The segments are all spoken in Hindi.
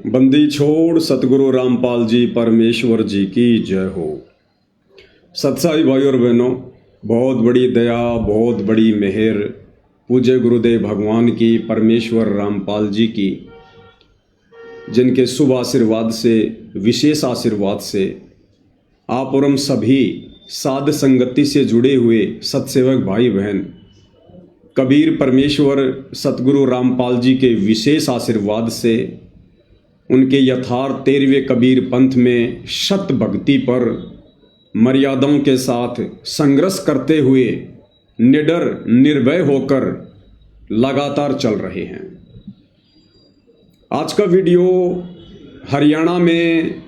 बंदी छोड़ सतगुरु रामपाल जी परमेश्वर जी की जय हो। सत्साई भाई और बहनों, बहुत बड़ी दया, बहुत बड़ी मेहर पूज्य गुरुदेव भगवान की, परमेश्वर रामपाल जी की, जिनके शुभ आशीर्वाद से, विशेष आशीर्वाद से आप और हम सभी साध संगति से जुड़े हुए सत्सेवक भाई बहन कबीर परमेश्वर सतगुरु रामपाल जी के विशेष आशीर्वाद से उनके यथार्थ 13वें कबीर पंथ में शत भक्ति पर मर्यादाओं के साथ संघर्ष करते हुए निडर निर्भय होकर लगातार चल रहे हैं। आज का वीडियो हरियाणा में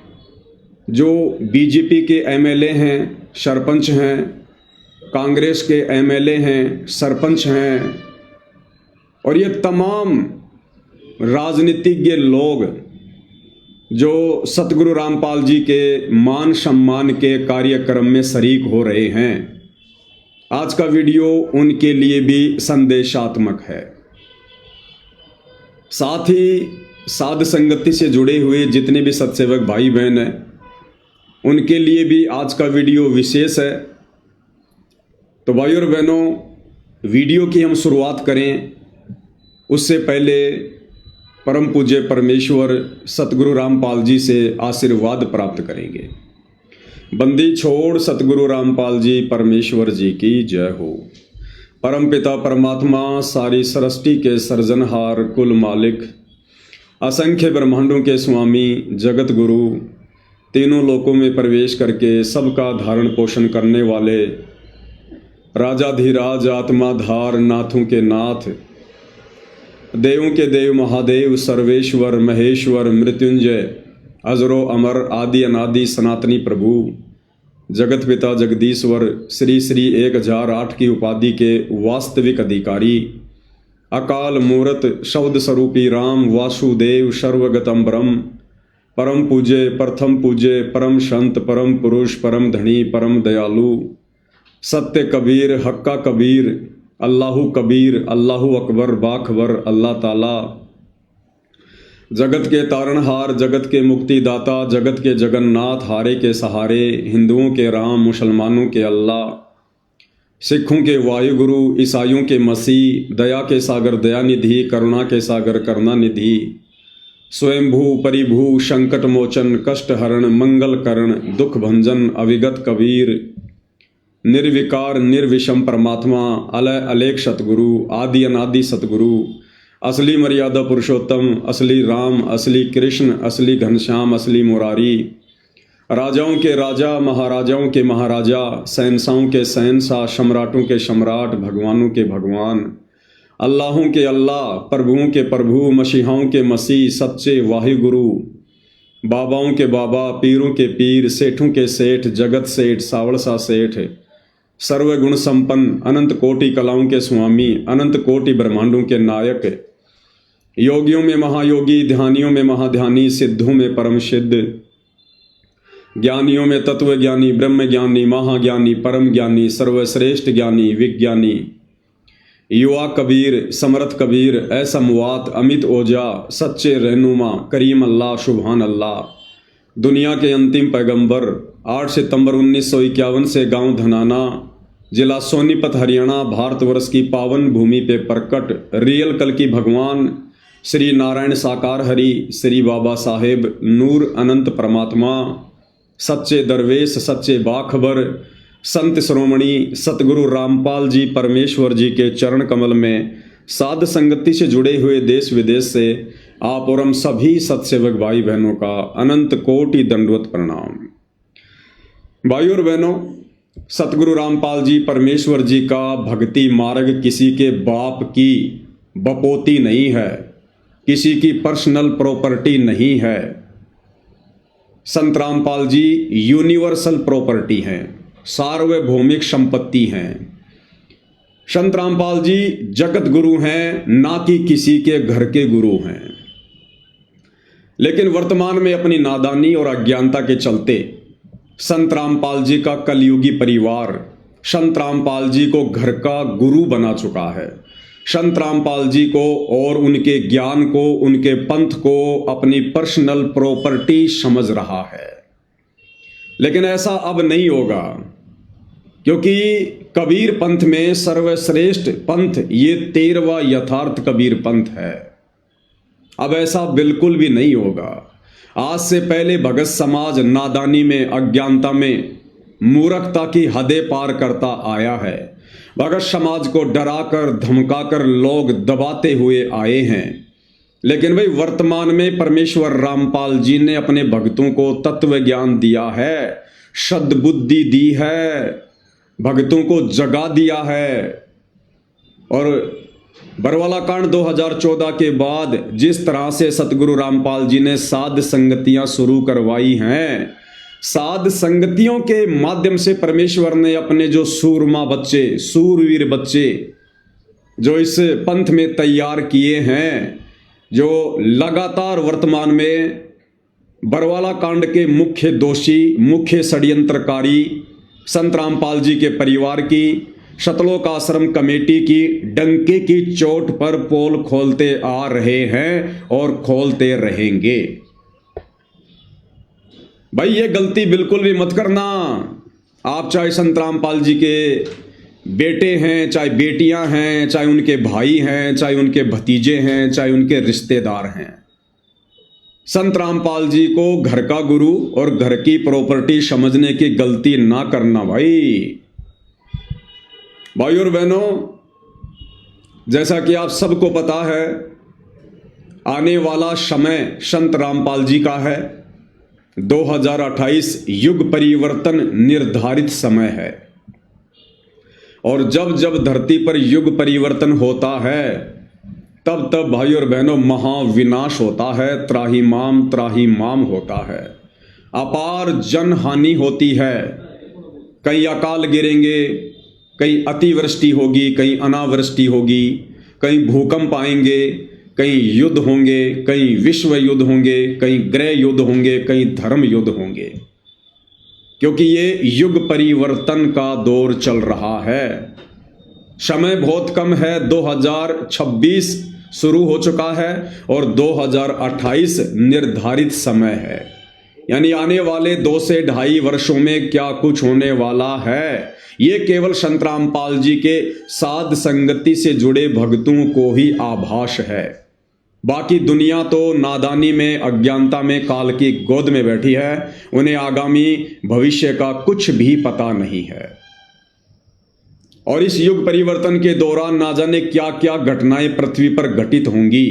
जो बीजेपी के एमएलए हैं, सरपंच हैं, कांग्रेस के एमएलए हैं, सरपंच हैं और ये तमाम राजनीतिज्ञ लोग जो सतगुरु रामपाल जी के मान सम्मान के कार्यक्रम में शरीक हो रहे हैं, आज का वीडियो उनके लिए भी संदेशात्मक है। साथ ही साध संगति से जुड़े हुए जितने भी सत्सेवक भाई बहन हैं, उनके लिए भी आज का वीडियो विशेष है। तो भाई और बहनों, वीडियो की हम शुरुआत करें उससे पहले परम पूज्य परमेश्वर सतगुरु रामपाल जी से आशीर्वाद प्राप्त करेंगे। बंदी छोड़ सतगुरु रामपाल जी परमेश्वर जी की जय हो। परम पिता परमात्मा, सारी सृष्टि के सर्जनहार, कुल मालिक, असंख्य ब्रह्मांडों के स्वामी, जगत गुरु, तीनों लोकों में प्रवेश करके सबका धारण पोषण करने वाले राजाधिराज, आत्माधार, नाथों के नाथ, देवों के देव, महादेव, सर्वेश्वर, महेश्वर, मृत्युंजय, अजरो अमर, आदि अनादि सनातनी प्रभु, जगत पिता जगदीश्वर, श्री श्री 1008 की उपाधि के वास्तविक अधिकारी, अकाल मूर्त शब्द स्वरूपी राम, वासुदेव, सर्वगतम ब्रह्म, परम पूज्य, प्रथम पूज्य, परम संत, परम पुरुष, परम धनी, परम दयालु, सत्य कबीर, हक्का कबीर, अल्लाहु कबीर, अल्लाहु अकबर, बाखबर, अल्लाह ताला, जगत के तारणहार, जगत के मुक्तिदाता, जगत के जगन्नाथ, हारे के सहारे, हिंदुओं के राम, मुसलमानों के अल्लाह, सिखों के वायुगुरु, ईसाइयों के मसीह, दया के सागर दयानिधि, करुणा के सागर करुणानिधि, स्वयंभू परिभू, संकट मोचन, कष्ट हरण, मंगल करण, दुख भंजन, अविगत कबीर, निर्विकार निर्विषम परमात्मा, अलय अलेख सतगुरु, आदि अनादि सतगुरु, असली मर्यादा पुरुषोत्तम, असली राम, असली कृष्ण, असली घनश्याम, असली मुरारी, राजाओं के राजा, महाराजाओं के महाराजा, शहंशाहों के शहंशाह, सम्राटों के सम्राट, भगवानों के भगवान, अल्लाहों के अल्लाह, प्रभुओं के प्रभु, मसीहाओं के मसीह, सच्चे वाहिगुरु, बाबाओं के बाबा, पीरों के पीर, सेठों के सेठ, जगत सेठ, सावड़सा सेठ, सर्वगुण संपन्न, अनंत कोटि कलाओं के स्वामी, अनंत कोटि ब्रह्मांडों के नायक, योगियों में महायोगी, ध्यानियों में महाध्यानी, सिद्धों में परम सिद्ध, ज्ञानियों में तत्व ज्ञानी, ब्रह्म ज्ञानी, महाज्ञानी, परम ज्ञानी, सर्वश्रेष्ठ ज्ञानी, विज्ञानी, युवा कबीर, समर्थ कबीर, असमवात, अमित ओजा, सच्चे रहनुमा, करीम अल्लाह, सुभान अल्लाह, दुनिया के अंतिम पैगंबर, 8 सितंबर 1951 से गांव धनाना, जिला सोनीपत, हरियाणा, भारतवर्ष की पावन भूमि पे प्रकट रियल कल की भगवान श्री नारायण साकार हरि, श्री बाबा साहेब नूर अनंत परमात्मा, सच्चे दरवेश, सच्चे बाखबर, संत श्रोमणी सतगुरु रामपाल जी परमेश्वर जी के चरण कमल में साध संगति से जुड़े हुए देश विदेश से आप और हम सभी सत्सेवक भाई बहनों का अनंत कोटि दंडवत प्रणाम। भाई और बहनों, सतगुरु रामपाल जी परमेश्वर जी का भक्ति मार्ग किसी के बाप की बपोती नहीं है, किसी की पर्सनल प्रॉपर्टी नहीं है। संत रामपाल जी यूनिवर्सल प्रॉपर्टी हैं, सार्वभौमिक संपत्ति हैं। संत रामपाल जी जगत गुरु हैं, ना कि किसी के घर के गुरु हैं। लेकिन वर्तमान में अपनी नादानी और अज्ञानता के चलते संत रामपाल जी का कलयुगी परिवार संत रामपाल जी को घर का गुरु बना चुका है। संत रामपाल जी को और उनके ज्ञान को, उनके पंथ को अपनी पर्सनल प्रॉपर्टी समझ रहा है। लेकिन ऐसा अब नहीं होगा, क्योंकि कबीर पंथ में सर्वश्रेष्ठ पंथ ये 13वां यथार्थ कबीर पंथ है। अब ऐसा बिल्कुल भी नहीं होगा। आज से पहले भगत समाज नादानी में, अज्ञानता में, मूर्खता की हदें पार करता आया है। भगत समाज को डराकर धमकाकर लोग दबाते हुए आए हैं। लेकिन भाई वर्तमान में परमेश्वर रामपाल जी ने अपने भक्तों को तत्व ज्ञान दिया है, सद्बुद्धि दी है, भक्तों को जगा दिया है। और बरवाला कांड 2014 के बाद जिस तरह से सतगुरु रामपाल जी ने साध संगतियां शुरू करवाई हैं, साध संगतियों के माध्यम से परमेश्वर ने अपने जो सूरमा बच्चे, सूरवीर बच्चे जो इस पंथ में तैयार किए हैं, जो लगातार वर्तमान में बरवाला कांड के मुख्य दोषी, मुख्य षड्यंत्रकारी संत रामपाल जी के परिवार की, शतलोक आश्रम कमेटी की डंके की चोट पर पोल खोलते आ रहे हैं और खोलते रहेंगे। भाई ये गलती बिल्कुल भी मत करना। आप चाहे संत रामपाल जी के बेटे हैं, चाहे बेटियां हैं, चाहे उनके भाई हैं, चाहे उनके भतीजे हैं, चाहे उनके रिश्तेदार हैं, संत रामपाल जी को घर का गुरु और घर की प्रॉपर्टी समझने की गलती ना करना। भाई और बहनों, जैसा कि आप सबको पता है, आने वाला समय संत रामपाल जी का है। 2028 युग परिवर्तन निर्धारित समय है। और जब जब धरती पर युग परिवर्तन होता है, तब तब भाई और बहनों महाविनाश होता है, त्राही माम होता है, अपार जन हानि होती है। कई अकाल गिरेंगे, कहीं अतिवृष्टि होगी, कहीं अनावृष्टि होगी, कहीं भूकंप आएंगे, कहीं युद्ध होंगे, कहीं विश्व युद्ध होंगे, कहीं गृह युद्ध होंगे, कहीं धर्म युद्ध होंगे, क्योंकि ये युग परिवर्तन का दौर चल रहा है। समय बहुत कम है। 2026 शुरू हो चुका है और 2028 निर्धारित समय है। यानी आने वाले 2 से 2.5 वर्षों में क्या कुछ होने वाला है, ये केवल संत रामपाल जी के साध संगति से जुड़े भक्तों को ही आभास है। बाकी दुनिया तो नादानी में, अज्ञानता में, काल की गोद में बैठी है। उन्हें आगामी भविष्य का कुछ भी पता नहीं है। और इस युग परिवर्तन के दौरान ना जाने क्या क्या घटनाएं पृथ्वी पर घटित होंगी।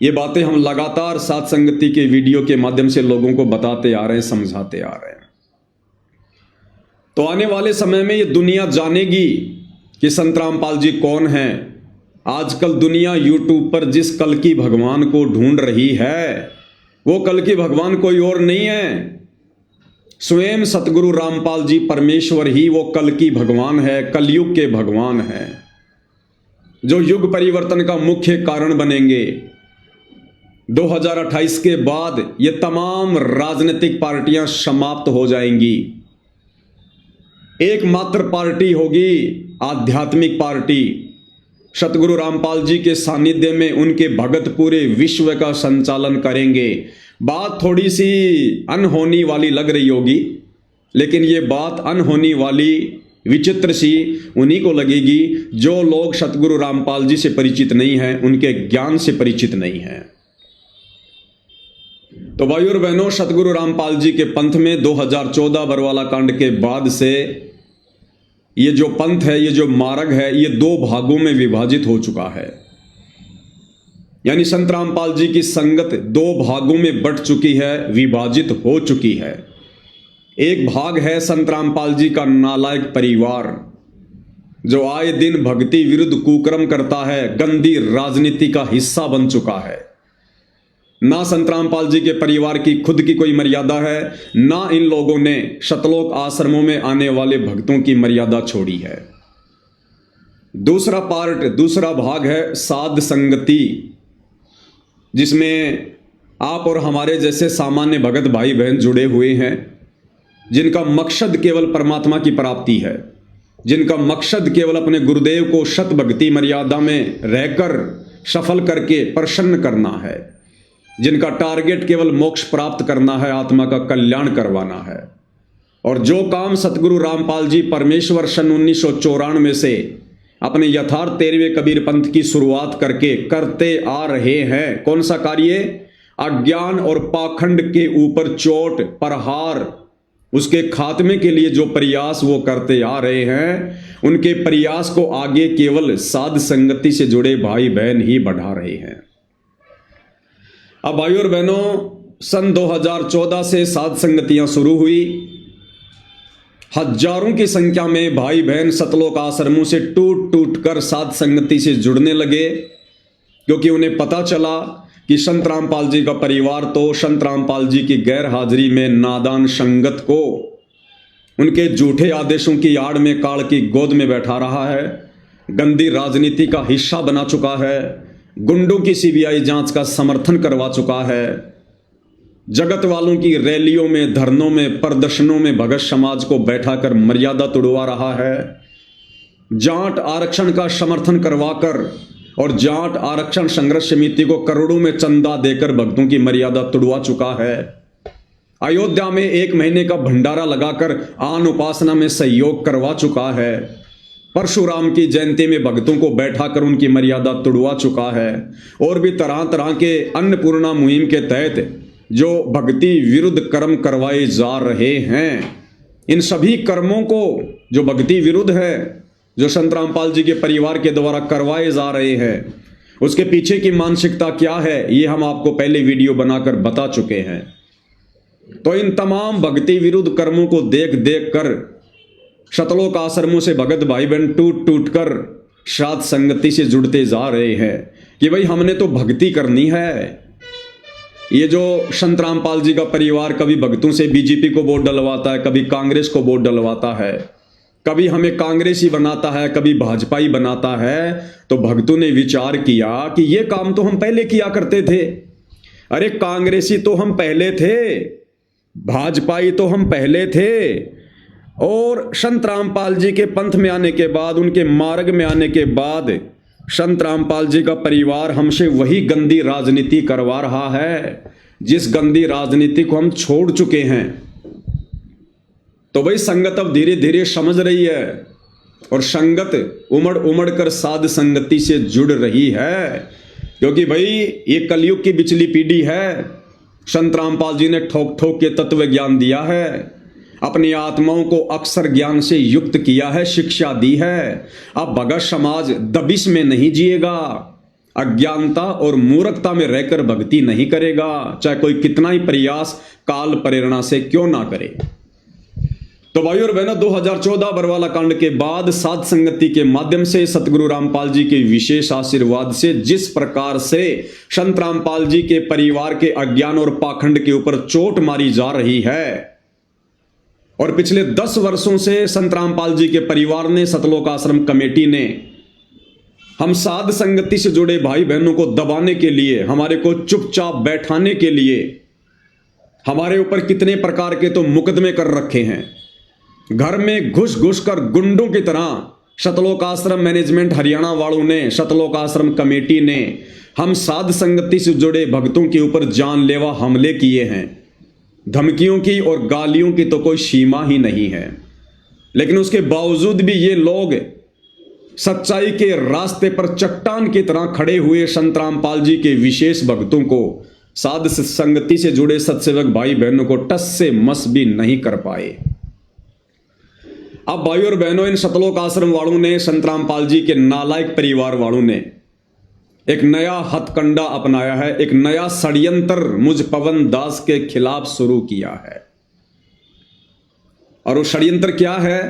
ये बातें हम लगातार साध संगति के वीडियो के माध्यम से लोगों को बताते आ रहे हैं, समझाते आ रहे हैं। तो आने वाले समय में ये दुनिया जानेगी कि संत रामपाल जी कौन हैं। आजकल दुनिया यूट्यूब पर जिस कल की भगवान को ढूंढ रही है, वो कल की भगवान कोई और नहीं है, स्वयं सतगुरु रामपाल जी परमेश्वर ही वो कल की भगवान है, कलयुग के भगवान है, जो युग परिवर्तन का मुख्य कारण बनेंगे। 2028 के बाद ये तमाम राजनीतिक पार्टियां समाप्त हो जाएंगी। एकमात्र पार्टी होगी आध्यात्मिक पार्टी। सतगुरु रामपाल जी के सानिध्य में उनके भगत पूरे विश्व का संचालन करेंगे। बात थोड़ी सी अनहोनी वाली लग रही होगी, लेकिन ये बात अनहोनी वाली, विचित्र सी उन्हीं को लगेगी जो लोग सतगुरु रामपाल जी से परिचित नहीं हैं, उनके ज्ञान से परिचित नहीं हैं। तो भाई और बहनों, सतगुरु रामपाल जी के पंथ में 2014 बरवाला कांड के बाद से ये जो पंथ है, ये जो मार्ग है, ये 2 भागों में विभाजित हो चुका है। यानी संत रामपाल जी की संगत 2 भागों में बंट चुकी है, विभाजित हो चुकी है। एक भाग है संत रामपाल जी का नालायक परिवार, जो आए दिन भक्ति विरुद्ध कुकर्म करता है, गंदी राजनीति का हिस्सा बन चुका है। ना संत रामपाल जी के परिवार की खुद की कोई मर्यादा है, ना इन लोगों ने शतलोक आश्रमों में आने वाले भक्तों की मर्यादा छोड़ी है। दूसरा भाग है साध संगति, जिसमें आप और हमारे जैसे सामान्य भगत भाई बहन जुड़े हुए हैं, जिनका मकसद केवल परमात्मा की प्राप्ति है। जिनका मकसद केवल अपने गुरुदेव को शत भक्ति मर्यादा में रहकर सफल करके प्रसन्न करना है, जिनका टारगेट केवल मोक्ष प्राप्त करना है, आत्मा का कल्याण करवाना है। और जो काम सतगुरु रामपाल जी परमेश्वर सन 1994 से अपने यथार्थ 13वें कबीर पंथ की शुरुआत करके करते आ रहे हैं, कौन सा कार्य? अज्ञान और पाखंड के ऊपर चोट प्रहार, उसके खात्मे के लिए जो प्रयास वो करते आ रहे हैं, उनके प्रयास को आगे केवल साध संगति से जुड़े भाई बहन ही बढ़ा रहे हैं। अब भाइयों और बहनों, सन 2014 से साध संगतियां शुरू हुई। हजारों की संख्या में भाई बहन सतलोक आश्रमों से टूट टूट कर साध संगति से जुड़ने लगे, क्योंकि उन्हें पता चला कि संत रामपाल जी का परिवार तो संत रामपाल जी की गैर हाजिरी में नादान संगत को उनके झूठे आदेशों की आड़ में काल की गोद में बैठा रहा है, गंदी राजनीति का हिस्सा बना चुका है, गुंडों की सीबीआई जांच का समर्थन करवा चुका है, जगत वालों की रैलियों में, धरनों में, प्रदर्शनों में भगत समाज को बैठाकर मर्यादा तोड़वा रहा है, जाट आरक्षण का समर्थन करवाकर और जाट आरक्षण संघर्ष समिति को करोड़ों में चंदा देकर भक्तों की मर्यादा तोड़वा चुका है, अयोध्या में 1 महीने का भंडारा लगाकर आन उपासना में सहयोग करवा चुका है, परशुराम की जयंती में भक्तों को बैठाकर उनकी मर्यादा तोड़वा चुका है, और भी तरह तरह के अन्नपूर्णा मुहिम के तहत जो भक्ति विरुद्ध कर्म करवाए जा रहे हैं, इन सभी कर्मों को जो भक्ति विरुद्ध है, जो संत रामपाल जी के परिवार के द्वारा करवाए जा रहे हैं, उसके पीछे की मानसिकता क्या है, ये हम आपको पहले वीडियो बनाकर बता चुके हैं। तो इन तमाम भक्ति विरुद्ध कर्मों को देख देख कर सतलोक आश्रमों से भगत भाई बहन टूट टूट कर साध संगति से जुड़ते जा रहे हैं कि भाई हमने तो भक्ति करनी है। ये जो संत रामपाल जी का परिवार कभी भक्तों से बीजेपी को वोट डलवाता है, कभी कांग्रेस को वोट डलवाता है, कभी हमें कांग्रेसी बनाता है, कभी भाजपाई बनाता है, तो भक्तों ने विचार किया कि ये काम तो हम पहले किया करते थे। अरे कांग्रेसी तो हम पहले थे, भाजपाई तो हम पहले थे, और संत रामपाल जी के पंथ में आने के बाद, उनके मार्ग में आने के बाद संत रामपाल जी का परिवार हमसे वही गंदी राजनीति करवा रहा है जिस गंदी राजनीति को हम छोड़ चुके हैं। तो भाई संगत अब धीरे धीरे समझ रही है और संगत उमड़ उमड़ कर साध संगति से जुड़ रही है, क्योंकि भाई ये कलयुग की बिचली पीढ़ी है। संत रामपाल जी ने ठोक ठोक के तत्व ज्ञान दिया है, अपनी आत्माओं को अक्षर ज्ञान से युक्त किया है, शिक्षा दी है। अब भगत समाज दबिश में नहीं जिएगा, अज्ञानता और मूर्खता में रहकर भक्ति नहीं करेगा, चाहे कोई कितना ही प्रयास काल प्रेरणा से क्यों ना करे। तो भाइयों और बहनों, 2014 बरवाला कांड के बाद साध संगति के माध्यम से सतगुरु रामपाल जी के विशेष आशीर्वाद से जिस प्रकार से संत रामपाल जी के परिवार के अज्ञान और पाखंड के ऊपर चोट मारी जा रही है, और पिछले 10 वर्षों से संत रामपाल जी के परिवार ने, सतलोक आश्रम कमेटी ने हम साध संगति से जुड़े भाई बहनों को दबाने के लिए, हमारे को चुपचाप बैठाने के लिए हमारे ऊपर कितने प्रकार के तो मुकदमे कर रखे हैं। घर में घुस घुस कर गुंडों की तरह सतलोक आश्रम मैनेजमेंट हरियाणा वालों ने, सतलोक आश्रम कमेटी ने हम साध संगति से जुड़े भक्तों के ऊपर जानलेवा हमले किए हैं। धमकियों की और गालियों की तो कोई सीमा ही नहीं है, लेकिन उसके बावजूद भी ये लोग सच्चाई के रास्ते पर चट्टान की तरह खड़े हुए संत रामपाल जी के विशेष भक्तों को, साध संगति से जुड़े सत्सेवक भाई बहनों को टस से मस भी नहीं कर पाए। अब भाइयों और बहनों, इन सतलोक आश्रम वालों ने, संत रामपाल जी के नालायक परिवार वालों ने एक नया हथकंडा अपनाया है, एक नया षड्यंत्र मुझ पवन दास के खिलाफ शुरू किया है। और वो षड्यंत्र क्या है?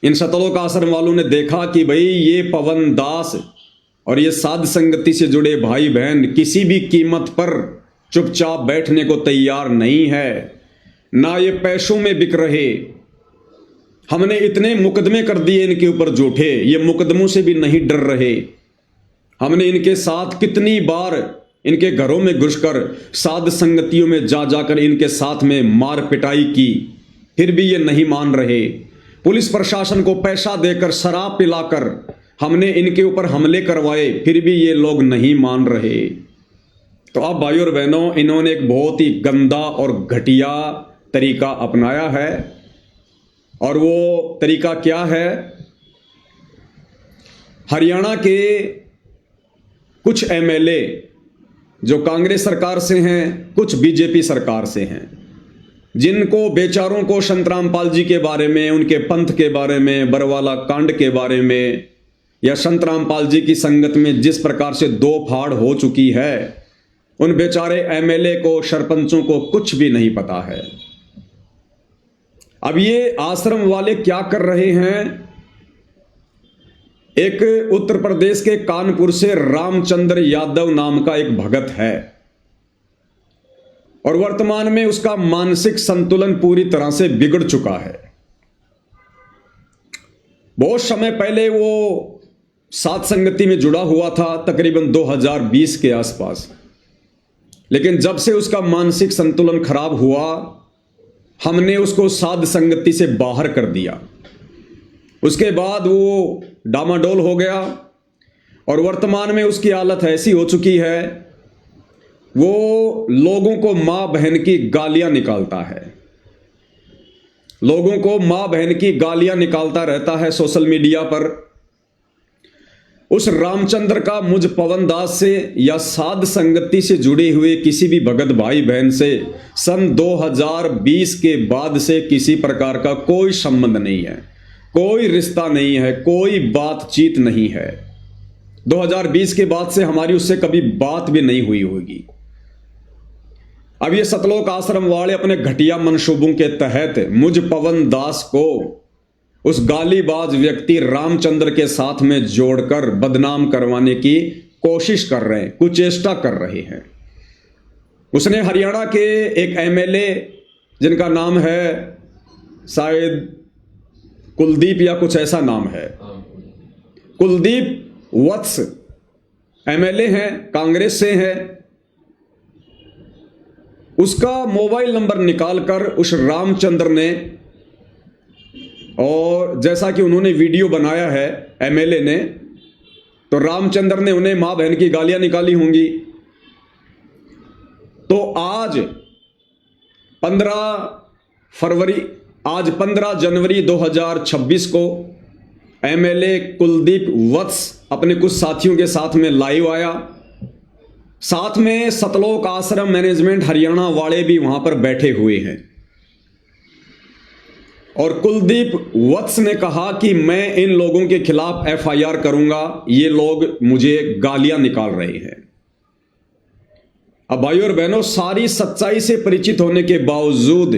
इन सतलोक आश्रम वालों ने देखा कि भाई ये पवन दास और ये साध संगति से जुड़े भाई बहन किसी भी कीमत पर चुपचाप बैठने को तैयार नहीं है, ना ये पैसों में बिक रहे। हमने इतने मुकदमे कर दिए इनके ऊपर झूठे, ये मुकदमों से भी नहीं डर रहे। हमने इनके साथ कितनी बार इनके घरों में घुसकर साध संगतियों में जा जाकर इनके साथ में मार पिटाई की, फिर भी ये नहीं मान रहे। पुलिस प्रशासन को पैसा देकर, शराब पिलाकर हमने इनके ऊपर हमले करवाए, फिर भी ये लोग नहीं मान रहे। तो अब भाइयों और बहनों, इन्होंने एक बहुत ही गंदा और घटिया तरीका अपनाया है। और वो तरीका क्या है? हरियाणा के कुछ एमएलए जो कांग्रेस सरकार से हैं, कुछ बीजेपी सरकार से हैं, जिनको बेचारों को संतराम पाल जी के बारे में, उनके पंथ के बारे में, बरवाला कांड के बारे में, या संतराम पाल जी की संगत में जिस प्रकार से दो फाड़ हो चुकी है, उन बेचारे एमएलए को, सरपंचों को कुछ भी नहीं पता है। अब ये आश्रम वाले क्या कर रहे हैं? एक उत्तर प्रदेश के कानपुर से रामचंद्र यादव नाम का एक भगत है, और वर्तमान में उसका मानसिक संतुलन पूरी तरह से बिगड़ चुका है। बहुत समय पहले वो सात संगति में जुड़ा हुआ था, तकरीबन 2020 के आसपास, लेकिन जब से उसका मानसिक संतुलन खराब हुआ, हमने उसको साध संगति से बाहर कर दिया। उसके बाद वो डामाडोल हो गया, और वर्तमान में उसकी हालत ऐसी हो चुकी है, वो लोगों को मां बहन की गालियां निकालता है, लोगों को मां बहन की गालियां निकालता रहता है सोशल मीडिया पर। उस रामचंद्र का मुझ पवन दास से या साध संगति से जुड़े हुए किसी भी भगत भाई बहन से सन 2020 के बाद से किसी प्रकार का कोई संबंध नहीं है, कोई रिश्ता नहीं है, कोई बातचीत नहीं है। 2020 के बाद से हमारी उससे कभी बात भी नहीं हुई होगी। अब ये सतलोक आश्रम वाले अपने घटिया मंसूबों के तहत मुझ पवन दास को उस गालीबाज व्यक्ति रामचंद्र के साथ में जोड़कर बदनाम करवाने की कोशिश कर रहे हैं, कुचेष्टा कर रहे हैं। उसने हरियाणा के एक एमएलए, जिनका नाम है शायद कुलदीप या कुछ ऐसा नाम है, कुलदीप वत्स एमएलए हैं, कांग्रेस से है, उसका मोबाइल नंबर निकालकर उस रामचंद्र ने, और जैसा कि उन्होंने वीडियो बनाया है एमएलए ने, तो रामचंद्र ने उन्हें मां बहन की गालियां निकाली होंगी। तो आज 15 जनवरी 2026 को एमएलए कुलदीप वत्स अपने कुछ साथियों के साथ में लाइव आया। साथ में सतलोक आश्रम मैनेजमेंट हरियाणा वाले भी वहां पर बैठे हुए हैं, और कुलदीप वत्स ने कहा कि मैं इन लोगों के खिलाफ एफआईआर करूंगा, ये लोग मुझे गालियां निकाल रहे हैं। अब भाइयों और बहनों, सारी सच्चाई से परिचित होने के बावजूद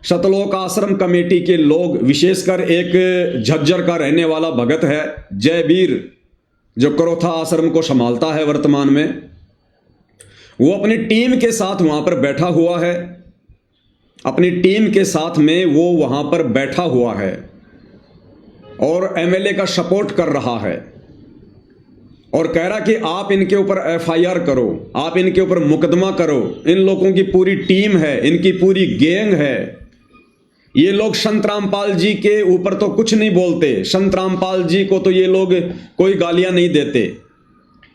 सतलोक आश्रम कमेटी के लोग, विशेषकर एक झज्जर का रहने वाला भगत है जयवीर, जो करोथा आश्रम को संभालता है वर्तमान में, वो अपनी टीम के साथ वहां पर बैठा हुआ है, अपनी टीम के साथ में वो वहां पर बैठा हुआ है और एमएलए का सपोर्ट कर रहा है, और कह रहा कि आप इनके ऊपर एफआईआर करो, आप इनके ऊपर मुकदमा करो, इन लोगों की पूरी टीम है, इनकी पूरी गैंग है, ये लोग संत रामपाल जी के ऊपर तो कुछ नहीं बोलते, संत रामपाल जी को तो ये लोग कोई गालियां नहीं देते,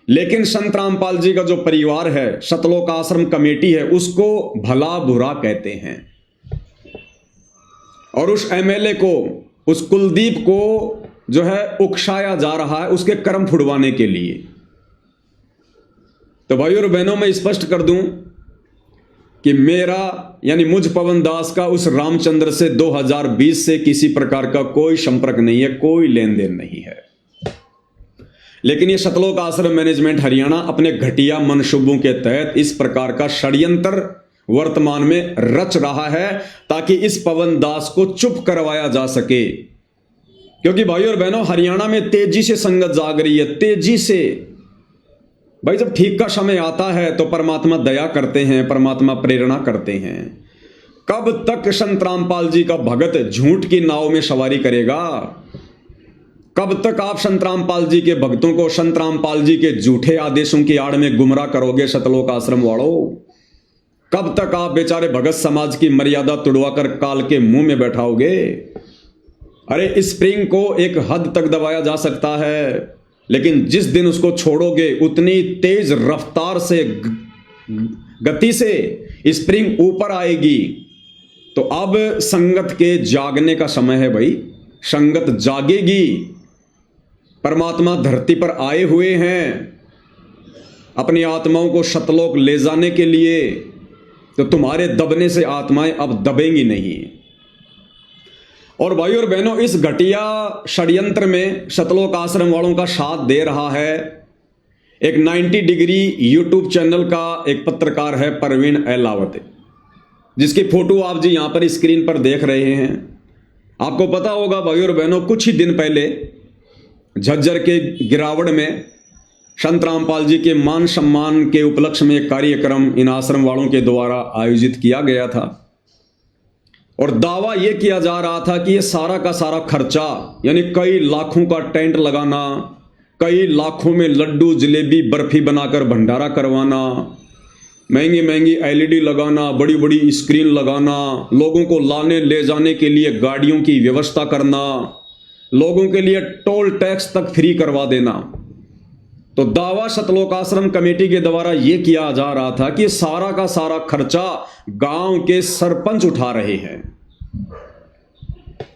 लेकिन संत रामपाल जी का जो परिवार है, सतलोक आश्रम कमेटी है, उसको भला बुरा कहते हैं। और उस एमएलए को, उस कुलदीप को जो है उकसाया जा रहा है उसके कर्म फुड़वाने के लिए। तो भाइयों और बहनों, मैं स्पष्ट कर दूं कि मेरा यानी मुझ पवन दास का उस रामचंद्र से 2020 से किसी प्रकार का कोई संपर्क नहीं है, कोई लेन देन नहीं है। लेकिन ये सतलोक आश्रम मैनेजमेंट हरियाणा अपने घटिया मनसूबों के तहत इस प्रकार का षड्यंत्र वर्तमान में रच रहा है, ताकि इस पवन दास को चुप करवाया जा सके। क्योंकि भाइयों और बहनों, हरियाणा में तेजी से संगत जाग रही है, तेजी से। भाई, जब ठीक का समय आता है तो परमात्मा दया करते हैं, परमात्मा प्रेरणा करते हैं। कब तक संत रामपाल जी का भगत झूठ की नाव में सवारी करेगा? कब तक आप संत रामपाल जी के भक्तों को संत रामपाल जी के झूठे आदेशों की आड़ में गुमराह करोगे सतलोक आश्रम वालों? कब तक आप बेचारे भगत समाज की मर्यादा तुड़वाकर काल के मुंह में बैठाओगे? अरे स्प्रिंग को एक हद तक दबाया जा सकता है, लेकिन जिस दिन उसको छोड़ोगे उतनी तेज रफ्तार से गति से स्प्रिंग ऊपर आएगी। तो अब संगत के जागने का समय है भाई, संगत जागेगी। परमात्मा धरती पर आए हुए हैं अपनी आत्माओं को सतलोक ले जाने के लिए, तो तुम्हारे दबने से आत्माएं अब दबेंगी नहीं। और भाई और बहनों, इस घटिया षड्यंत्र में सतलोक आश्रम वालों का साथ दे रहा है एक 90 डिग्री यूट्यूब चैनल का एक पत्रकार है परवीन अहलावत, जिसकी फोटो आप जी यहां पर स्क्रीन पर देख रहे हैं। आपको पता होगा भाई और बहनों, कुछ ही दिन पहले झज्जर के गिरावड़ में संत रामपाल जी के मान सम्मान के उपलक्ष्य में एक कार्यक्रम इन आश्रम वालों के द्वारा आयोजित किया गया था, और दावा यह किया जा रहा था कि यह सारा का सारा खर्चा, यानी कई लाखों का टेंट लगाना, कई लाखों में लड्डू जलेबी बर्फी बनाकर भंडारा करवाना, महंगी महंगी एलईडी लगाना, बड़ी बड़ी स्क्रीन लगाना, लोगों को लाने ले जाने के लिए गाड़ियों की व्यवस्था करना, लोगों के लिए टोल टैक्स तक फ्री करवा देना। तो दावा सतलोक आश्रम कमेटी के द्वारा यह किया जा रहा था कि सारा का सारा खर्चा गांव के सरपंच उठा रहे हैं।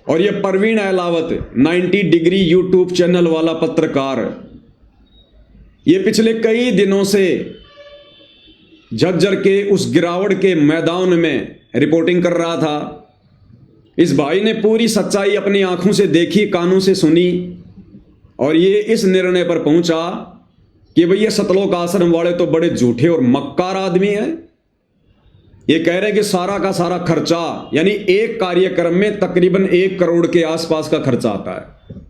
और यह Parveen Ahlawat 90 degree YouTube channel वाला पत्रकार, यह पिछले कई दिनों से झज्जर के उस गिरावड़ के मैदान में रिपोर्टिंग कर रहा था। इस भाई ने पूरी सच्चाई अपनी आंखों से देखी, कानों से सुनी, और ये इस निर्णय पर पहुंचा कि भैया सतलोक आश्रम वाले तो बड़े झूठे और मक्कार आदमी हैं। ये कह रहे हैं कि सारा का सारा खर्चा, यानी एक कार्यक्रम में तकरीबन 1 करोड़ के आसपास का खर्चा आता है,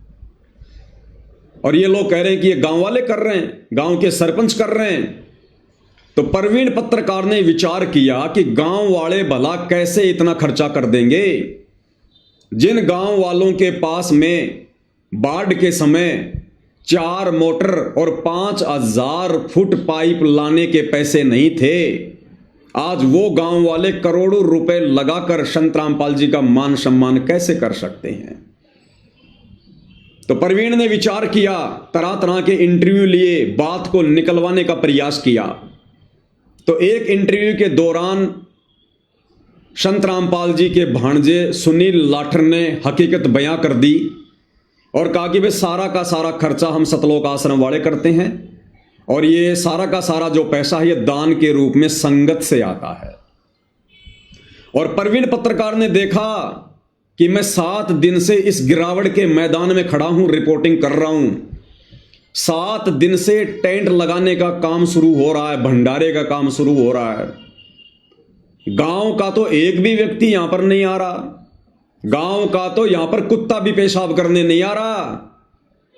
और ये लोग कह रहे हैं कि ये गांव वाले कर रहे हैं, गांव के सरपंच कर रहे हैं। तो परवीन पत्रकार ने विचार किया कि गांव वाले भला कैसे इतना खर्चा कर देंगे। जिन गांव वालों के पास में बाढ़ के समय 4 मोटर और 5000 फुट पाइप लाने के पैसे नहीं थे, आज वो गांव वाले करोड़ों रुपए लगाकर संत रामपाल जी का मान सम्मान कैसे कर सकते हैं। तो परवीन ने विचार किया, तरह तरह के इंटरव्यू लिए, बात को निकलवाने का प्रयास किया। तो एक इंटरव्यू के दौरान संत रामपाल जी के भांजे सुनील लाठर ने हकीकत बयां कर दी और कहा कि वे सारा का सारा खर्चा हम सतलोक आश्रम वाले करते हैं, और ये सारा का सारा जो पैसा है ये दान के रूप में संगत से आता है। और परवीन पत्रकार ने देखा कि मैं 7 दिन से इस गिरावड़ के मैदान में खड़ा हूं, रिपोर्टिंग कर रहा हूं। 7 दिन से टेंट लगाने का काम शुरू हो रहा है, भंडारे का काम शुरू हो रहा है। गांव का तो एक भी व्यक्ति यहां पर नहीं आ रहा, गांव का तो यहां पर कुत्ता भी पेशाब करने नहीं आ रहा।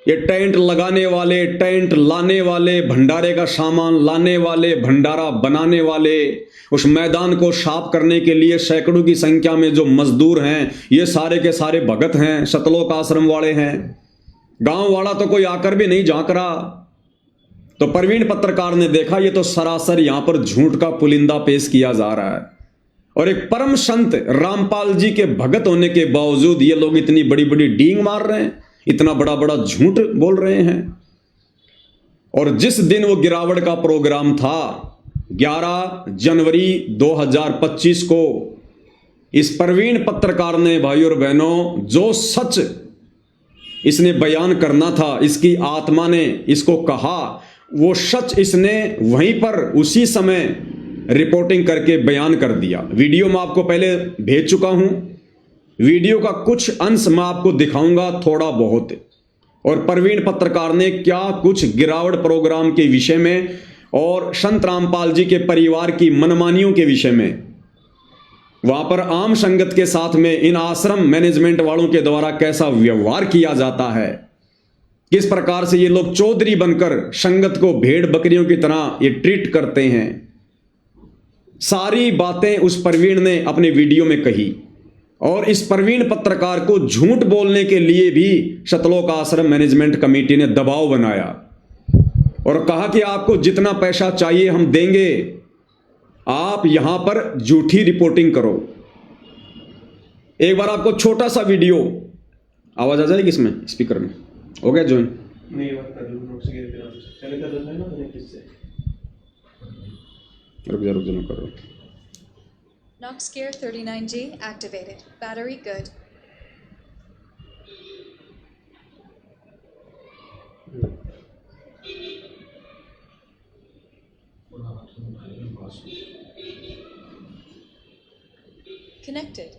ये टेंट लगाने वाले, टेंट लाने वाले, भंडारे का सामान लाने वाले, भंडारा बनाने वाले, उस मैदान को साफ करने के लिए सैकड़ों की संख्या में जो मजदूर हैं, ये सारे के सारे भगत हैं, सतलोक आश्रम वाले हैं। गांव वाला तो कोई आकर भी नहीं झांक रहा। तो परवीन पत्रकार ने देखा ये तो सरासर यहां पर झूठ का पुलिंदा पेश किया जा रहा है, और एक परम संत रामपाल जी के भगत होने के बावजूद ये लोग इतनी बड़ी बड़ी डींग मार रहे हैं, इतना बड़ा बड़ा झूठ बोल रहे हैं। और जिस दिन वो गिरावड़ का प्रोग्राम था 11 जनवरी 2025 को, इस परवीन पत्रकार ने भाई और बहनों जो सच इसने बयान करना था, इसकी आत्मा ने इसको कहा, वो सच इसने वहीं पर उसी समय रिपोर्टिंग करके बयान कर दिया। वीडियो मैं आपको पहले भेज चुका हूं, वीडियो का कुछ अंश मैं आपको दिखाऊंगा थोड़ा बहुत, और परवीन पत्रकार ने क्या कुछ गिरावड़ प्रोग्राम के विषय में और संत रामपाल जी के परिवार की मनमानियों के विषय में, वहां पर आम संगत के साथ में इन आश्रम मैनेजमेंट वालों के द्वारा कैसा व्यवहार किया जाता है, किस प्रकार से ये लोग चौधरी बनकर संगत को भेड़ बकरियों की तरह ये ट्रीट करते हैं, सारी बातें उस परवीन ने अपने वीडियो में कही। और इस परवीन पत्रकार को झूठ बोलने के लिए भी सतलोक आश्रम मैनेजमेंट कमेटी ने दबाव बनाया और कहा कि आपको जितना पैसा चाहिए हम देंगे, आप यहां पर झूठी रिपोर्टिंग करो। एक बार आपको छोटा सा वीडियो आवाज़ आ जाएगी इसमें स्पीकर में? हो गया ज्वाइन? नहीं बात कर लो नोट्स के लिए पहले कर देता है ना मैंने किससे रुक जा मैं कर रहा हूँ। Nox Gear 39G activated. Battery good. Connected.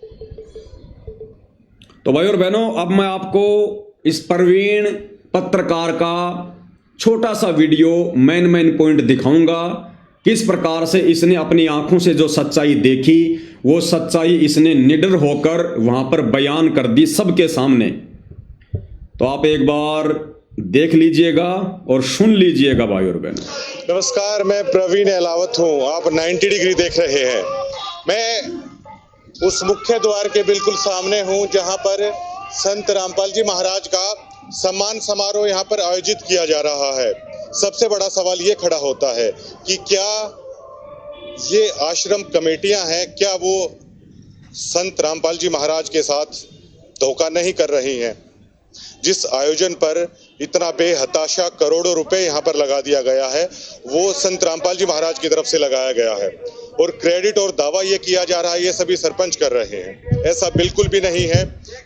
तो भाई और बहनों, अब मैं आपको इस प्रवीण पत्रकार का छोटा सा वीडियो मेन पॉइंट दिखाऊंगा। किस प्रकार से इसने अपनी आंखों से जो सच्चाई देखी, वो सच्चाई इसने निडर होकर वहां पर बयान कर दी सबके सामने। तो आप एक बार देख लीजिएगा और सुन लीजिएगा भाई और बहनों। नमस्कार, मैं प्रवीण अहलावत हूँ। आप 90 डिग्री देख रहे हैं। मैं उस मुख्य द्वार के बिल्कुल सामने हूँ जहाँ पर संत रामपाल जी महाराज का सम्मान समारोह यहाँ पर आयोजित किया जा रहा है। सबसे बड़ा सवाल ये खड़ा होता है कि क्या ये आश्रम कमेटियां हैं, क्या वो संत रामपाल जी महाराज के साथ धोखा नहीं कर रही हैं? जिस आयोजन पर इतना बेहताशा करोड़ों रुपए यहाँ पर लगा दिया गया है, वो संत रामपाल जी महाराज की तरफ से लगाया गया है और क्रेडिट और दावा ये किया जा रहा है ये सभी सरपंच कर रहे हैं। ऐसा बिल्कुल भी नहीं है।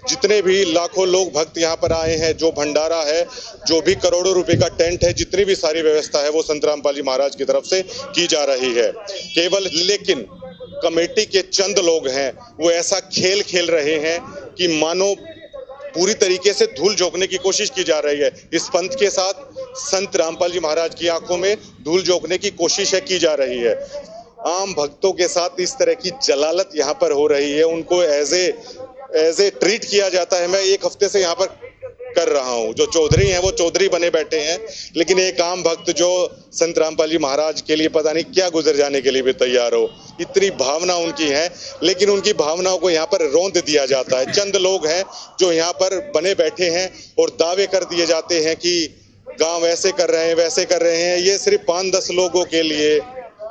जितने भी लाखों लोग भक्त यहाँ पर आए हैं, जो भंडारा है, जो भी करोड़ों रुपए का टेंट है, जितनी भी सारी व्यवस्था है वो संत रामपाल जी महाराज की तरफ से की जा रही है। केवल लेकिन कमेटी के चंद लोग हैं वो ऐसा खेल खेल रहे हैं कि मानो पूरी तरीके से धूल झोंकने की कोशिश की जा रही है। इस पंथ के साथ संत रामपाल जी महाराज की आंखों में धूल झोंकने की कोशिश की जा रही है। आम भक्तों के साथ इस तरह की जलालत यहाँ पर हो रही है, उनको एज ए ट्रीट किया जाता है। मैं एक हफ्ते से यहाँ पर कर रहा हूँ। जो चौधरी हैं वो चौधरी बने बैठे हैं, लेकिन एक आम भक्त जो संत रामपाल जी महाराज के लिए पता नहीं क्या गुजर जाने के लिए भी तैयार हो, इतनी भावना उनकी है, लेकिन उनकी भावनाओं को यहाँ पर रौंद दिया जाता है। चंद लोग हैं जो यहाँ पर बने बैठे हैं और दावे कर दिए जाते हैं कि गांव ऐसे कर रहे हैं, वैसे कर रहे हैं। ये सिर्फ 5-10 लोगों के लिए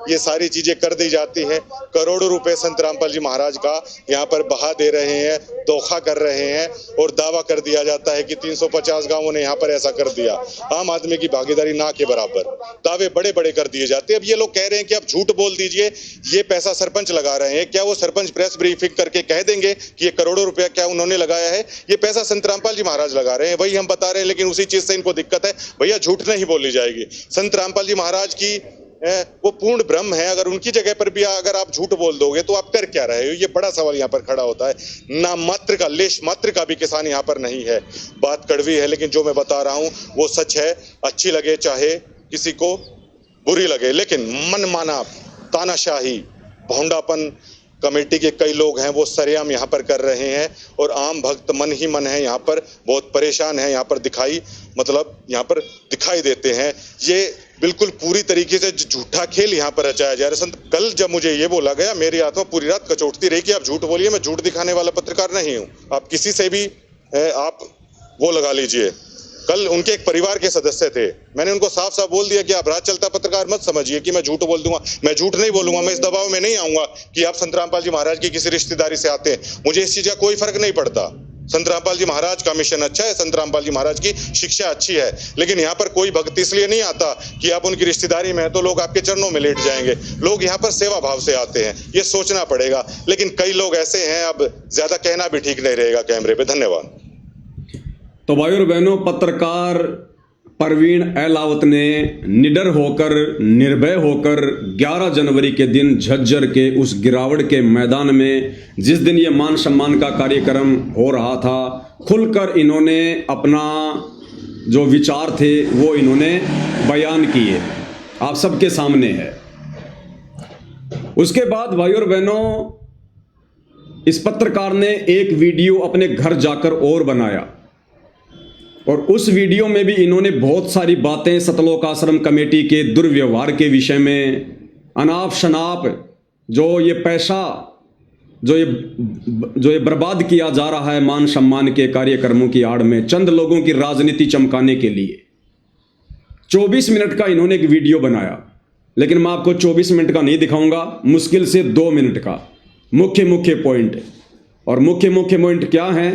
ये सारी चीजें कर दी जाती हैं। करोड़ों रुपए संत रामपाल जी महाराज का यहाँ पर बहा दे रहे हैं, धोखा कर रहे हैं और दावा कर दिया जाता है कि 350 गांवों ने यहाँ पर ऐसा कर दिया। आम आदमी की भागीदारी ना के बराबर दावे बड़े बड़े कर दिए जाते हैं। अब ये लोग कह रहे हैं कि आप झूठ बोल दीजिए, ये पैसा सरपंच लगा रहे हैं। क्या वो सरपंच प्रेस ब्रीफिंग करके कह देंगे कि ये करोड़ों रुपया क्या उन्होंने लगाया है? ये पैसा संत रामपाल जी महाराज लगा रहे हैं, वही हम बता रहे हैं, लेकिन उसी चीज से इनको दिक्कत है। भैया झूठ नहीं बोली जाएगी। संत रामपाल जी महाराज की वो पूर्ण ब्रह्म है। अगर उनकी जगह पर भी अगर आप झूठ बोल दोगे तो आप कर क्या रहे हो? ये बड़ा सवाल यहाँ पर खड़ा होता है। ना मात्र का लेश मात्र का भी किसान यहाँ पर नहीं है। बात कड़वी है, लेकिन जो मैं बता रहा हूँ वो सच है। अच्छी लगे चाहे किसी को बुरी लगे, लेकिन मनमाना तानाशाही भोंडापन कमेटी के कई लोग हैं वो सरेआम यहाँ पर कर रहे हैं और आम भक्त मन ही मन है यहाँ पर बहुत परेशान है। यहाँ पर यहाँ पर दिखाई देते हैं। ये बिल्कुल पूरी तरीके से झूठा खेल यहाँ पर रचाया जा रहा है। कल जब मुझे ये बोला गया, मेरी आत्मा पूरी रात कचोटती रही कि आप झूठ बोलिए। मैं झूठ दिखाने वाला पत्रकार नहीं हूँ। आप किसी से भी आप वो लगा लीजिए। कल उनके एक परिवार के सदस्य थे, मैंने उनको साफ साफ बोल दिया कि आप राज चलता पत्रकार मत समझिए कि मैं झूठ बोल दूंगा। मैं झूठ नहीं बोलूंगा। मैं इस दबाव में नहीं आऊंगा कि आप संत रामपाल जी महाराज की किसी रिश्तेदारी से आते हैं। मुझे इस चीज का कोई फर्क नहीं पड़ता। संत रामपाल जी महाराज का मिशन अच्छा है, संत रामपाल जी महाराज की शिक्षा अच्छी है, लेकिन यहाँ पर कोई भक्त इसलिए नहीं आता कि आप उनकी रिश्तेदारी में है तो लोग आपके चरणों में लेट जाएंगे। लोग यहाँ पर सेवा भाव से आते हैं, ये सोचना पड़ेगा। लेकिन कई लोग ऐसे हैं, अब ज्यादा कहना भी ठीक नहीं रहेगा कैमरे पे। धन्यवाद। तो भाई और बहनों, पत्रकार प्रवीण अहलावत ने निडर होकर, निर्भय होकर 11 जनवरी के दिन झज्जर के उस गिरावट के मैदान में, जिस दिन ये मान सम्मान का कार्यक्रम हो रहा था, खुलकर इन्होंने अपना जो विचार थे वो इन्होंने बयान किए, आप सबके सामने है। उसके बाद भाई और बहनों, इस पत्रकार ने एक वीडियो अपने घर जाकर और बनाया और उस वीडियो में भी इन्होंने बहुत सारी बातें सतलोक आश्रम कमेटी के दुर्व्यवहार के विषय में, अनाप शनाप जो ये पैसा जो ये बर्बाद किया जा रहा है मान सम्मान के कार्यक्रमों की आड़ में, चंद लोगों की राजनीति चमकाने के लिए 24 मिनट का इन्होंने एक वीडियो बनाया। लेकिन मैं आपको 24 मिनट का नहीं दिखाऊंगा, मुश्किल से 2 मिनट का मुख्य पॉइंट। और मुख्य पॉइंट क्या है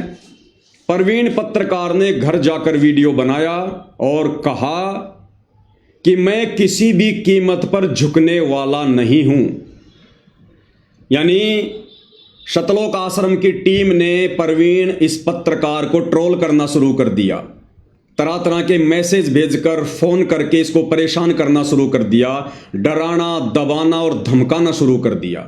प्रवीण पत्रकार ने घर जाकर वीडियो बनाया और कहा कि मैं किसी भी कीमत पर झुकने वाला नहीं हूं। यानी सतलोक आश्रम की टीम ने प्रवीण इस पत्रकार को ट्रोल करना शुरू कर दिया, तरह तरह के मैसेज भेजकर फोन करके इसको परेशान करना शुरू कर दिया, डराना दबाना और धमकाना शुरू कर दिया।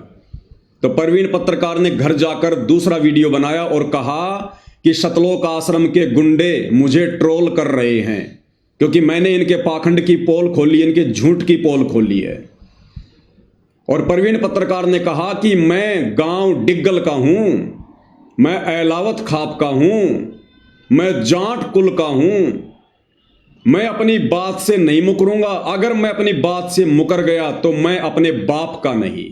तो प्रवीण पत्रकार ने घर जाकर दूसरा वीडियो बनाया और कहा कि सतलोक आश्रम के गुंडे मुझे ट्रोल कर रहे हैं क्योंकि मैंने इनके पाखंड की पोल खोली, इनके झूठ की पोल खोली है। और प्रवीण पत्रकार ने कहा कि मैं गांव डिग्गल का हूं, मैं एलावत खाप का हूं, मैं जाट कुल का हूं, मैं अपनी बात से नहीं मुकरूंगा। अगर मैं अपनी बात से मुकर गया तो मैं अपने बाप का नहीं।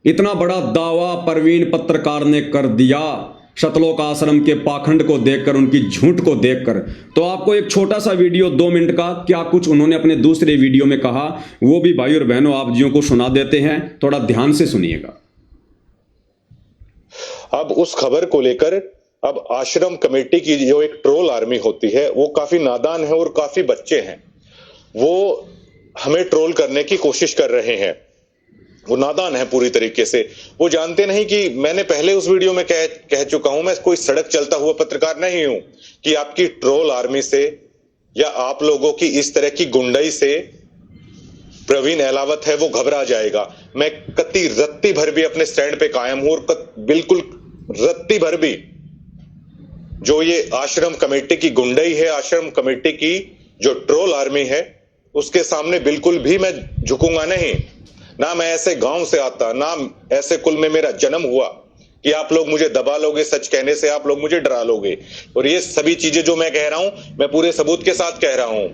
इतना बड़ा दावा प्रवीण पत्रकार ने कर दिया सतलोक आश्रम के पाखंड को देखकर, उनकी झूठ को देखकर। तो आपको एक छोटा सा वीडियो 2 मिनट का क्या कुछ उन्होंने अपने दूसरे वीडियो में कहा वो भी भाई और बहनों आप जियों को सुना देते हैं, थोड़ा ध्यान से सुनिएगा। अब उस खबर को लेकर अब आश्रम कमेटी की जो एक ट्रोल आर्मी होती है वो काफी नादान है और काफी बच्चे हैं, वो हमें ट्रोल करने की कोशिश कर रहे हैं। वो नादान है पूरी तरीके से। वो जानते नहीं कि मैंने पहले उस वीडियो में कह चुका हूं, मैं कोई सड़क चलता हुआ पत्रकार नहीं हूं कि आपकी ट्रोल आर्मी से या आप लोगों की इस तरह की गुंडाई से प्रवीण एलावत है वो घबरा जाएगा। मैं कत्ती रत्ती भर भी अपने स्टैंड पे कायम हूं और बिल्कुल रत्ती भर भी जो ये आश्रम कमेटी की गुंडाई है, आश्रम कमेटी की जो ट्रोल आर्मी है, उसके सामने बिल्कुल भी मैं झुकूंगा नहीं। ना मैं ऐसे गांव से आता, ना ऐसे कुल में मेरा जन्म हुआ कि आप लोग मुझे दबा लोगे, सच कहने से आप लोग मुझे डरा लोगे। और ये सभी चीजें जो मैं कह रहा हूं, मैं पूरे सबूत के साथ कह रहा हूं।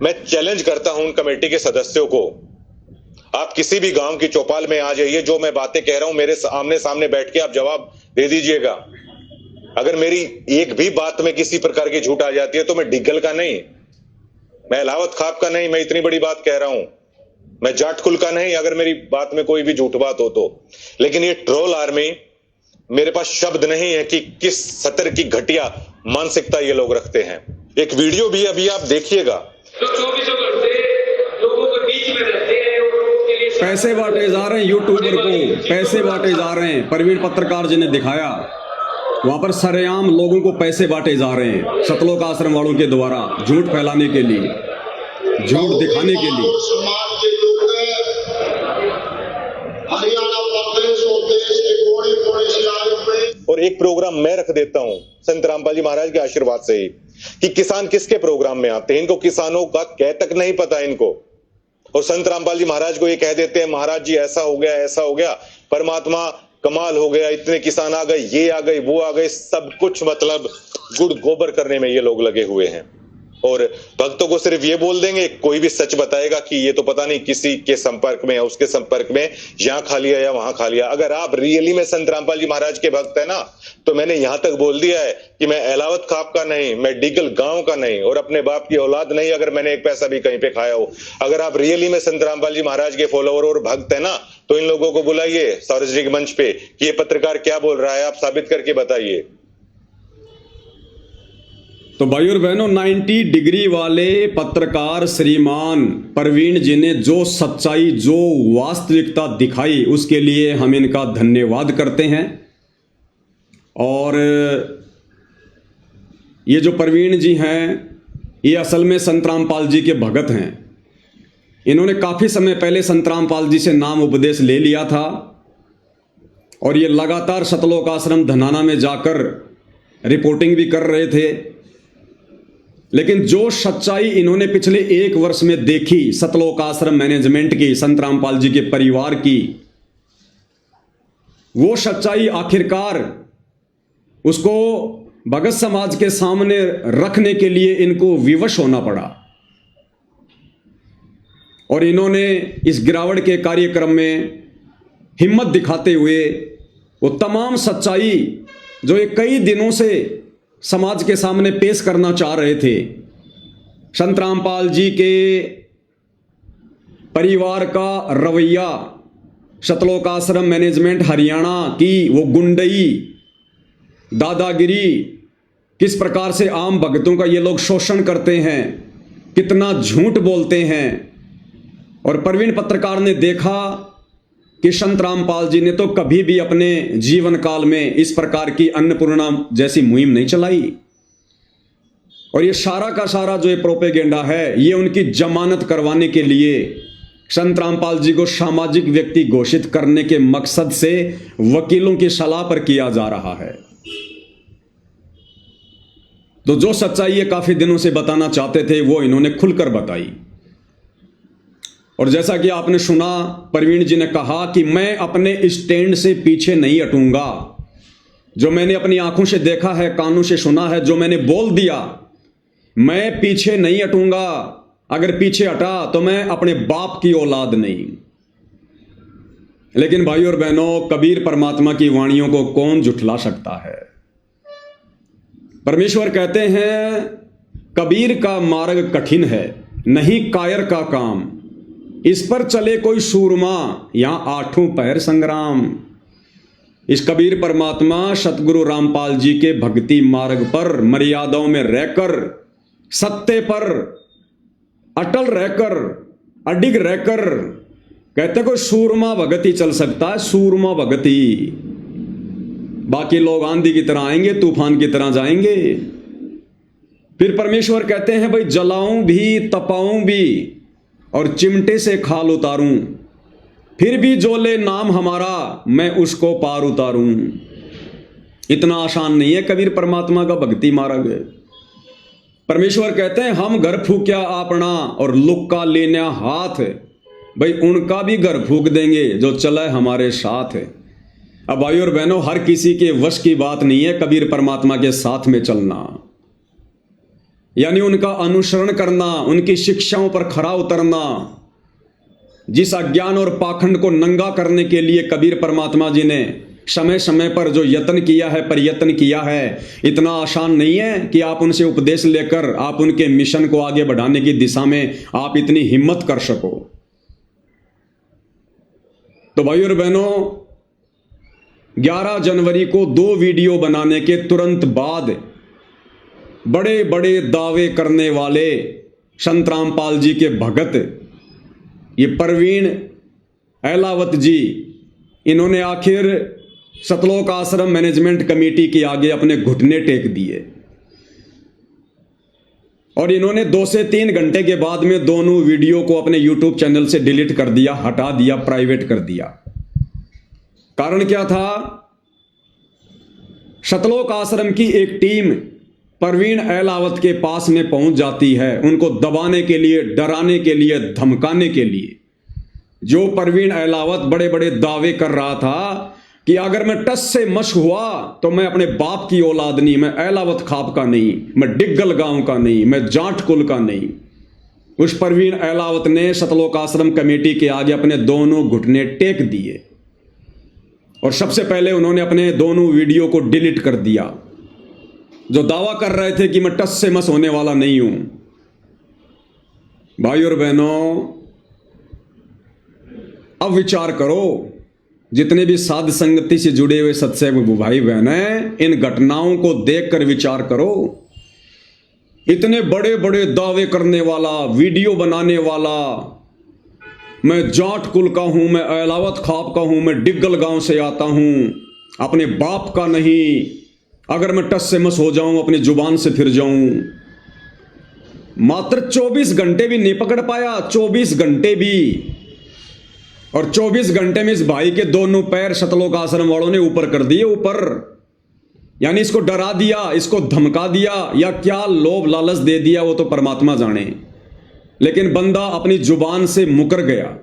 मैं चैलेंज करता हूं उन कमेटी के सदस्यों को, आप किसी भी गांव की चौपाल में आ जाइए, जो मैं बातें कह रहा हूं मेरे सामने बैठ के आप जवाब दे दीजिएगा। अगर मेरी एक भी बात में किसी प्रकार की झूठ आ जाती है तो मैं डिग्गल का नहीं, मैं एलावत खाप का नहीं, मैं इतनी बड़ी बात कह रहा हूं, मैं जाट कुल का नहीं, अगर मेरी बात में कोई भी झूठ बात हो तो। लेकिन ये ट्रोल आर्मी, मेरे पास शब्द नहीं है कि किस सतर की घटिया मानसिकता ये लोग रखते हैं। एक वीडियो भी अभी आप देखिएगा। तो 24 घंटे लोगों के बीच में रहते हैं और लोगों के लिए पैसे बांटे जा रहे हैं, यूट्यूबर को पैसे बांटे जा रहे हैं। प्रवीण पत्रकार जी ने दिखाया वहां पर सरेआम लोगों को पैसे बांटे जा रहे हैं सतलोक आश्रम वालों के द्वारा, झूठ फैलाने के लिए, झूठ दिखाने के लिए। समाज के लोग हरियाणा प्रदेश और देश के कोने कोने से आए हुए। और एक प्रोग्राम मैं रख देता हूं संत रामपाल जी महाराज के आशीर्वाद से ही कि किसान किसके प्रोग्राम में आते हैं, इनको किसानों का कह तक नहीं पता इनको। और संत रामपाल जी महाराज को ये कह देते हैं महाराज जी ऐसा हो गया, ऐसा हो गया, परमात्मा कमाल हो गया, इतने किसान आ गए, ये आ गए, वो आ गए, सब कुछ मतलब गुड़ गोबर करने में ये लोग लगे हुए हैं। और भक्तों को सिर्फ ये बोल देंगे, कोई भी सच बताएगा कि ये तो पता नहीं किसी के संपर्क में है, उसके संपर्क में, यहां खा लिया या वहां खा लिया। अगर आप रियली में संत रामपाल जी महाराज के भक्त है ना, तो मैंने यहां तक बोल दिया है कि मैं एलावत खाप का नहीं, मैं डिगल गांव का नहीं और अपने बाप की औलाद नहीं, अगर मैंने एक पैसा भी कहीं पे खाया हो। अगर आप रियली में संत रामपाल जी महाराज के फॉलोअर और भक्त है ना, तो इन लोगों को बुलाइए सार्वजनिक मंच पे कि ये पत्रकार क्या बोल रहा है, आप साबित करके बताइए। तो भाई और बहनों, 90 डिग्री वाले पत्रकार श्रीमान प्रवीण जी ने जो सच्चाई, जो वास्तविकता दिखाई, उसके लिए हम इनका धन्यवाद करते हैं। और ये जो प्रवीण जी हैं, ये असल में संत रामपाल जी के भगत हैं। इन्होंने काफ़ी समय पहले संत रामपाल जी से नाम उपदेश ले लिया था और ये लगातार सतलोक आश्रम धनाना में जाकर रिपोर्टिंग भी कर रहे थे। लेकिन जो सच्चाई इन्होंने पिछले 1 वर्ष में देखी सतलोक आश्रम मैनेजमेंट की, संत रामपाल जी के परिवार की, वो सच्चाई आखिरकार उसको भगत समाज के सामने रखने के लिए इनको विवश होना पड़ा। और इन्होंने इस गिरावट के कार्यक्रम में हिम्मत दिखाते हुए वो तमाम सच्चाई जो ये कई दिनों से समाज के सामने पेश करना चाह रहे थे, संत रामपाल जी के परिवार का रवैया, सतलोक आश्रम मैनेजमेंट हरियाणा की वो गुंडई, दादागिरी, किस प्रकार से आम भक्तों का ये लोग शोषण करते हैं, कितना झूठ बोलते हैं। और प्रवीण पत्रकार ने देखा कि संत रामपाल जी ने तो कभी भी अपने जीवन काल में इस प्रकार की अन्नपूर्णा जैसी मुहिम नहीं चलाई। और ये सारा का सारा जो ये प्रोपेगेंडा है, ये उनकी जमानत करवाने के लिए संत रामपाल जी को सामाजिक व्यक्ति घोषित करने के मकसद से वकीलों की सलाह पर किया जा रहा है। तो जो सच्चाई ये काफी दिनों से बताना चाहते थे वो इन्होंने खुलकर बताई। और जैसा कि आपने सुना, प्रवीण जी ने कहा कि मैं अपने स्टैंड से पीछे नहीं हटूंगा। जो मैंने अपनी आंखों से देखा है, कानों से सुना है, जो मैंने बोल दिया, मैं पीछे नहीं हटूंगा। अगर पीछे हटा तो मैं अपने बाप की औलाद नहीं। लेकिन भाई और बहनों, कबीर परमात्मा की वाणियों को कौन झुठला सकता है। परमेश्वर कहते हैं, कबीर का मार्ग कठिन है, नहीं कायर का काम, इस पर चले कोई सूरमा, यहां आठों पहर संग्राम। इस कबीर परमात्मा सतगुरु रामपाल जी के भक्ति मार्ग पर मर्यादाओं में रहकर, सत्य पर अटल रहकर, अडिग रहकर, कहते कोई सूरमा भगत ही चल सकता है, सूरमा भगत ही। बाकी लोग आंधी की तरह आएंगे, तूफान की तरह जाएंगे। फिर परमेश्वर कहते हैं, भाई जलाऊं भी, तपाऊं भी और चिमटे से खाल उतारूं, फिर भी जो ले नाम हमारा मैं उसको पार उतारूं। इतना आसान नहीं है कबीर परमात्मा का भक्ति मार्ग। परमेश्वर कहते हैं, हम घर फूक्या अपना और लुक्का लेना हाथ, भाई उनका भी घर फूक देंगे जो चला हमारे साथ। अब भाई और बहनों, हर किसी के वश की बात नहीं है कबीर परमात्मा के साथ में चलना, यानी उनका अनुसरण करना, उनकी शिक्षाओं पर खरा उतरना। जिस अज्ञान और पाखंड को नंगा करने के लिए कबीर परमात्मा जी ने समय समय पर जो यत्न किया है, प्रयत्न किया है, इतना आसान नहीं है कि आप उनसे उपदेश लेकर आप उनके मिशन को आगे बढ़ाने की दिशा में आप इतनी हिम्मत कर सको। तो भाई और बहनों, 11 जनवरी को 2 वीडियो बनाने के तुरंत बाद बड़े बड़े दावे करने वाले संत रामपाल जी के भगत, ये प्रवीण अहलावत जी, इन्होंने आखिर सतलोक आश्रम मैनेजमेंट कमेटी के आगे अपने घुटने टेक दिए। और इन्होंने 2 से 3 घंटे के बाद में दोनों वीडियो को अपने YouTube चैनल से डिलीट कर दिया, हटा दिया, प्राइवेट कर दिया। कारण क्या था? सतलोक आश्रम की एक टीम प्रवीण अहलावत के पास में पहुंच जाती है, उनको दबाने के लिए, डराने के लिए, धमकाने के लिए। जो प्रवीण अहलावत बड़े बड़े दावे कर रहा था कि अगर मैं टस से मश हुआ तो मैं अपने बाप की औलाद नहीं, मैं अहलावत खाप का नहीं, मैं डिग्गल गांव का नहीं, मैं जाट कुल का नहीं, उस प्रवीण अहलावत ने सतलोक आश्रम कमेटी के आगे अपने दोनों घुटने टेक दिए। और सबसे पहले उन्होंने अपने दोनों वीडियो को डिलीट कर दिया। जो दावा कर रहे थे कि मैं टस से मस होने वाला नहीं हूं। भाई और बहनों, अब विचार करो, जितने भी साध संगति से जुड़े हुए सत्संग भाई बहन हैं, इन घटनाओं को देखकर विचार करो। इतने बड़े बड़े दावे करने वाला, वीडियो बनाने वाला, मैं जाट कुल का हूं, मैं अहलावत खाप का हूं, मैं डिग्गल गांव से आता हूं, अपने बाप का नहीं, अगर मैं टस से मस हो जाऊं, अपनी जुबान से फिर जाऊं। मात्र 24 घंटे भी नहीं पकड़ पाया, 24 घंटे भी। और 24 घंटे में इस भाई के दोनों पैर सतलोक आश्रम वालों ने ऊपर कर दिए, ऊपर। यानी इसको डरा दिया, इसको धमका दिया, या क्या लोभ लालच दे दिया वो तो परमात्मा जाने। लेकिन बंदा अपनी जुबान से मुकर गया।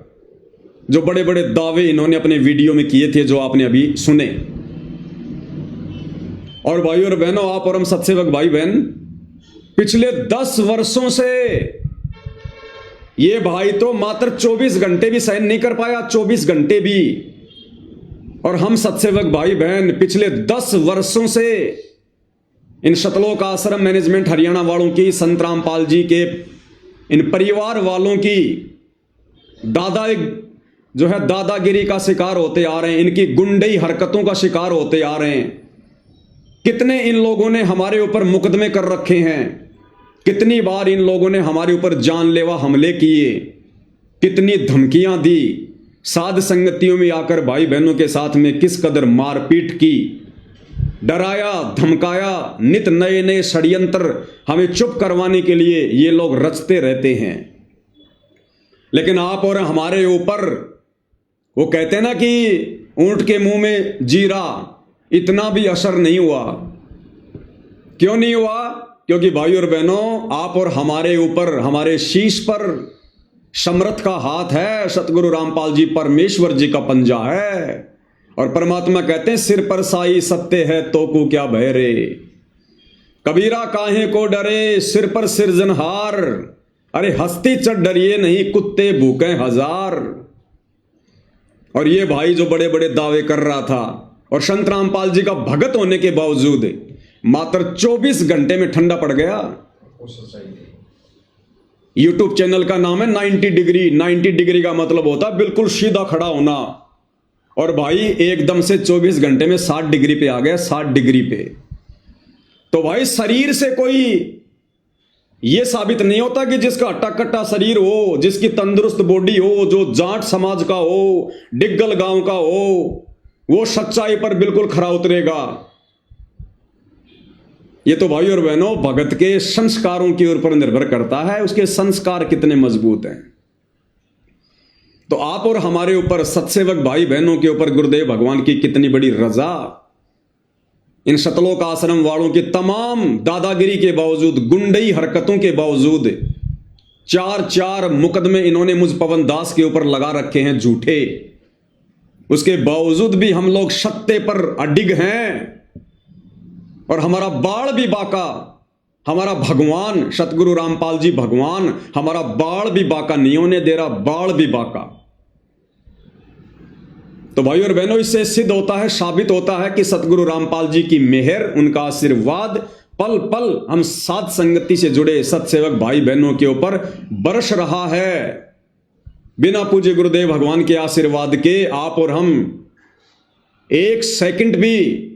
जो बड़े बड़े दावे इन्होंने अपने वीडियो में किए थे, जो आपने अभी सुने। और भाई और बहनों, आप और हम सत्सेवक भाई बहन, पिछले 10 वर्षों से ये भाई तो मात्र 24 घंटे भी सहन नहीं कर पाया, 24 घंटे भी। और हम सत्सेवक भाई बहन पिछले 10 वर्षों से इन सतलोक आश्रम मैनेजमेंट हरियाणा वालों की, संत रामपाल जी के इन परिवार वालों की दादागिरी का शिकार होते आ रहे हैं, इनकी गुंडई हरकतों का शिकार होते आ रहे हैं। कितने इन लोगों ने हमारे ऊपर मुकदमे कर रखे हैं, कितनी बार इन लोगों ने हमारे ऊपर जानलेवा हमले किए, कितनी धमकियां दी, साध संगतियों में आकर भाई बहनों के साथ में किस कदर मारपीट की, डराया धमकाया, नित नए नए षड्यंत्र हमें चुप करवाने के लिए ये लोग रचते रहते हैं। लेकिन आप और हमारे ऊपर वो कहते हैं ना कि ऊंट के मुंह में जीरा, इतना भी असर नहीं हुआ। क्यों नहीं हुआ? क्योंकि भाई और बहनों, आप और हमारे ऊपर, हमारे शीश पर समर्थ का हाथ है, सतगुरु रामपाल जी परमेश्वर जी का पंजा है। और परमात्मा कहते हैं सिर पर साई सत्य है तो को क्या भय रे, कबीरा काहे को डरे सिर पर सिरजनहार, अरे हस्ती चढ़ डरिए नहीं कुत्ते भूखे हजार। और ये भाई जो बड़े बड़े दावे कर रहा था और संत रामपाल जी का भगत होने के बावजूद मात्र 24 घंटे में ठंडा पड़ गया। यूट्यूब चैनल का नाम है 90 डिग्री। 90 डिग्री का मतलब होता है बिल्कुल सीधा खड़ा होना, और भाई एकदम से 24 घंटे में 60 डिग्री पे आ गया, 60 डिग्री पे। तो भाई शरीर से कोई यह साबित नहीं होता कि जिसका हट्टा कट्टा शरीर हो, जिसकी तंदुरुस्त बॉडी हो, जो जाट समाज का हो, डिग्गल गांव का हो, वो सच्चाई पर बिल्कुल खरा उतरेगा। ये तो भाई और बहनों भगत के संस्कारों के ऊपर निर्भर करता है, उसके संस्कार कितने मजबूत हैं। तो आप और हमारे ऊपर, सत्सेवक भाई बहनों के ऊपर गुरुदेव भगवान की कितनी बड़ी रजा। इन शतलोक आश्रम वालों की तमाम दादागिरी के बावजूद, गुंडई हरकतों के बावजूद 4 मुकदमे इन्होंने मुझ पवन दास के ऊपर लगा रखे हैं झूठे। उसके बावजूद भी हम लोग सत्य पर अडिग हैं, और हमारा बाण भी बाका, हमारा भगवान सतगुरु रामपाल जी भगवान हमारा बाण भी बाका नहीं होने दे रहा, बाण भी बाका। तो भाई और बहनों, इससे सिद्ध होता है, साबित होता है कि सतगुरु रामपाल जी की मेहर, उनका आशीर्वाद पल पल हम साध संगति से जुड़े सत्सेवक भाई बहनों के ऊपर बरस रहा है। बिना पूज्य गुरुदेव भगवान के आशीर्वाद के आप और हम एक सेकंड भी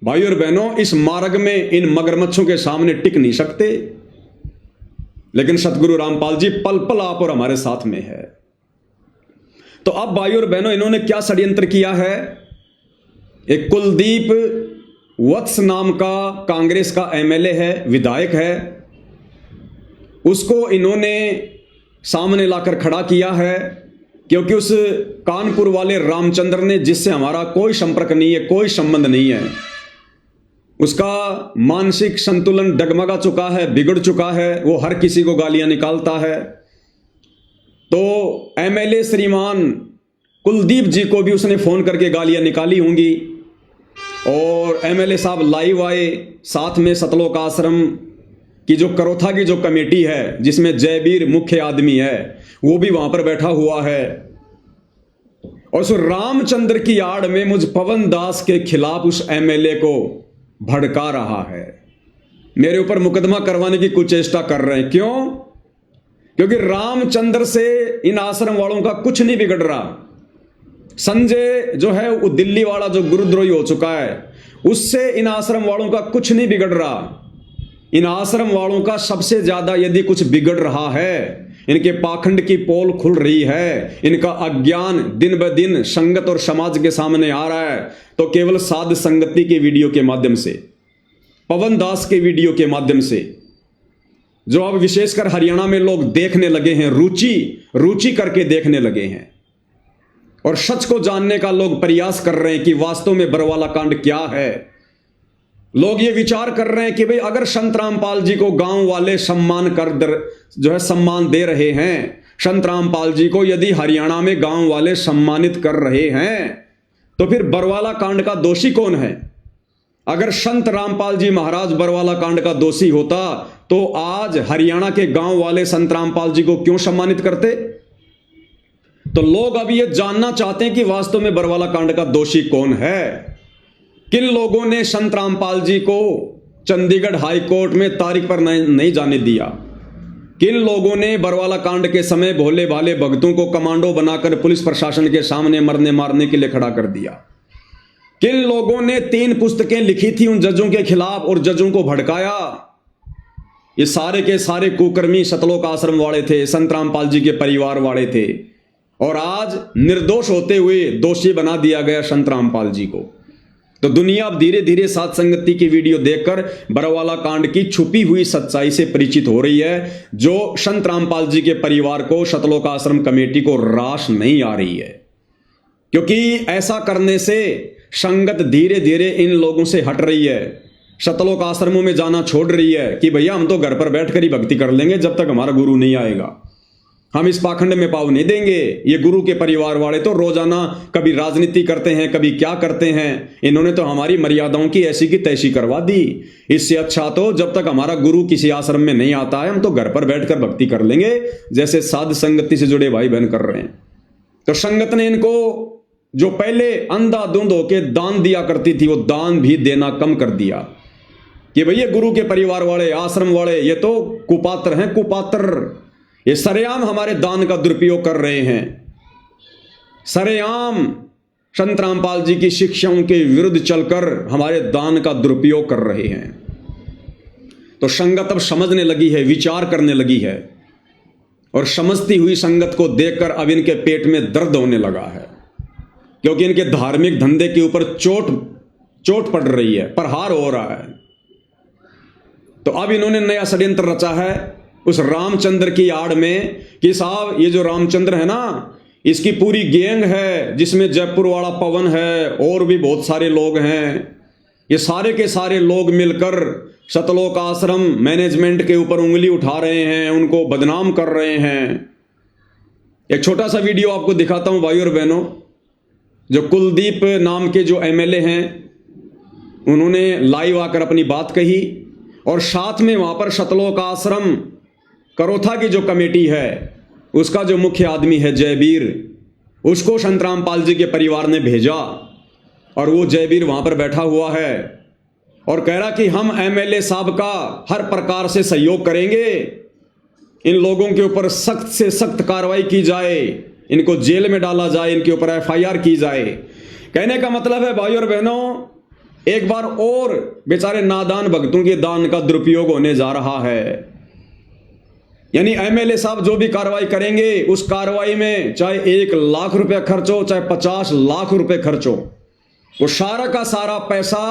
भाई और बहनों इस मार्ग में इन मगरमच्छों के सामने टिक नहीं सकते। लेकिन सतगुरु रामपाल जी पल पल आप और हमारे साथ में है। तो अब भाई और बहनों, इन्होंने क्या षड्यंत्र किया है? एक कुलदीप वत्स नाम का कांग्रेस का एमएलए है, विधायक है, उसको इन्होंने सामने लाकर खड़ा किया है, क्योंकि उस कानपुर वाले रामचंद्र ने, जिससे हमारा कोई संपर्क नहीं है, कोई संबंध नहीं है, उसका मानसिक संतुलन डगमगा चुका है, बिगड़ चुका है, वो हर किसी को गालियां निकालता है। तो एमएलए श्रीमान कुलदीप जी को भी उसने फोन करके गालियां निकाली होंगी, और एमएलए साहब लाइव आए, साथ में सतलोक आश्रम की जो करोथा की जो कमेटी है, जिसमें जयवीर मुख्य आदमी है, वो भी वहां पर बैठा हुआ है, और उस रामचंद्र की आड़ में मुझ पवन दास के खिलाफ उस एमएलए को भड़का रहा है, मेरे ऊपर मुकदमा करवाने की कुचेष्टा कर रहे हैं। क्यों? क्योंकि रामचंद्र से इन आश्रम वालों का कुछ नहीं बिगड़ रहा। संजय जो है वो दिल्ली वाला जो गुरुद्रोही हो चुका है, उससे इन आश्रम वालों का कुछ नहीं बिगड़ रहा। इन आश्रम वालों का सबसे ज्यादा यदि कुछ बिगड़ रहा है, इनके पाखंड की पोल खुल रही है, इनका अज्ञान दिन ब दिन संगत और समाज के सामने आ रहा है, तो केवल साध संगति के वीडियो के माध्यम से, पवन दास के वीडियो के माध्यम से, जो अब विशेषकर हरियाणा में लोग देखने लगे हैं, रुचि करके देखने लगे हैं, और सच को जानने का लोग प्रयास कर रहे हैं कि वास्तव में बरवाला कांड क्या है। लोग ये विचार कर रहे हैं कि भाई अगर संत रामपाल जी को गांव वाले सम्मान सम्मान दे रहे हैं, संत रामपाल जी को यदि हरियाणा में गांव वाले सम्मानित कर रहे हैं, तो फिर बरवाला कांड का दोषी कौन है? अगर संत रामपाल जी महाराज बरवाला कांड का दोषी होता, तो आज हरियाणा के गांव वाले संत रामपाल जी को क्यों सम्मानित करते? तो लोग अब ये जानना चाहते हैं कि वास्तव में बरवाला कांड का दोषी कौन है। किन लोगों ने संत रामपाल जी को चंडीगढ़ हाई कोर्ट में तारीख पर नहीं जाने दिया? किन लोगों ने बरवाला कांड के समय भोले भाले भक्तों को कमांडो बनाकर पुलिस प्रशासन के सामने मरने मारने के लिए खड़ा कर दिया? किन लोगों ने 3 पुस्तकें लिखी थी उन जजों के खिलाफ और जजों को भड़काया? ये सारे के सारे कुकर्मी सतलोक आश्रम वाले थे, संत रामपाल जी के परिवार वाले थे, और आज निर्दोष होते हुए दोषी बना दिया गया संत रामपाल जी को। तो दुनिया अब धीरे धीरे साध संगति की वीडियो देखकर बरवाला कांड की छुपी हुई सच्चाई से परिचित हो रही है, जो संत रामपाल जी के परिवार को, सतलोक आश्रम कमेटी को रास नहीं आ रही है। क्योंकि ऐसा करने से संगत धीरे धीरे इन लोगों से हट रही है, सतलोक आश्रमों में जाना छोड़ रही है कि भैया हम तो घर पर बैठकर ही भक्ति कर लेंगे जब तक हमारा गुरु नहीं आएगा, हम इस पाखंड में पाँव नहीं देंगे। ये गुरु के परिवार वाले तो रोजाना कभी राजनीति करते हैं, कभी क्या करते हैं, इन्होंने तो हमारी मर्यादाओं की ऐसी की तैसी करवा दी। इससे अच्छा तो जब तक हमारा गुरु किसी आश्रम में नहीं आता है हम तो घर पर बैठकर भक्ति कर लेंगे, जैसे साध संगति से जुड़े भाई बहन कर रहे हैं। तो संगत ने इनको जो पहले अंधाधुंध होके दान दिया करती थी वो दान भी देना कम कर दिया कि भैया गुरु के परिवार वाले, आश्रम वाले ये तो कुपात्र हैं, कुपात्र, ये सरेआम हमारे दान का दुरुपयोग कर रहे हैं, सरेआम संत रामपाल जी की शिक्षाओं के विरुद्ध चलकर हमारे दान का दुरुपयोग कर रहे हैं। तो संगत अब समझने लगी है, विचार करने लगी है, और समझती हुई संगत को देखकर अब इनके पेट में दर्द होने लगा है, क्योंकि इनके धार्मिक धंधे के ऊपर चोट पड़ रही है, प्रहार हो रहा है। तो अब इन्होंने नया षड्यंत्र रचा है उस रामचंद्र की आड़ में कि साहब ये जो रामचंद्र है ना, इसकी पूरी गैंग है जिसमें जयपुर वाला पवन है और भी बहुत सारे लोग हैं, ये सारे के सारे लोग मिलकर सतलोक आश्रम मैनेजमेंट के ऊपर उंगली उठा रहे हैं, उनको बदनाम कर रहे हैं। एक छोटा सा वीडियो आपको दिखाता हूं भाई और बहनों। जो कुलदीप नाम के जो एमएलए हैं उन्होंने लाइव आकर अपनी बात कही, और साथ में वहां पर सतलोक आश्रम करोथा की जो कमेटी है उसका जो मुख्य आदमी है जयवीर, उसको संत रामपाल जी के परिवार ने भेजा, और वो जयवीर वहां पर बैठा हुआ है और कह रहा कि हम एमएलए साहब का हर प्रकार से सहयोग करेंगे, इन लोगों के ऊपर सख्त से सख्त कार्रवाई की जाए, इनको जेल में डाला जाए, इनके ऊपर एफआईआर की जाए। कहने का मतलब है भाई और बहनों, एक बार और बेचारे नादान भक्तों के दान का दुरुपयोग होने जा रहा है। यानी एमएलए साहब जो भी कार्रवाई करेंगे उस कार्रवाई में चाहे 1 लाख रुपए खर्च हो, चाहे 50 लाख रुपए खर्च हो, वो सारा का सारा पैसा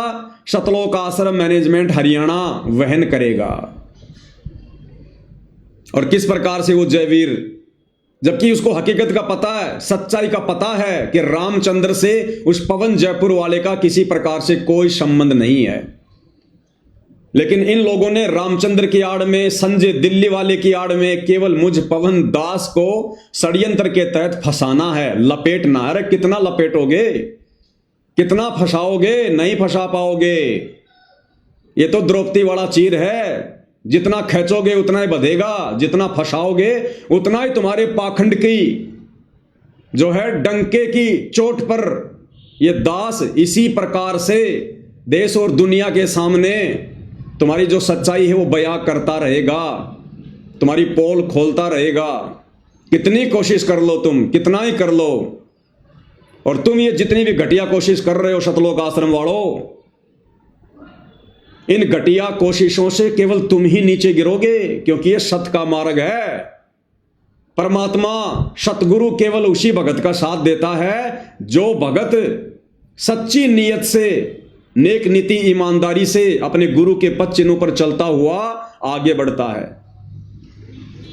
सतलोक आश्रम मैनेजमेंट हरियाणा वहन करेगा। और किस प्रकार से वो जयवीर, जबकि उसको हकीकत का पता है, सच्चाई का पता है कि रामचंद्र से उस पवन जयपुर वाले का किसी प्रकार से कोई संबंध नहीं है, लेकिन इन लोगों ने रामचंद्र की आड़ में, संजय दिल्ली वाले की आड़ में केवल मुझ पवन दास को षड्यंत्र के तहत फंसाना है, लपेटना। अरे कितना लपेटोगे, कितना फंसाओगे, नहीं फंसा पाओगे। ये तो द्रौपदी वाला चीर है, जितना खींचोगे उतना ही बधेगा, जितना फंसाओगे उतना ही तुम्हारे पाखंड की जो है डंके की चोट पर ये दास इसी प्रकार से देश और दुनिया के सामने तुम्हारी जो सच्चाई है वो बयां करता रहेगा, तुम्हारी पोल खोलता रहेगा। कितनी कोशिश कर लो तुम, कितना ही कर लो, और तुम ये जितनी भी घटिया कोशिश कर रहे हो सतलोक आश्रम वालों, इन घटिया कोशिशों से केवल तुम ही नीचे गिरोगे, क्योंकि ये सत का मार्ग है। परमात्मा सतगुरु केवल उसी भगत का साथ देता है जो भगत सच्ची नीयत से, नेक नीति, ईमानदारी से अपने गुरु के पद चिन्हों पर चलता हुआ आगे बढ़ता है।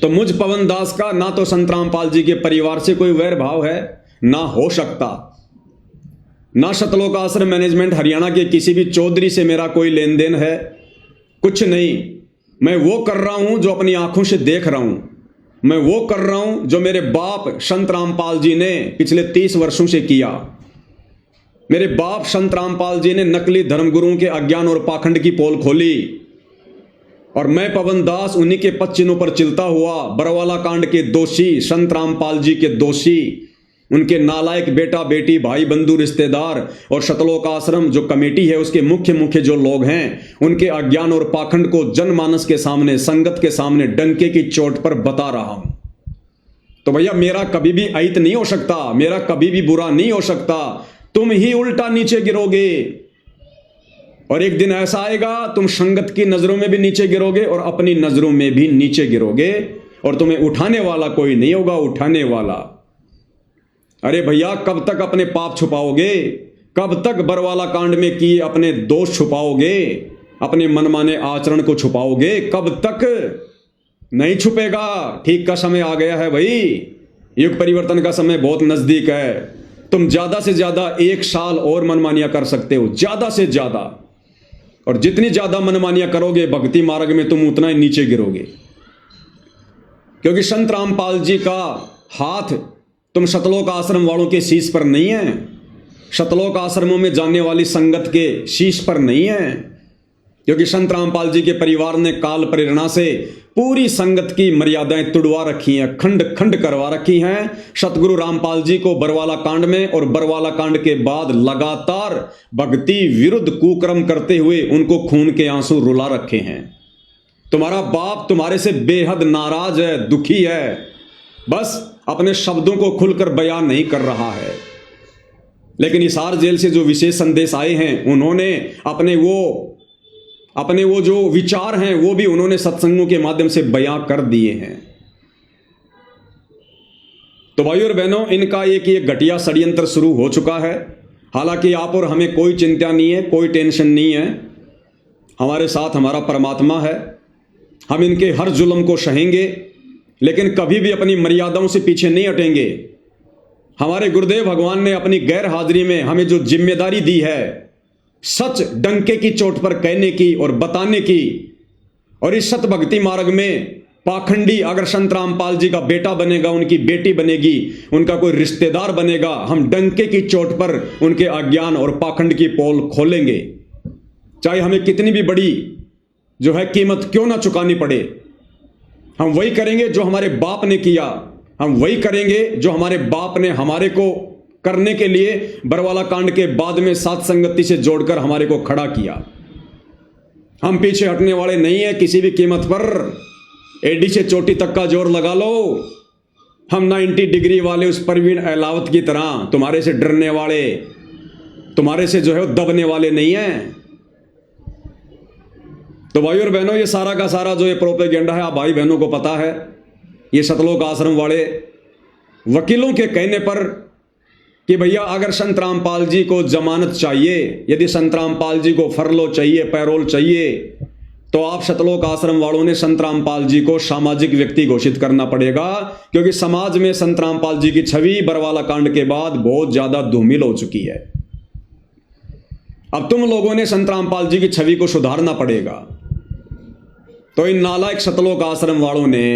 तो मुझ पवन दास का ना तो संत रामपाल जी के परिवार से कोई वैर भाव है, ना हो सकता, ना सतलोक आश्रम मैनेजमेंट हरियाणा के किसी भी चौधरी से मेरा कोई लेन देन है, कुछ नहीं। मैं वो कर रहा हूं जो अपनी आंखों से देख रहा हूं, मैं वो कर रहा हूं जो मेरे बाप संत रामपाल जी ने पिछले 30 वर्षों से किया। मेरे बाप संत रामपाल जी ने नकली धर्मगुरुओं के अज्ञान और पाखंड की पोल खोली, और मैं पवन दास उन्हीं के पद चिन्हों पर चलता हुआ बरवाला कांड के दोषी, संत रामपाल जी के दोषी, उनके नालायक बेटा बेटी, भाई बंधु, रिश्तेदार और सतलोक आश्रम जो कमेटी है उसके मुख्य जो लोग हैं, उनके अज्ञान और पाखंड को जनमानस के सामने, संगत के सामने डंके की चोट पर बता रहा हूं। तो भैया मेरा कभी भी अहित नहीं हो सकता, मेरा कभी भी बुरा नहीं हो सकता। तुम ही उल्टा नीचे गिरोगे। और एक दिन ऐसा आएगा तुम संगत की नजरों में भी नीचे गिरोगे और अपनी नजरों में भी नीचे गिरोगे, और तुम्हें उठाने वाला कोई नहीं होगा, उठाने वाला। अरे भैया, कब तक अपने पाप छुपाओगे? कब तक बरवाला कांड में किए अपने दोष छुपाओगे? अपने मनमाने आचरण को छुपाओगे? कब तक? नहीं छुपेगा। ठीक का समय आ गया है भाई। युग परिवर्तन का समय बहुत नजदीक है। तुम ज्यादा से ज्यादा 1 साल और मनमानियां कर सकते हो, ज्यादा से ज्यादा। और जितनी ज्यादा मनमानियां करोगे भक्ति मार्ग में, तुम उतना ही नीचे गिरोगे। क्योंकि संत रामपाल जी का हाथ तुम सतलोक आश्रम वालों के शीश पर नहीं है, सतलोक आश्रमों में जाने वाली संगत के शीश पर नहीं है। क्योंकि संत रामपाल जी के परिवार ने काल प्रेरणा से पूरी संगत की मर्यादाएं तुड़वा रखी हैं, खंड खंड करवा रखी हैं। सतगुरु रामपाल जी को बरवाला कांड में और बरवाला कांड के बाद लगातार भक्ति विरुद्ध कुकर्म करते हुए उनको खून के आंसू रुला रखे हैं। तुम्हारा बाप तुम्हारे से बेहद नाराज है, दुखी है, बस अपने शब्दों को खुलकर बयान नहीं कर रहा है। लेकिन हिसार जेल से जो विशेष संदेश आए हैं, उन्होंने अपने वो जो विचार हैं वो भी उन्होंने सत्संगों के माध्यम से बयां कर दिए हैं। तो भाइयों और बहनों, इनका एक घटिया षड्यंत्र शुरू हो चुका है। हालांकि आप और हमें कोई चिंता नहीं है, कोई टेंशन नहीं है। हमारे साथ हमारा परमात्मा है। हम इनके हर जुल्म को सहेंगे, लेकिन कभी भी अपनी मर्यादाओं से पीछे नहीं हटेंगे। हमारे गुरुदेव भगवान ने अपनी गैर हाजिरी में हमें जो जिम्मेदारी दी है, सच डंके की चोट पर कहने की और बताने की, और इस सत भक्ति मार्ग में पाखंडी अगर संत रामपाल जी का बेटा बनेगा, उनकी बेटी बनेगी, उनका कोई रिश्तेदार बनेगा, हम डंके की चोट पर उनके अज्ञान और पाखंड की पोल खोलेंगे, चाहे हमें कितनी भी बड़ी जो है कीमत क्यों ना चुकानी पड़े। हम वही करेंगे जो हमारे बाप ने किया, हम वही करेंगे जो हमारे बाप ने हमारे को करने के लिए बरवाला कांड के बाद में साथ संगति से जोड़कर हमारे को खड़ा किया। हम पीछे हटने वाले नहीं है किसी भी कीमत पर। एडी से चोटी तक का जोर लगा लो। हम 90 डिग्री वाले उस परवीन अहलावत की तरह तुम्हारे से डरने वाले, तुम्हारे से जो है दबने वाले नहीं है। तो भाइयों और बहनों, ये सारा का सारा जो ये प्रोपेगेंडा है, आप भाई बहनों को पता है। ये सतलोक आश्रम वाले वकीलों के कहने पर कि भैया अगर संत रामपाल जी को जमानत चाहिए, यदि संत रामपाल जी को फरलो चाहिए, पैरोल चाहिए, तो आप सतलोक आश्रम वालों ने संत रामपाल जी को सामाजिक व्यक्ति घोषित करना पड़ेगा। क्योंकि समाज में संत रामपाल जी की छवि बरवाला कांड के बाद बहुत ज्यादा धूमिल हो चुकी है। अब तुम लोगों ने संत रामपाल जी की छवि को सुधारना पड़ेगा। तो इन नालायक सतलोक आश्रम वालों ने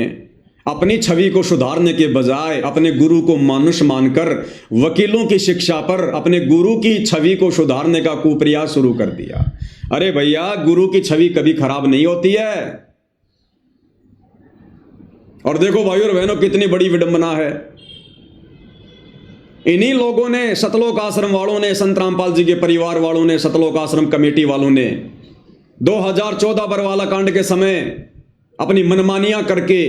अपनी छवि को सुधारने के बजाय अपने गुरु को मानुष मानकर वकीलों की शिक्षा पर अपने गुरु की छवि को सुधारने का कुप्रयास शुरू कर दिया। अरे भैया, गुरु की छवि कभी खराब नहीं होती है। और देखो भाइयों और बहनों, कितनी बड़ी विडंबना है। इन्हीं लोगों ने, सतलोक आश्रम वालों ने, संत रामपाल जी के परिवार वालों ने, सतलोक आश्रम कमेटी वालों ने 2014 बरवाला कांड के समय अपनी मनमानियां करके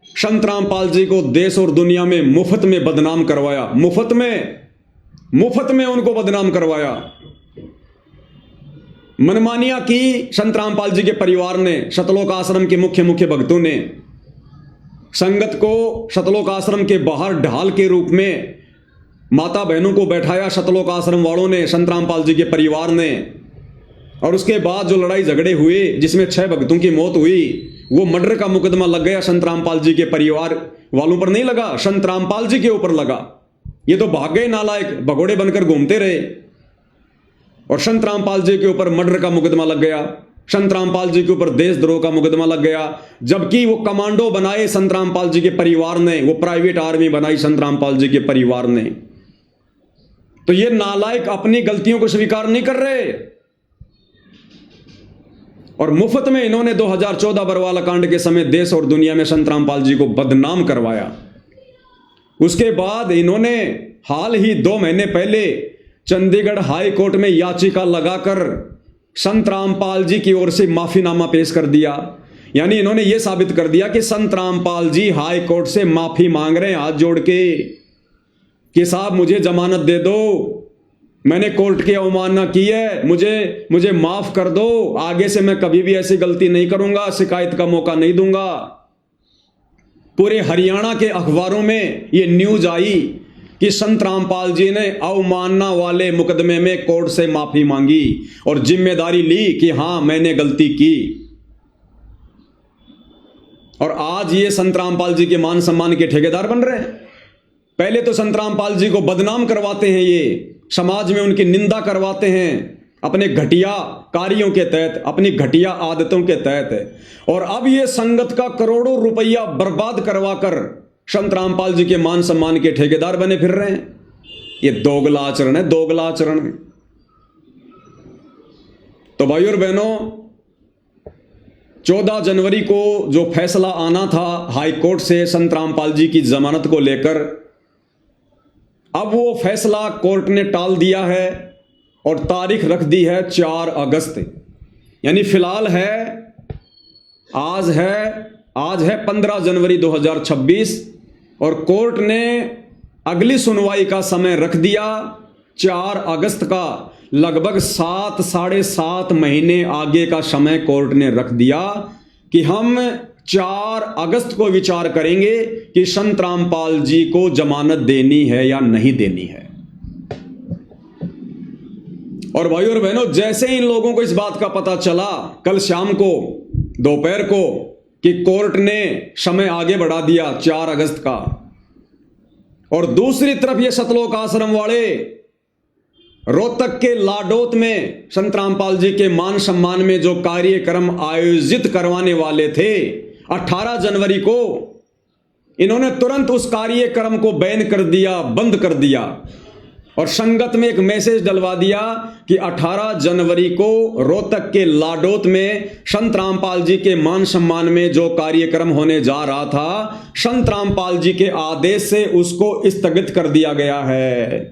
संत रामपाल जी को देश और दुनिया में मुफ्त में बदनाम करवाया। मुफ्त में उनको बदनाम करवाया। मनमानियां की संत रामपाल जी के परिवार ने, सतलोक आश्रम के मुख्य भक्तों ने संगत को सतलोक आश्रम के बाहर ढाल के रूप में माता बहनों को बैठाया। सतलोक आश्रम वालों ने, संत रामपाल जी के परिवार ने। और उसके बाद जो लड़ाई झगड़े हुए जिसमें 6 भक्तों की मौत हुई, वो मर्डर का मुकदमा लग गया संत रामपाल जी के परिवार वालों पर नहीं लगा, संत रामपाल जी के ऊपर लगा। ये तो भाग गए नालायक, भगोड़े बनकर घूमते रहे और संत रामपाल जी के ऊपर मर्डर का मुकदमा लग गया, संत रामपाल जी के ऊपर देशद्रोह का मुकदमा लग गया। जबकि वो कमांडो बनाए संत रामपाल जी के परिवार ने, वो प्राइवेट आर्मी बनाई संत रामपाल जी के परिवार ने। तो ये नालायक अपनी गलतियों को स्वीकार नहीं कर रहे और मुफ्त में इन्होंने 2014 बरवाला कांड के समय देश और दुनिया में संत रामपाल जी को बदनाम करवाया। उसके बाद इन्होंने हाल ही 2 महीने पहले चंडीगढ़ हाई कोर्ट में याचिका लगाकर संत रामपाल जी की ओर से माफीनामा पेश कर दिया। यानी इन्होंने यह साबित कर दिया कि संत रामपाल जी हाई कोर्ट से माफी मांग रहे हैं हाथ जोड़ के कि साहब मुझे जमानत दे दो, मैंने कोर्ट की अवमानना की है, मुझे माफ कर दो, आगे से मैं कभी भी ऐसी गलती नहीं करूंगा, शिकायत का मौका नहीं दूंगा। पूरे हरियाणा के अखबारों में ये न्यूज आई कि संत रामपाल जी ने अवमानना वाले मुकदमे में कोर्ट से माफी मांगी और जिम्मेदारी ली कि हां मैंने गलती की। और आज ये संत रामपाल जी के मान सम्मान के ठेकेदार बन रहे हैं। पहले तो संत रामपाल जी को बदनाम करवाते हैं, ये समाज में उनकी निंदा करवाते हैं अपने घटिया कार्यों के तहत, अपनी घटिया आदतों के तहत, और अब ये संगत का करोड़ों रुपया बर्बाद करवाकर संत रामपाल जी के मान सम्मान के ठेकेदार बने फिर रहे हैं। ये दोगला आचरण है, दोगला आचरण है। तो भाइयों और बहनों, 14 जनवरी को जो फैसला आना था हाई कोर्ट से संत रामपाल जी की जमानत को लेकर, अब वो फैसला कोर्ट ने टाल दिया है और तारीख रख दी है 4 अगस्त। यानी फिलहाल आज है 15 जनवरी 2026 और कोर्ट ने अगली सुनवाई का समय रख दिया 4 अगस्त का। लगभग 7 साढ़े 7 महीने आगे का समय कोर्ट ने रख दिया कि हम 4 अगस्त को विचार करेंगे कि संत रामपाल जी को जमानत देनी है या नहीं देनी है। और भाइयों और बहनों, जैसे इन लोगों को इस बात का पता चला कल शाम को, दोपहर को, कि कोर्ट ने समय आगे बढ़ा दिया 4 अगस्त का, और दूसरी तरफ ये सतलोक आश्रम वाले रोहतक के लाडोत में संत रामपाल जी के मान सम्मान में जो कार्यक्रम आयोजित करवाने वाले थे 18 जनवरी को, इन्होंने तुरंत उस कार्यक्रम को बैन कर दिया, बंद कर दिया, और संगत में एक मैसेज डलवा दिया कि 18 जनवरी को रोहतक के लाडोत में संत रामपाल जी के मान सम्मान में जो कार्यक्रम होने जा रहा था, संत रामपाल जी के आदेश से उसको स्थगित कर दिया गया है।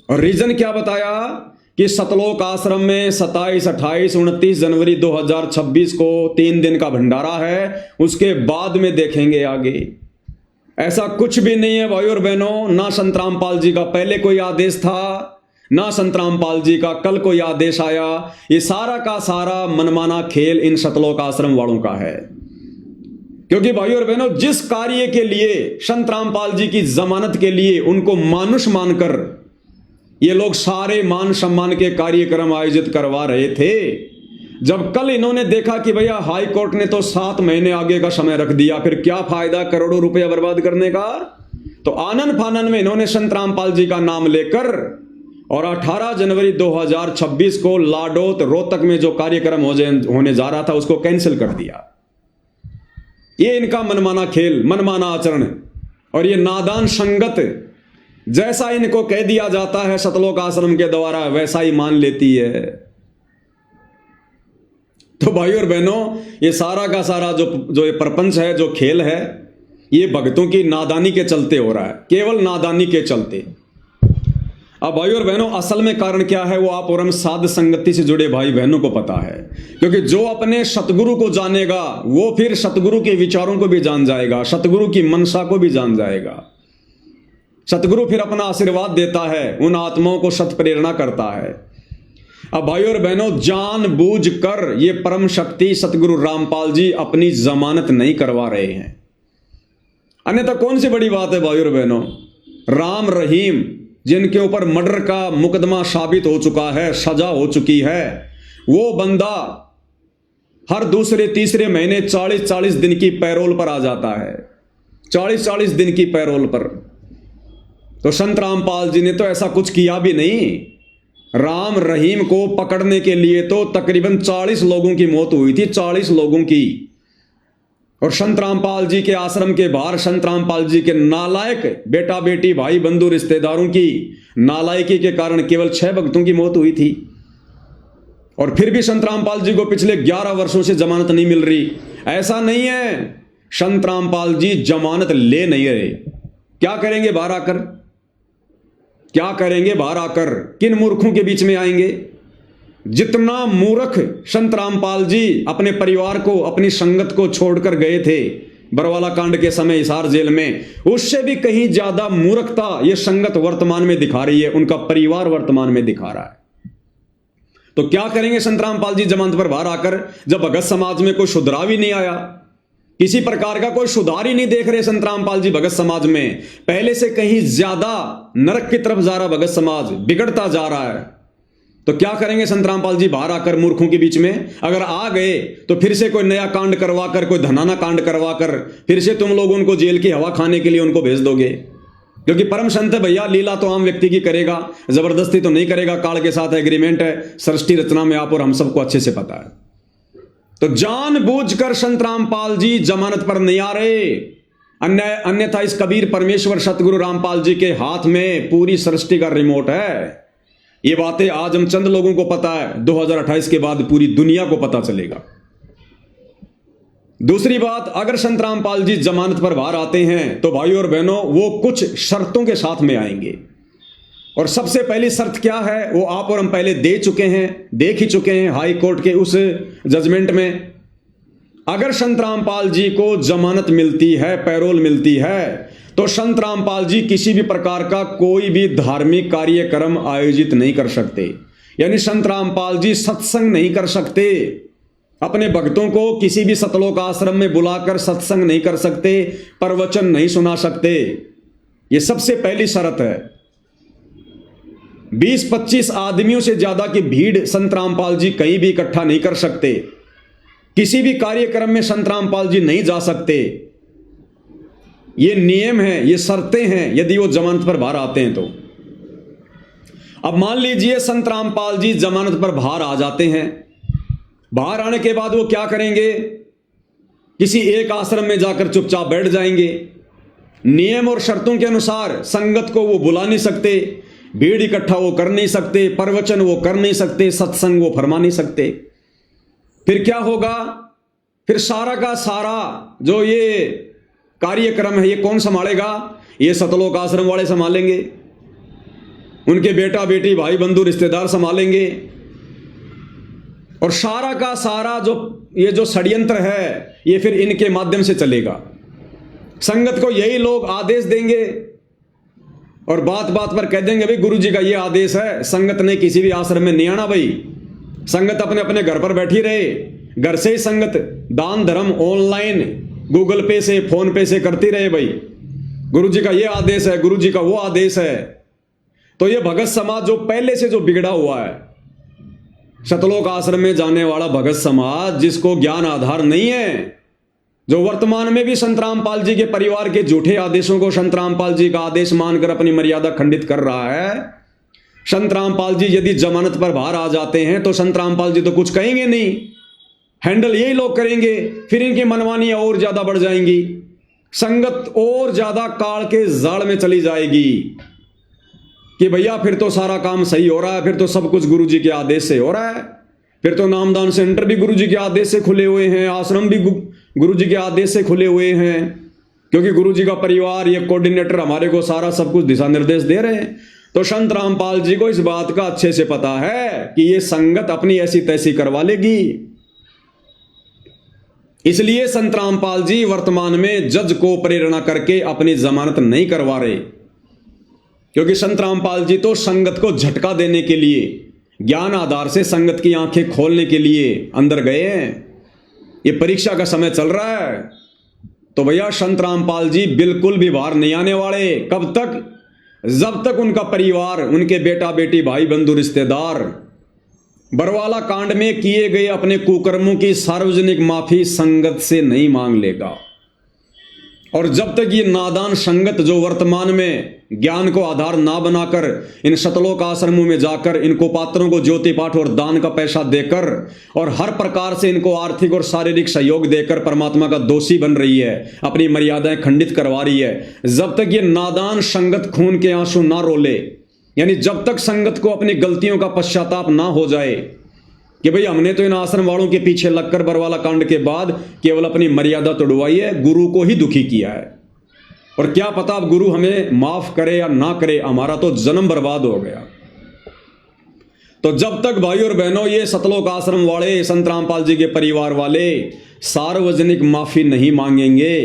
और रीजन क्या बताया कि सतलोक आश्रम में 27, 28, 29 जनवरी 2026 को 3 दिन का भंडारा है, उसके बाद में देखेंगे आगे। ऐसा कुछ भी नहीं है भाइयों और बहनों। ना संत रामपाल जी का पहले कोई आदेश था, ना संत रामपाल जी का कल कोई आदेश आया। ये सारा का सारा मनमाना खेल इन सतलोक आश्रम वालों का है। क्योंकि भाइयों और बहनों, जिस कार्य के लिए संत रामपाल जी की जमानत के लिए उनको मानुष मानकर ये लोग सारे मान सम्मान के कार्यक्रम आयोजित करवा रहे थे, जब कल इन्होंने देखा कि भैया हाई कोर्ट ने तो 7 महीने आगे का समय रख दिया, फिर क्या फायदा करोड़ों रुपया बर्बाद करने का, तो आनन फानन में इन्होंने संत रामपाल जी का नाम लेकर और 18 जनवरी 2026 को लाडोत रोहतक में जो कार्यक्रम होने जा रहा था उसको कैंसिल कर दिया। ये इनका मनमाना खेल, मनमाना आचरण, और ये नादान संगत जैसा इनको कह दिया जाता है सतलोक आश्रम के द्वारा वैसा ही मान लेती है। तो भाइयों और बहनों, ये सारा का सारा जो ये प्रपंच है, जो खेल है, ये भक्तों की नादानी के चलते हो रहा है, केवल नादानी के चलते। अब भाइयों और बहनों, असल में कारण क्या है वो आप और हम साध संगति से जुड़े भाई बहनों को पता है। क्योंकि जो अपने सतगुरु को जानेगा वो फिर सतगुरु के विचारों को भी जान जाएगा, सतगुरु की मनसा को भी जान जाएगा। सतगुरु फिर अपना आशीर्वाद देता है, उन आत्माओं को सत प्रेरणा करता है। अब भाइयों और बहनों, जानबूझकर ये परम शक्ति सतगुरु रामपाल जी अपनी जमानत नहीं करवा रहे हैं। अन्यथा कौन सी बड़ी बात है भाइयों और बहनों। राम रहीम जिनके ऊपर मर्डर का मुकदमा साबित हो चुका है, सजा हो चुकी है, वो बंदा हर दूसरे तीसरे महीने 40-40 दिन की पैरोल पर आ जाता है, 40-40 दिन की पैरोल पर। तो संत रामपाल जी ने तो ऐसा कुछ किया भी नहीं। राम रहीम को पकड़ने के लिए तो तकरीबन 40 लोगों की मौत हुई थी, 40 लोगों की। और संत रामपाल जी के आश्रम के बाहर संत रामपाल जी के नालायक बेटा बेटी भाई बंधु रिश्तेदारों की नालायकी के कारण केवल 6 भक्तों की मौत हुई थी। और फिर भी संत रामपाल जी को पिछले 11 वर्षों से जमानत नहीं मिल रही। ऐसा नहीं है, संत रामपाल जी जमानत ले नहीं रहे। क्या करेंगे बाहर आकर, क्या करेंगे बाहर आकर, किन मूर्खों के बीच में आएंगे। जितना मूर्ख संत रामपाल जी अपने परिवार को, अपनी संगत को छोड़कर गए थे, बरवाला कांड के समय हिसार जेल में, उससे भी कहीं ज्यादा मूर्खता ये संगत वर्तमान में दिखा रही है, उनका परिवार वर्तमान में दिखा रहा है। तो क्या करेंगे संत रामपाल जी जमानत पर बाहर आकर, जब भगत समाज में कोई सुधराव ही नहीं आया, किसी प्रकार का कोई सुधार ही नहीं देख रहे संत रामपाल जी भगत समाज में, पहले से कहीं ज्यादा नरक की तरफ जा रहा भगत समाज, बिगड़ता जा रहा है। तो क्या करेंगे संत रामपाल जी बाहर आकर मूर्खों के बीच में? अगर आ गए तो फिर से कोई नया कांड करवाकर, कोई धनाना कांड करवाकर फिर से तुम लोग उनको जेल की हवा खाने के लिए उनको भेज दोगे। क्योंकि परम संत है भैया, लीला तो आम व्यक्ति की करेगा, जबरदस्ती तो नहीं करेगा, काल के साथ एग्रीमेंट है, सृष्टि रचना में आप और हम सबको अच्छे से पता है। तो जानबूझकर संत रामपाल जी जमानत पर नहीं आ रहे, अन्यथा इस कबीर परमेश्वर सतगुरु रामपाल जी के हाथ में पूरी सृष्टि का रिमोट है। ये बातें आज हम चंद लोगों को पता है, 2028 के बाद पूरी दुनिया को पता चलेगा। दूसरी बात, अगर संत रामपाल जी जमानत पर बाहर आते हैं तो भाइयों और बहनों वो कुछ शर्तों के साथ में आएंगे। और सबसे पहली शर्त क्या है वो आप और हम पहले देख ही चुके हैं हाई कोर्ट के उस जजमेंट में। अगर संत रामपाल जी को जमानत मिलती है, पैरोल मिलती है, तो संत रामपाल जी किसी भी प्रकार का कोई भी धार्मिक कार्यक्रम आयोजित नहीं कर सकते। यानी संत रामपाल जी सत्संग नहीं कर सकते, अपने भक्तों को किसी भी सतलोक आश्रम में बुलाकर सत्संग नहीं कर सकते, प्रवचन नहीं सुना सकते। यह सबसे पहली शर्त है। 20-25 आदमियों से ज्यादा की भीड़ संत रामपाल जी कहीं भी इकट्ठा नहीं कर सकते, किसी भी कार्यक्रम में संत रामपाल जी नहीं जा सकते। ये नियम है, ये शर्तें हैं यदि वो जमानत पर बाहर आते हैं तो। अब मान लीजिए संत रामपाल जी जमानत पर बाहर आ जाते हैं, बाहर आने के बाद वो क्या करेंगे? किसी एक आश्रम में जाकर चुपचाप बैठ जाएंगे। नियम और शर्तों के अनुसार संगत को वो बुला नहीं सकते, भीड़ इकट्ठा वो कर नहीं सकते, प्रवचन वो कर नहीं सकते, सत्संग वो फरमा नहीं सकते। फिर क्या होगा? फिर सारा का सारा जो ये कार्यक्रम है ये कौन संभालेगा? ये सतलोक आश्रम वाले संभालेंगे, उनके बेटा बेटी भाई बंधु रिश्तेदार संभालेंगे। और सारा का सारा ये जो षड्यंत्र है ये फिर इनके माध्यम से चलेगा। संगत को यही लोग आदेश देंगे और बात बात पर कह देंगे भाई गुरु जी का ये आदेश है, संगत ने किसी भी आश्रम में नहीं आना भाई, संगत अपने अपने घर पर बैठी रहे, घर से ही संगत दान धर्म ऑनलाइन गूगल पे से फोन पे से करती रहे भाई, गुरु जी का ये आदेश है, गुरु जी का वो आदेश है। तो ये भगत समाज जो पहले से जो बिगड़ा हुआ है, सतलोक आश्रम में जाने वाला भगत समाज जिसको ज्ञान आधार नहीं है, जो वर्तमान में भी संत रामपाल जी के परिवार के झूठे आदेशों को संत रामपाल जी का आदेश मानकर अपनी मर्यादा खंडित कर रहा है। संत रामपाल जी यदि जमानत पर बाहर आ जाते हैं तो संत रामपाल जी तो कुछ कहेंगे नहीं, हैंडल यही लोग करेंगे। फिर इनकी मनमानियां और ज्यादा बढ़ जाएंगी, संगत और ज्यादा काल के जाल में चली जाएगी कि भैया फिर तो सारा काम सही हो रहा है, फिर तो सब कुछ गुरु जी के आदेश से हो रहा है, फिर तो नामदान सेंटर भी गुरु जी के आदेश से खुले हुए हैं, आश्रम भी गुरु जी के आदेश से खुले हुए हैं, क्योंकि गुरु जी का परिवार ये कोऑर्डिनेटर हमारे को सारा सब कुछ दिशा निर्देश दे रहे हैं। तो संत रामपाल जी को इस बात का अच्छे से पता है कि ये संगत अपनी ऐसी तैसी करवा लेगी। इसलिए संत रामपाल जी वर्तमान में जज को प्रेरणा करके अपनी जमानत नहीं करवा रहे, क्योंकि संत रामपाल जी तो संगत को झटका देने के लिए, ज्ञान आधार से संगत की आंखें खोलने के लिए अंदर गए हैं। ये परीक्षा का समय चल रहा है, तो भैया संत रामपाल जी बिल्कुल भी बाहर नहीं आने वाले। कब तक? जब तक उनका परिवार, उनके बेटा बेटी भाई बंधु रिश्तेदार बरवाला कांड में किए गए अपने कुकर्मों की सार्वजनिक माफी संगत से नहीं मांग लेगा। और जब तक ये नादान संगत जो वर्तमान में ज्ञान को आधार ना बनाकर इन सतलोक आश्रमों में जाकर इनको पात्रों को ज्योति पाठ और दान का पैसा देकर और हर प्रकार से इनको आर्थिक और शारीरिक सहयोग देकर परमात्मा का दोषी बन रही है, अपनी मर्यादाएं खंडित करवा रही है, जब तक ये नादान संगत खून के आंसू ना रोले, यानी जब तक संगत को अपनी गलतियों का पश्चाताप ना हो जाए कि भाई हमने तो इन आश्रम वालों के पीछे लगकर बरवाला कांड के बाद केवल अपनी मर्यादा तोड़वाई है, गुरु को ही दुखी किया है, और क्या पता अब गुरु हमें माफ करे या ना करे, हमारा तो जन्म बर्बाद हो गया। तो जब तक भाई और बहनों ये सतलोक आश्रम वाले, संत रामपाल जी के परिवार वाले सार्वजनिक माफी नहीं मांगेंगे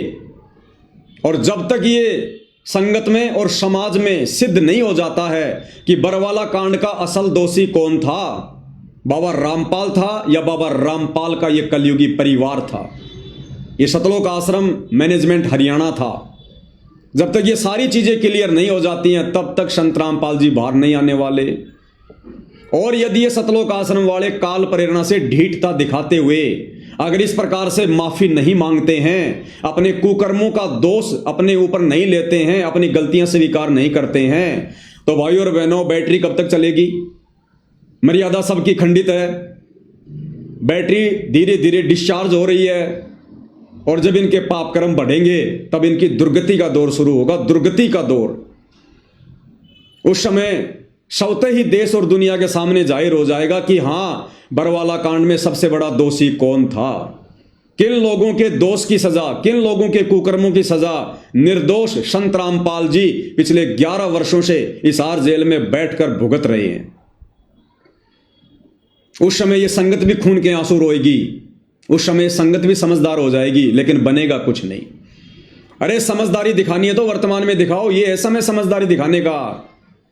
और जब तक ये संगत में और समाज में सिद्ध नहीं हो जाता है कि बरवाला कांड का असल दोषी कौन था, बाबा रामपाल था या बाबा रामपाल का ये कलयुगी परिवार था, ये सतलोक आश्रम मैनेजमेंट हरियाणा था, जब तक ये सारी चीजें क्लियर नहीं हो जाती हैं तब तक संत रामपाल जी बाहर नहीं आने वाले। और यदि ये सतलोक आश्रम वाले काल प्रेरणा से ढीठता दिखाते हुए अगर इस प्रकार से माफी नहीं मांगते हैं, अपने कुकर्मों का दोष अपने ऊपर नहीं लेते हैं, अपनी गलतियां स्वीकार नहीं करते हैं, तो भाई और बहनों बैटरी कब तक चलेगी? मर्यादा सबकी खंडित है, बैटरी धीरे धीरे डिस्चार्ज हो रही है और जब इनके पाप कर्म बढ़ेंगे तब इनकी दुर्गति का दौर शुरू होगा, दुर्गति का दौर। उस समय स्वतः ही देश और दुनिया के सामने जाहिर हो जाएगा कि हां, बरवाला कांड में सबसे बड़ा दोषी कौन था, किन लोगों के दोष की सजा, किन लोगों के कुकर्मों की सजा निर्दोष संत रामपाल जी पिछले 11 वर्षों से हिसार जेल में बैठकर भुगत रहे हैं। उस समय यह संगत भी खून के आंसू रोएगी, उस समय संगत भी समझदार हो जाएगी, लेकिन बनेगा कुछ नहीं। अरे समझदारी दिखानी है तो वर्तमान में दिखाओ, ये है समय समझदारी दिखाने का।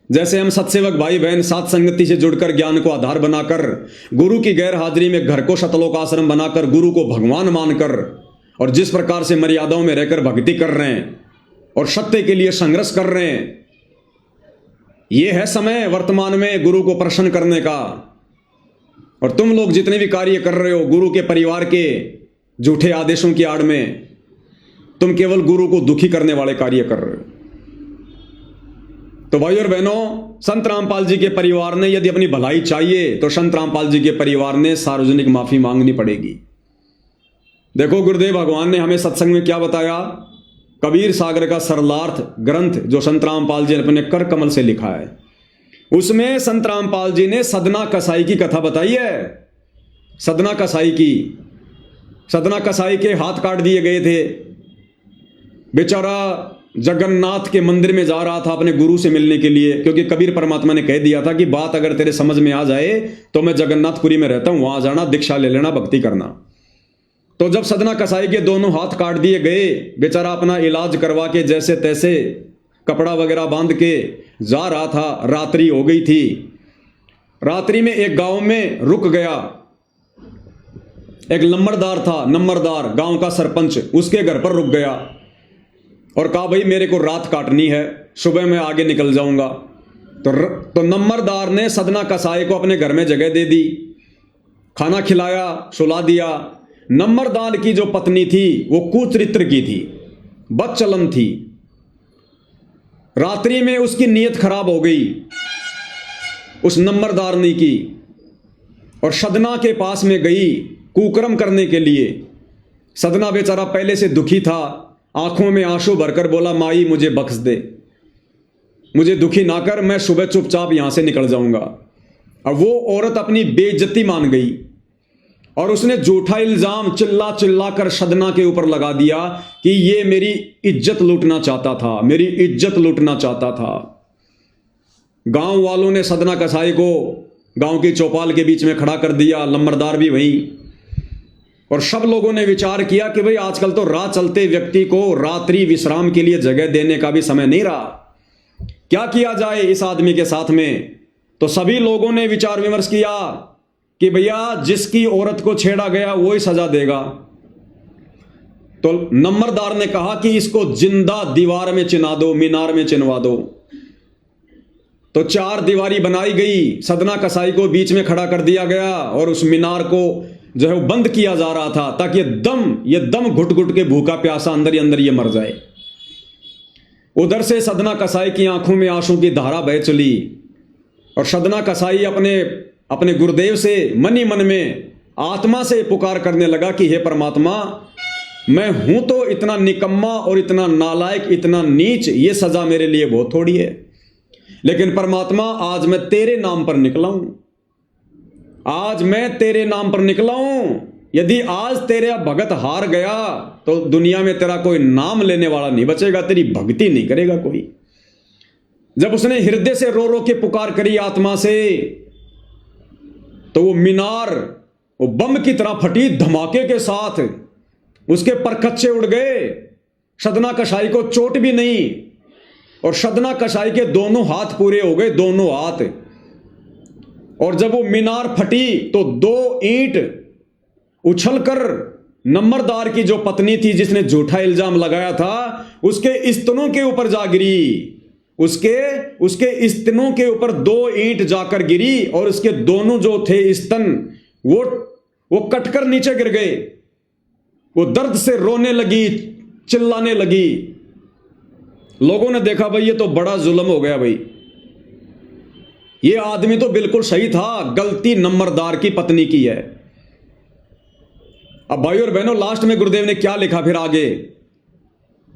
जैसे हम सत्सेवक भाई बहन साथ संगति से जुड़कर ज्ञान को आधार बनाकर गुरु की गैर हाजिरी में घर को सतलोक आश्रम बनाकर गुरु को भगवान मानकर और जिस प्रकार से मर्यादाओं में रहकर भक्ति कर रहे हैं और सत्य के लिए संघर्ष कर रहे हैं, यह है समय वर्तमान में गुरु को प्रसन्न करने का। और तुम लोग जितने भी कार्य कर रहे हो गुरु के परिवार के झूठे आदेशों की आड़ में, तुम केवल गुरु को दुखी करने वाले कार्य कर रहे हो। तो भाई और बहनों, संत रामपाल जी के परिवार ने यदि अपनी भलाई चाहिए तो संत रामपाल जी के परिवार ने सार्वजनिक माफी मांगनी पड़ेगी। देखो गुरुदेव भगवान ने हमें सत्संग में क्या बताया, कबीर सागर का सरलार्थ ग्रंथ जो संत रामपाल जी ने अपने कर कमल से लिखा है, उसमें संत रामपाल जी ने सदना कसाई की कथा बताई है। सदना कसाई की, सदना कसाई के हाथ काट दिए गए थे, बेचारा जगन्नाथ के मंदिर में जा रहा था अपने गुरु से मिलने के लिए, क्योंकि कबीर परमात्मा ने कह दिया था कि बात अगर तेरे समझ में आ जाए तो मैं जगन्नाथपुरी में रहता हूं, वहां जाना, दीक्षा ले लेना, भक्ति करना। तो जब सदना कसाई के दोनों हाथ काट दिए गए, बेचारा अपना इलाज करवा के जैसे तैसे कपड़ा वगैरह बांध के जा रहा था, रात्रि हो गई थी। रात्रि में एक गांव में रुक गया, एक नंबरदार था, नंबरदार गांव का सरपंच, उसके घर पर रुक गया और कहा भाई मेरे को रात काटनी है, सुबह मैं आगे निकल जाऊंगा। तो नंबरदार ने सदना कसाई को अपने घर में जगह दे दी, खाना खिलाया, सुला दिया। नंबरदार की जो पत्नी थी वो कुचरित्र की थी, बदचलन थी। रात्रि में उसकी नीयत खराब हो गई उस नंबरदार ने की और सदना के पास में गई कुकर्म करने के लिए। सदना बेचारा पहले से दुखी था, आंखों में आंसू भरकर बोला, माई मुझे बख्श दे, मुझे दुखी ना कर, मैं सुबह चुपचाप यहां से निकल जाऊंगा। अब वो औरत अपनी बेइज्जती मान गई और उसने झूठा इल्जाम चिल्ला चिल्ला कर सदना के ऊपर लगा दिया कि ये मेरी इज्जत लूटना चाहता था, मेरी इज्जत लूटना चाहता था। गांव वालों ने सदना कसाई को गांव की चौपाल के बीच में खड़ा कर दिया, नंबरदार भी वहीं, और सब लोगों ने विचार किया कि भाई आजकल तो राह चलते व्यक्ति को रात्रि विश्राम के लिए जगह देने का भी समय नहीं रहा, क्या किया जाए इस आदमी के साथ में। तो सभी लोगों ने विचार विमर्श किया कि भैया जिसकी औरत को छेड़ा गया वो ही सजा देगा। तो नंबरदार ने कहा कि इसको जिंदा दीवार में चिना दो, मीनार में चिनवा दो। तो 4 दीवारी बनाई गई, सदना कसाई को बीच में खड़ा कर दिया गया और उस मीनार को जो है वो बंद किया जा रहा था ताकि ये दम घुट घुट के भूखा प्यासा अंदर ही अंदर ये मर जाए। उधर से सदना कसाई की आंखों में आंसू की धारा बह चली और सदना कसाई अपने गुरुदेव से मन ही मन में आत्मा से पुकार करने लगा कि हे परमात्मा, मैं हूं तो इतना निकम्मा और इतना नालायक, इतना नीच, ये सजा मेरे लिए बहुत थोड़ी है, लेकिन परमात्मा आज मैं तेरे नाम पर निकला हूं, आज मैं तेरे नाम पर निकला हूं। यदि आज तेरा भगत हार गया तो दुनिया में तेरा कोई नाम लेने वाला नहीं बचेगा, तेरी भक्ति नहीं करेगा कोई। जब उसने हृदय से रो रो के पुकार करी आत्मा से, तो वो मीनार वो बम की तरह फटी धमाके के साथ उसके परखच्चे उड़ गए, सदना कसाई को चोट भी नहीं, और सदना कसाई के दोनों हाथ पूरे हो गए, दोनों हाथ। और जब वो मीनार फटी तो 2 ईंट उछलकर नंबरदार की जो पत्नी थी जिसने झूठा इल्जाम लगाया था उसके स्तनों के ऊपर जा गिरी। उसके स्तनों के ऊपर 2 ईंट जाकर गिरी और उसके दोनों जो थे स्तन वो कटकर नीचे गिर गए। वो दर्द से रोने लगी, चिल्लाने लगी। लोगों ने देखा भाई ये तो बड़ा जुल्म हो गया भाई, ये आदमी तो बिल्कुल सही था, गलती नंबरदार की पत्नी की है। अब भाई और बहनों लास्ट में गुरुदेव ने क्या लिखा फिर आगे,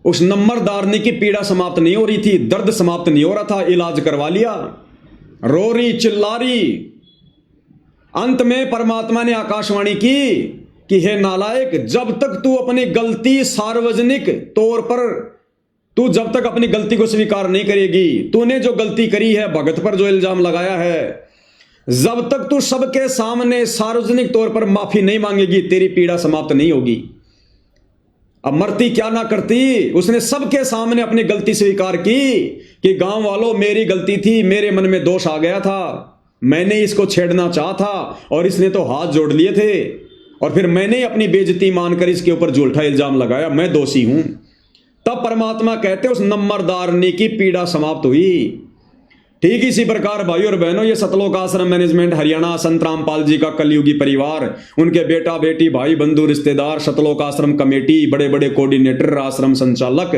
उस नंबरदारनी की पीड़ा समाप्त नहीं हो रही थी, दर्द समाप्त नहीं हो रहा था, इलाज करवा लिया, रो रही चिल्ला रही। अंत में परमात्मा ने आकाशवाणी की कि हे नालायक, जब तक तू अपनी गलती सार्वजनिक तौर पर तू जब तक अपनी गलती को स्वीकार नहीं करेगी, तूने जो गलती करी है, भगत पर जो इल्जाम लगाया है, जब तक तू सबके सामने सार्वजनिक तौर पर माफी नहीं मांगेगी तेरी पीड़ा समाप्त नहीं होगी। अब मरती क्या ना करती, उसने सबके सामने अपनी गलती स्वीकार की कि गांव वालों मेरी गलती थी, मेरे मन में दोष आ गया था, मैंने इसको छेड़ना चाहा था और इसने तो हाथ जोड़ लिए थे और फिर मैंने अपनी बेइज्जती मानकर इसके ऊपर झूठा इल्जाम लगाया, मैं दोषी हूं। तब परमात्मा कहते उस नंबरदारनी की पीड़ा समाप्त हुई। ठीक इसी प्रकार भाई और बहनों ये सतलोक आश्रम मैनेजमेंट हरियाणा संत रामपाल जी का कलयुगी परिवार, उनके बेटा बेटी भाई बंधु रिश्तेदार, सतलोक आश्रम कमेटी, बड़े बड़े कोऑर्डिनेटर, आश्रम संचालक,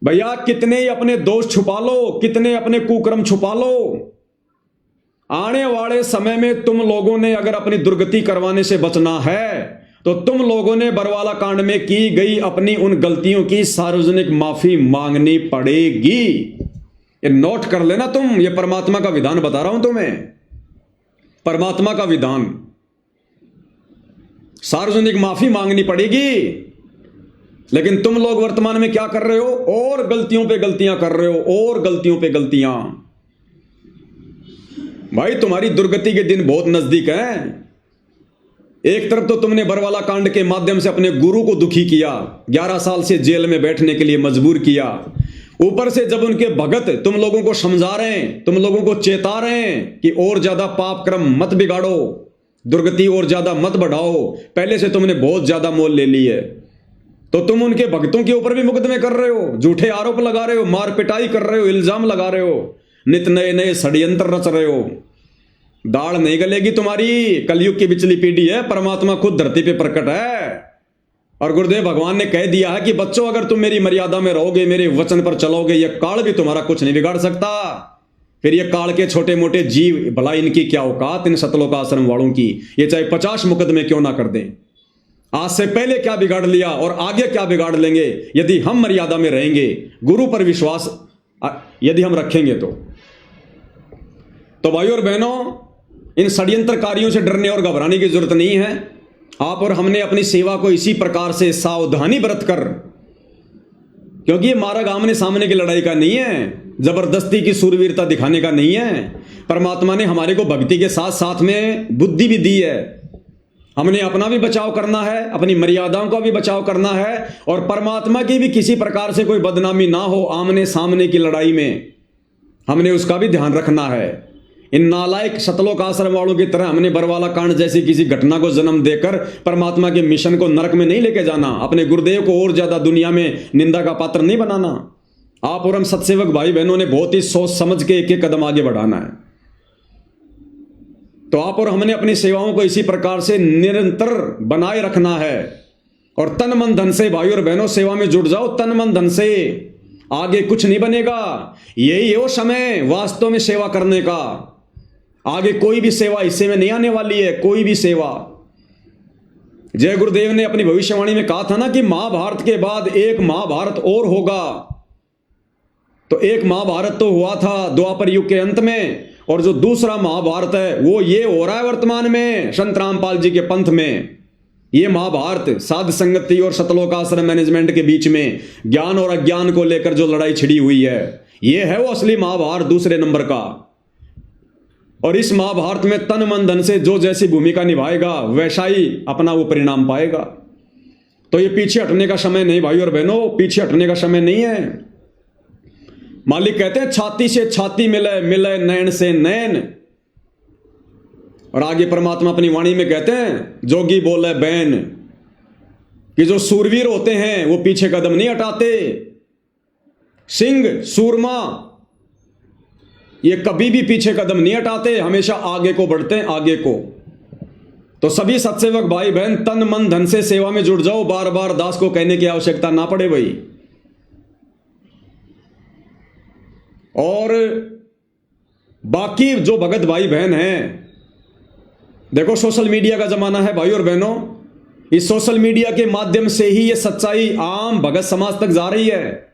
भैया कितने ही अपने दोष छुपा लो, कितने अपने कुकर्म छुपा लो, आने वाले समय में तुम लोगों ने अगर अपनी दुर्गति करवाने से बचना है तो तुम लोगों ने बरवाला कांड में की गई अपनी उन गलतियों की सार्वजनिक माफी मांगनी पड़ेगी। ये नोट कर लेना तुम, ये परमात्मा का विधान बता रहा हूं तुम्हें, परमात्मा का विधान, सार्वजनिक माफी मांगनी पड़ेगी। लेकिन तुम लोग वर्तमान में क्या कर रहे हो, और गलतियों पे गलतियां कर रहे हो, और गलतियों पे गलतियां। भाई तुम्हारी दुर्गति के दिन बहुत नजदीक हैं। एक तरफ तो तुमने बरवाला कांड के माध्यम से अपने गुरु को दुखी किया, 11 साल से जेल में बैठने के लिए मजबूर किया, ऊपर से जब उनके भगत तुम लोगों को समझा रहे हैं, तुम लोगों को चेता रहे हैं कि और ज्यादा पाप क्रम मत बिगाड़ो, दुर्गति और ज्यादा मत बढ़ाओ, पहले से तुमने बहुत ज्यादा मोल ले ली है, तो तुम उनके भक्तों के ऊपर भी मुकदमे कर रहे हो, झूठे आरोप लगा रहे हो, मार पिटाई कर रहे हो, इल्जाम लगा रहे हो, नित नए नए षड्यंत्र रच रहे हो। दाढ़ नहीं गलेगी तुम्हारी, कलयुग की बिचली पीढ़ी है, परमात्मा खुद धरती पे प्रकट है। और गुरुदेव भगवान ने कह दिया है कि बच्चों अगर तुम मेरी मर्यादा में रहोगे, मेरे वचन पर चलोगे, यह काल भी तुम्हारा कुछ नहीं बिगाड़ सकता। फिर ये काल के छोटे मोटे जीव, भला इनकी क्या औकात, इन सतलोक आश्रम वालों की, ये चाहे 50 मुकदमे क्यों ना कर दें। आज से पहले क्या बिगाड़ लिया और आगे क्या बिगाड़ लेंगे, यदि हम मर्यादा में रहेंगे, गुरु पर विश्वास यदि हम रखेंगे तो भाइयों और बहनों, इन षड्यंत्रकारियों से डरने और घबराने की जरूरत नहीं है। आप और हमने अपनी सेवा को इसी प्रकार से सावधानी बरत कर, क्योंकि ये मार्ग आमने सामने की लड़ाई का नहीं है, जबरदस्ती की सूरवीरता दिखाने का नहीं है। परमात्मा ने हमारे को भक्ति के साथ साथ में बुद्धि भी दी है, हमने अपना भी बचाव करना है, अपनी मर्यादाओं का भी बचाव करना है, और परमात्मा की भी किसी प्रकार से कोई बदनामी ना हो आमने सामने की लड़ाई में, हमने उसका भी ध्यान रखना है। इन नालायक सतलोक आश्रम वालों की तरह हमने बरवाला कांड जैसी किसी घटना को जन्म देकर परमात्मा के मिशन को नरक में नहीं लेके जाना, अपने गुरुदेव को और ज्यादा दुनिया में निंदा का पात्र नहीं बनाना। आप और हम सत्सेवक भाई बहनों ने बहुत ही सोच समझ के एक एक कदम आगे बढ़ाना है। तो आप और हमने अपनी सेवाओं को इसी प्रकार से निरंतर बनाए रखना है, और तन मन धन से भाई और बहनों सेवा में जुट जाओ, तन मन धन से, आगे कुछ नहीं बनेगा। यही है वो समय वास्तव में सेवा करने का, आगे कोई भी सेवा हिस्से में नहीं आने वाली है, कोई भी सेवा। जय गुरुदेव ने अपनी भविष्यवाणी में कहा था ना कि महाभारत के बाद एक महाभारत और होगा, तो एक महाभारत तो हुआ था द्वापर युग के अंत में, और जो दूसरा महाभारत है वो ये हो रहा है वर्तमान में संत रामपाल जी के पंथ में। ये महाभारत साध संगति और सतलोक आश्रम मैनेजमेंट के बीच में ज्ञान और अज्ञान को लेकर जो लड़ाई छिड़ी हुई है, ये है वो असली महाभारत दूसरे नंबर का। और इस महाभारत में तन मन धन से जो जैसी भूमिका निभाएगा वैसा ही अपना वो परिणाम पाएगा। तो ये पीछे हटने का समय नहीं भाई और बहनों, पीछे हटने का समय नहीं है। मालिक कहते हैं छाती से छाती मिले, मिले नैन से नैन। और आगे परमात्मा अपनी वाणी में कहते हैं, जोगी बोले बैन, कि जो सूरवीर होते हैं वो पीछे कदम नहीं हटाते। सिंह सूरमा ये कभी भी पीछे कदम नहीं हटाते, हमेशा आगे को बढ़ते हैं, आगे को। तो सभी सत्सेवक भाई बहन तन मन धन से सेवा में जुड़ जाओ, बार बार दास को कहने की आवश्यकता ना पड़े भाई। और बाकी जो भगत भाई बहन हैं, देखो सोशल मीडिया का जमाना है भाई और बहनों, इस सोशल मीडिया के माध्यम से ही ये सच्चाई आम भगत समाज तक जा रही है।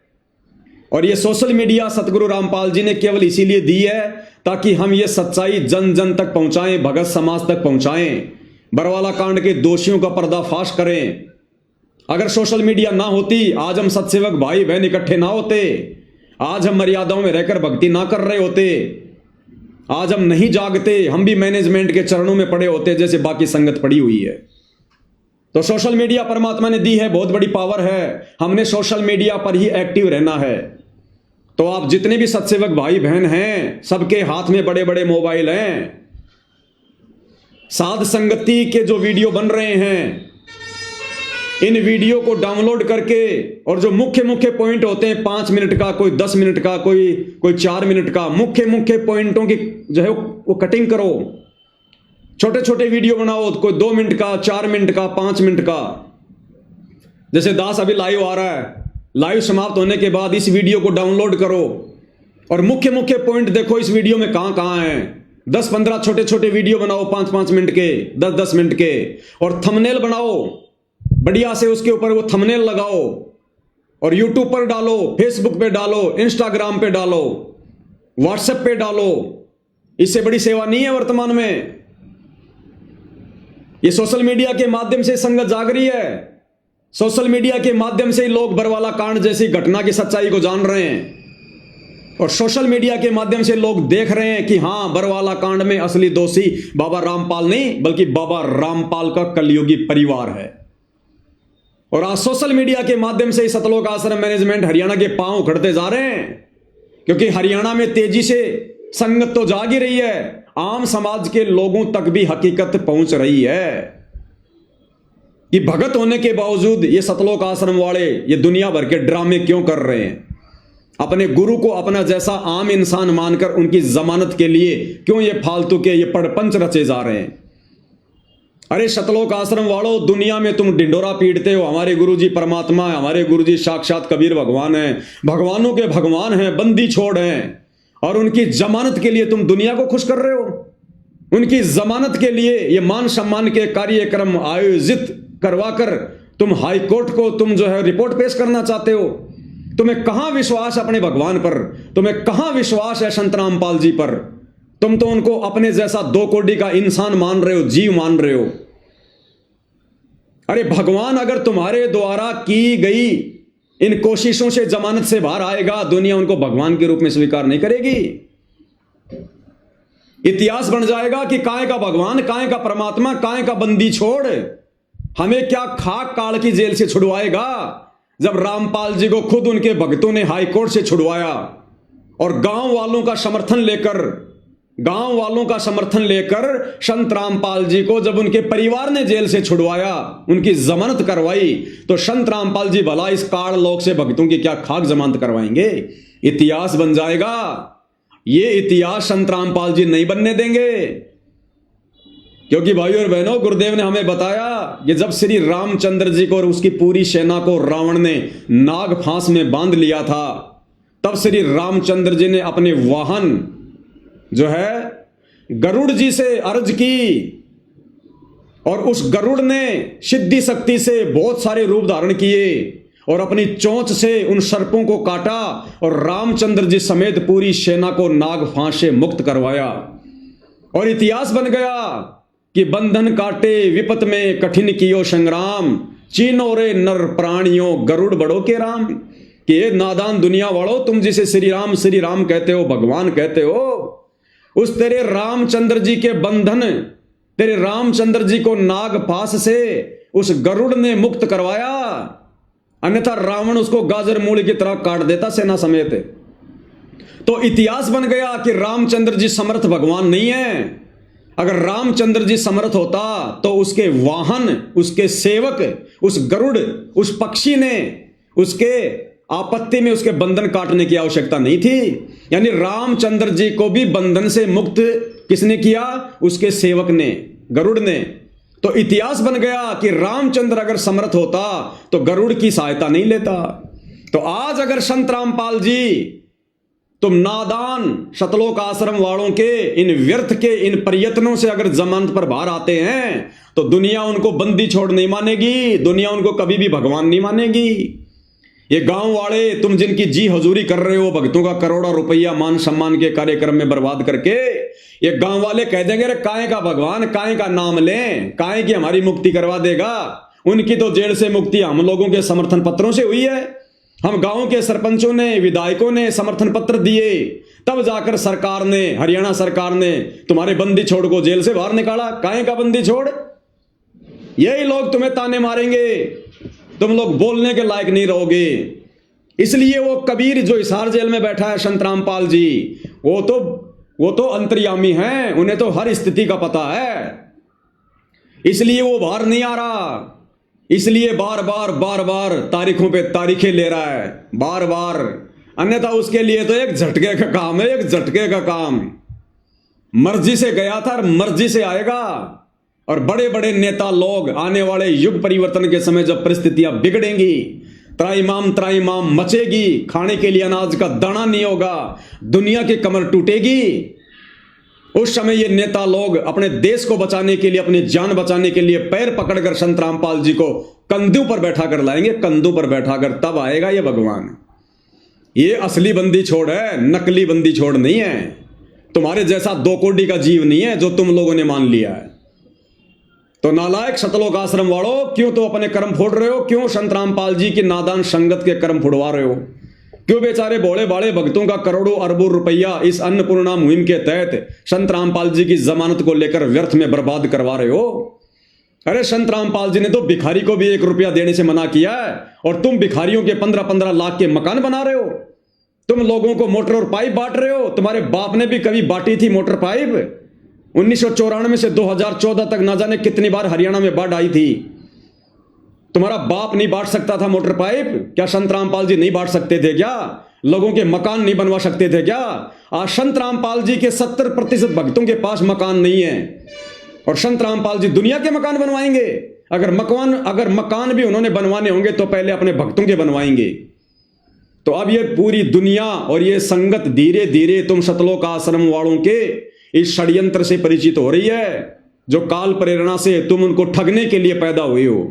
और ये सोशल मीडिया सतगुरु रामपाल जी ने केवल इसीलिए दी है ताकि हम ये सच्चाई जन जन तक पहुंचाएं, भगत समाज तक पहुंचाएं, बरवाला कांड के दोषियों का पर्दाफाश करें। अगर सोशल मीडिया ना होती, आज हम सत्सेवक भाई बहन इकट्ठे ना होते, आज हम मर्यादाओं में रहकर भक्ति ना कर रहे होते, आज हम नहीं जागते, हम भी मैनेजमेंट के चरणों में पड़े होते जैसे बाकी संगत पड़ी हुई है। तो सोशल मीडिया परमात्मा ने दी है, बहुत बड़ी पावर है, हमने सोशल मीडिया पर ही एक्टिव रहना है। तो आप जितने भी सत्सेवक भाई बहन हैं, सबके हाथ में बड़े बड़े मोबाइल हैं। साध संगति के जो वीडियो बन रहे हैं, इन वीडियो को डाउनलोड करके, और जो मुख्य मुख्य पॉइंट होते हैं 5 मिनट का, कोई 10 मिनट का, कोई 4 मिनट का, मुख्य मुख्य पॉइंटों की जो है वो कटिंग करो। छोटे छोटे वीडियो बनाओ, कोई 2 मिनट का, 4 मिनट का, 5 मिनट का। जैसे दास अभी लाइव आ रहा है, लाइव समाप्त होने के बाद इस वीडियो को डाउनलोड करो और मुख्य मुख्य पॉइंट देखो इस वीडियो में कहां कहां है। 10-15 छोटे छोटे वीडियो बनाओ, 5-5 मिनट के, 10-10 मिनट के, और थंबनेल बनाओ बढ़िया से, उसके ऊपर वो थंबनेल लगाओ और यूट्यूब पर डालो, फेसबुक पे डालो, इंस्टाग्राम पे डालो, व्हाट्सएप पे डालो। इससे बड़ी सेवा नहीं है वर्तमान में। ये सोशल मीडिया के माध्यम से संगत जाग रही है, सोशल मीडिया के माध्यम से लोग बरवाला कांड जैसी घटना की सच्चाई को जान रहे हैं, और सोशल मीडिया के माध्यम से लोग देख रहे हैं कि हां, बरवाला कांड में असली दोषी बाबा रामपाल नहीं, बल्कि बाबा रामपाल का कलयुगी परिवार है। और आज सोशल मीडिया के माध्यम से सतलोक आश्रम मैनेजमेंट हरियाणा के पांव उखड़ते जा रहे हैं, क्योंकि हरियाणा में तेजी से संगत तो जाग ही रही है, आम समाज के लोगों तक भी हकीकत पहुंच रही है कि भगत होने के बावजूद ये सतलोक आश्रम वाले ये दुनिया भर के ड्रामे क्यों कर रहे हैं। अपने गुरु को अपना जैसा आम इंसान मानकर उनकी जमानत के लिए क्यों ये फालतू के ये पड़पंच रचे जा रहे हैं। अरे सतलोक आश्रम वालों, दुनिया में तुम ढिंडोरा पीटते हो, हमारे गुरुजी परमात्मा है, हमारे गुरुजी साक्षात कबीर भगवान है, भगवानों के भगवान हैं, बंदी छोड़ हैं, और उनकी जमानत के लिए तुम दुनिया को खुश कर रहे हो। उनकी जमानत के लिए ये मान सम्मान के कार्यक्रम आयोजित करवाकर तुम हाई कोर्ट को तुम जो है रिपोर्ट पेश करना चाहते हो। तुम्हें कहां विश्वास अपने भगवान पर, तुम्हें कहां विश्वास है संत रामपाल जी पर। तुम तो उनको अपने जैसा 2 कोड़ी का इंसान मान रहे हो, जीव मान रहे हो। अरे भगवान अगर तुम्हारे द्वारा की गई इन कोशिशों से जमानत से बाहर आएगा, दुनिया उनको भगवान के रूप में स्वीकार नहीं करेगी। इतिहास बन जाएगा कि काहे का भगवान, काहे का परमात्मा, काहे का बंदी छोड़। हमें क्या खाक काल की जेल से छुड़वाएगा, जब रामपाल जी को खुद उनके भक्तों ने हाई कोर्ट से छुड़वाया, और गांव वालों का समर्थन लेकर संत रामपाल जी को जब उनके परिवार ने जेल से छुड़वाया, उनकी जमानत करवाई, तो संत रामपाल जी भला इस काल लोक से भक्तों की क्या खाक जमानत करवाएंगे। इतिहास बन जाएगा। ये इतिहास संत रामपाल जी नहीं बनने देंगे, क्योंकि भाइयों और बहनों, गुरुदेव ने हमें बताया कि जब श्री रामचंद्र जी को और उसकी पूरी सेना को रावण ने नाग फांस में बांध लिया था, तब श्री रामचंद्र जी ने अपने वाहन जो है गरुड़ जी से अर्ज की, और उस गरुड़ ने सिद्धि शक्ति से बहुत सारे रूप धारण किए और अपनी चोंच से उन सर्पों को काटा, और रामचंद्र जी समेत पूरी सेना को नाग फांस से मुक्त करवाया। और इतिहास बन गया कि बंधन काटे विपत में कठिन कियो संग्राम, चीनो रे नर प्राणियों गरुड़ बड़ो के राम। कि ये नादान दुनिया वालों, तुम जिसे श्री राम कहते हो, भगवान कहते हो, उस तेरे रामचंद्र जी के बंधन, तेरे रामचंद्र जी को नाग फांस से उस गरुड़ ने मुक्त करवाया। अन्यथा रावण उसको गाजर मूली की तरह काट देता सेना समेत। तो इतिहास बन गया कि रामचंद्र जी समर्थ भगवान नहीं है। अगर रामचंद्र जी समर्थ होता तो उसके वाहन, उसके सेवक, उस गरुड़, उस पक्षी ने उसके आपत्ति में उसके बंधन काटने की आवश्यकता नहीं थी। यानी रामचंद्र जी को भी बंधन से मुक्त किसने किया? उसके सेवक ने, गरुड़ ने। तो इतिहास बन गया कि रामचंद्र अगर समर्थ होता तो गरुड़ की सहायता नहीं लेता। तो आज अगर संत रामपाल जी, तुम नादान शतलोक आश्रम वालों के इन व्यर्थ के इन प्रयत्नों से अगर जमानत पर बाहर आते हैं तो दुनिया उनको बंदी छोड़ नहीं मानेगी, दुनिया उनको कभी भी भगवान नहीं मानेगी। ये गांव वाले तुम जिनकी जी हजूरी कर रहे हो, भक्तों का करोड़ों रुपया मान सम्मान के कार्यक्रम में बर्बाद करके, ये गांव वाले कह देंगे रे काहे का भगवान, काहे का नाम लें, काहे की हमारी मुक्ति करवा देगा। उनकी तो जेल से मुक्ति हम लोगों के समर्थन पत्रों से हुई है। हम गांव के सरपंचों ने, विधायकों ने समर्थन पत्र दिए, तब जाकर सरकार ने, हरियाणा सरकार ने तुम्हारे बंदी छोड़ को जेल से बाहर निकाला। काहे का बंदी छोड़? यही लोग तुम्हें ताने मारेंगे, तुम लोग बोलने के लायक नहीं रहोगे। इसलिए वो कबीर जो हिसार जेल में बैठा है, संत रामपाल जी, वो तो अंतर्यामी हैं, उन्हें तो हर स्थिति का पता है। इसलिए वो बाहर नहीं आ रहा, इसलिए बार बार तारीखों पे तारीखें ले रहा है, बार बार। अन्यथा उसके लिए तो एक झटके का काम है, एक झटके का काम। मर्जी से गया था और मर्जी से आएगा। और बड़े बड़े नेता लोग आने वाले युग परिवर्तन के समय जब परिस्थितियां बिगड़ेंगी, त्राईमाम मचेगी, खाने के लिए अनाज का दाना नहीं होगा, दुनिया की कमर टूटेगी, उस समय ये नेता लोग अपने देश को बचाने के लिए, अपनी जान बचाने के लिए पैर पकड़कर संत रामपाल जी को कंधों पर बैठा कर लाएंगे, कंधों पर बैठा कर। तब आएगा ये भगवान। ये असली बंदी छोड़ है, नकली बंदी छोड़ नहीं है। तुम्हारे जैसा दो कोड़ी का जीव नहीं है जो तुम लोगों ने मान लिया है। तो नालायक शतलोक आश्रम वालों, क्यों तो अपने कर्म फोड़ रहे हो? क्यों संत रामपाल जी की नादान संगत के कर्म फुड़वा रहे हो? क्यों बेचारे भोले भाले भक्तों का करोड़ों अरबों रुपया इस अन्नपूर्णा मुहिम के तहत संत रामपाल जी की जमानत को लेकर व्यर्थ में बर्बाद करवा रहे हो? अरे संत रामपाल जी ने तो भिखारी को भी 1 रुपया देने से मना किया है, और तुम भिखारियों के 15-15 लाख के मकान बना रहे हो। तुम लोगों को मोटर और पाइप बांट रहे हो। तुम्हारे बाप ने भी कभी बांटी थी मोटर पाइप। 1994 से 2014 तक ना जाने कितनी बार हरियाणा में बाढ़ आई थी। तुम्हारा बाप नहीं बांट सकता था मोटर पाइप? क्या संत रामपाल जी नहीं बांट सकते थे क्या? लोगों के मकान नहीं बनवा सकते थे क्या? आज संत रामपाल जी के 70% भक्तों के पास मकान नहीं है, और संत रामपाल जी दुनिया के मकान बनवाएंगे। अगर मकान भी उन्होंने बनवाने होंगे तो पहले अपने भक्तों के बनवाएंगे। तो अब ये पूरी दुनिया और ये संगत धीरे धीरे तुम शतलोक आश्रम वालों के इस षड्यंत्र से परिचित हो रही है, जो काल प्रेरणा से तुम उनको ठगने के लिए पैदा हुए हो।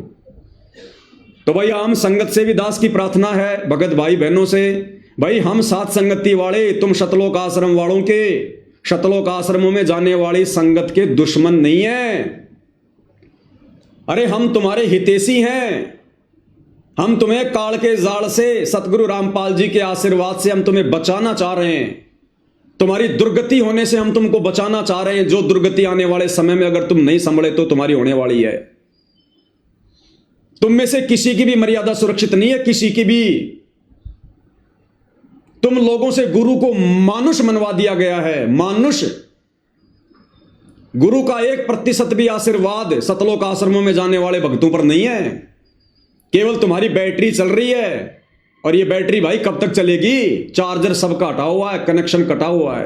तो भाई आम संगत से भी दास की प्रार्थना है, भगत भाई बहनों से, भाई हम साथ संगति वाले, तुम शतलोक आश्रम वालों के, शतलोक आश्रमों में जाने वाली संगत के दुश्मन नहीं है। अरे हम तुम्हारे हितैषी हैं। हम तुम्हें काल के जाल से, सतगुरु रामपाल जी के आशीर्वाद से हम तुम्हें बचाना चाह रहे हैं। तुम्हारी दुर्गति होने से हम तुमको बचाना चाह रहे हैं। जो दुर्गति आने वाले समय में अगर तुम नहीं संभले तो तुम्हारी होने वाली है। तुम में से किसी की भी मर्यादा सुरक्षित नहीं है, किसी की भी। तुम लोगों से गुरु को मानुष मनवा दिया गया है, मानुष। गुरु का 1% भी आशीर्वाद सतलोक आश्रमों में जाने वाले भक्तों पर नहीं है। केवल तुम्हारी बैटरी चल रही है, और ये बैटरी भाई कब तक चलेगी? चार्जर सबका हटा हुआ है, कनेक्शन कटा हुआ है।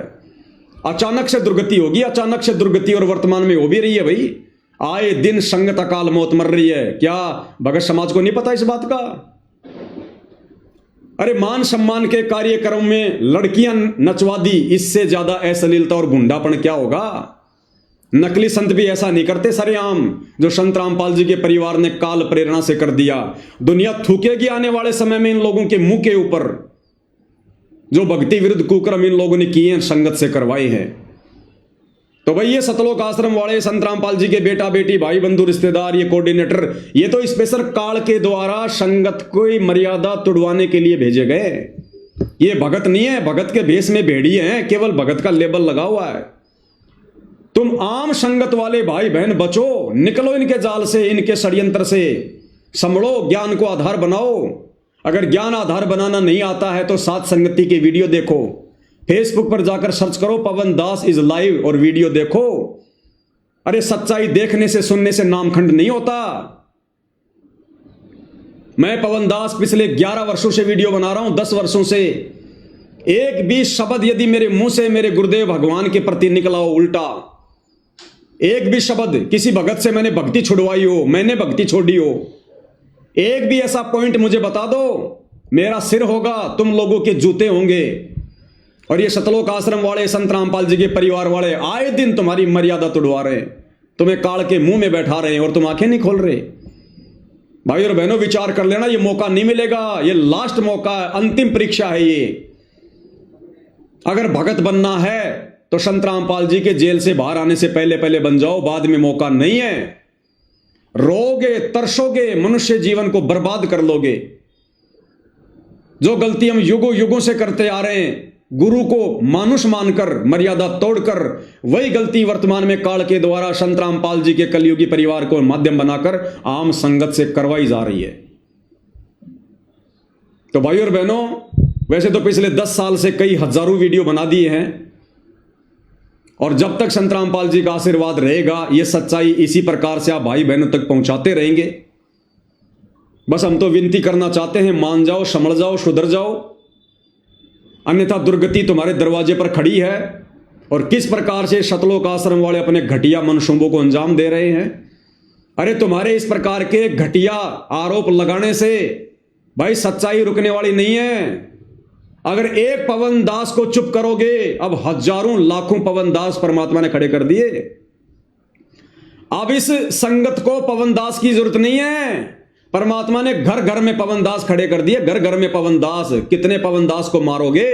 अचानक से दुर्गति होगी, अचानक से दुर्गति, और वर्तमान में हो भी रही है भाई। आए दिन संगत अकाल मौत मर रही है। क्या भगत समाज को नहीं पता इस बात का? अरे मान सम्मान के कार्यक्रम में लड़कियां नचवा दी, इससे ज्यादा अश्लीलता और गुंडापन क्या होगा? नकली संत भी ऐसा नहीं करते सरेआम, जो संत रामपाल जी के परिवार ने काल प्रेरणा से कर दिया। दुनिया थूकेगी आने वाले समय में इन लोगों के मुंह के ऊपर, जो भक्ति विरुद्ध कुकर्म इन लोगों ने किए हैं, संगत से करवाए हैं। तो भाई ये सतलोक आश्रम वाले, संत रामपाल जी के बेटा बेटी, भाई बंधु रिश्तेदार, ये कोऑर्डिनेटर, ये तो स्पेशल काल के द्वारा संगत को मर्यादा तुड़वाने के लिए भेजे गए। ये भगत नहीं है, भगत के भेष में भेड़िए हैं, केवल भगत का लेबल लगा हुआ है। तुम आम संगत वाले भाई बहन बचो, निकलो इनके जाल से, इनके षड्यंत्र से, संभलो, ज्ञान को आधार बनाओ। अगर ज्ञान आधार बनाना नहीं आता है तो सात संगति की वीडियो देखो, फेसबुक पर जाकर सर्च करो पवन दास इज लाइव और वीडियो देखो। अरे सच्चाई देखने से सुनने से नामखंड नहीं होता। मैं पवन दास पिछले 11 वर्षों से वीडियो बना रहा हूं, 10 वर्षों से। एक भी शब्द यदि मेरे मुंह से मेरे गुरुदेव भगवान के प्रति निकला हो उल्टा, एक भी शब्द किसी भगत से मैंने भक्ति छुड़वाई हो, मैंने भक्ति छोड़ी हो, एक भी ऐसा पॉइंट मुझे बता दो, मेरा सिर होगा, तुम लोगों के जूते होंगे। और ये सतलोक आश्रम वाले, संत रामपाल जी के परिवार वाले आए दिन तुम्हारी मर्यादा तोड़वा रहे हैं, तुम्हें काल के मुंह में बैठा रहे हैं और तुम आंखें नहीं खोल रहे। भाई और बहनों, विचार कर लेना, ये मौका नहीं मिलेगा, ये लास्ट मौका है, अंतिम परीक्षा है ये। अगर भगत बनना है तो संत रामपाल जी के जेल से बाहर आने से पहले पहले बन जाओ, बाद में मौका नहीं है। रोगे, तरसोगे, मनुष्य जीवन को बर्बाद कर लोगे। जो गलती हम युगों युगों से करते आ रहे हैं, गुरु को मानुष मानकर, मर्यादा तोड़कर, वही गलती वर्तमान में काल के द्वारा संत रामपाल जी के कलयुगी परिवार को माध्यम बनाकर आम संगत से करवाई जा रही है। तो भाई और बहनों, वैसे तो पिछले 10 साल से कई हजारों वीडियो बना दिए हैं, और जब तक संत रामपाल जी का आशीर्वाद रहेगा, यह सच्चाई इसी प्रकार से आप भाई बहनों तक पहुंचाते रहेंगे। बस हम तो विनती करना चाहते हैं, मान जाओ, समझ जाओ, सुधर जाओ, अन्यथा दुर्गति तुम्हारे दरवाजे पर खड़ी है। और किस प्रकार से सतलोक आश्रम वाले अपने घटिया मनसूबों को अंजाम दे रहे हैं। अरे तुम्हारे इस प्रकार के घटिया आरोप लगाने से भाई सच्चाई रुकने वाली नहीं है। अगर एक पवन दास को चुप करोगे, अब हजारों लाखों पवन दास परमात्मा ने खड़े कर दिए। अब इस संगत को पवन दास की जरूरत नहीं है, परमात्मा ने घर घर में पवन दास खड़े कर दिए। घर घर में पवन दास। कितने पवन दास को मारोगे,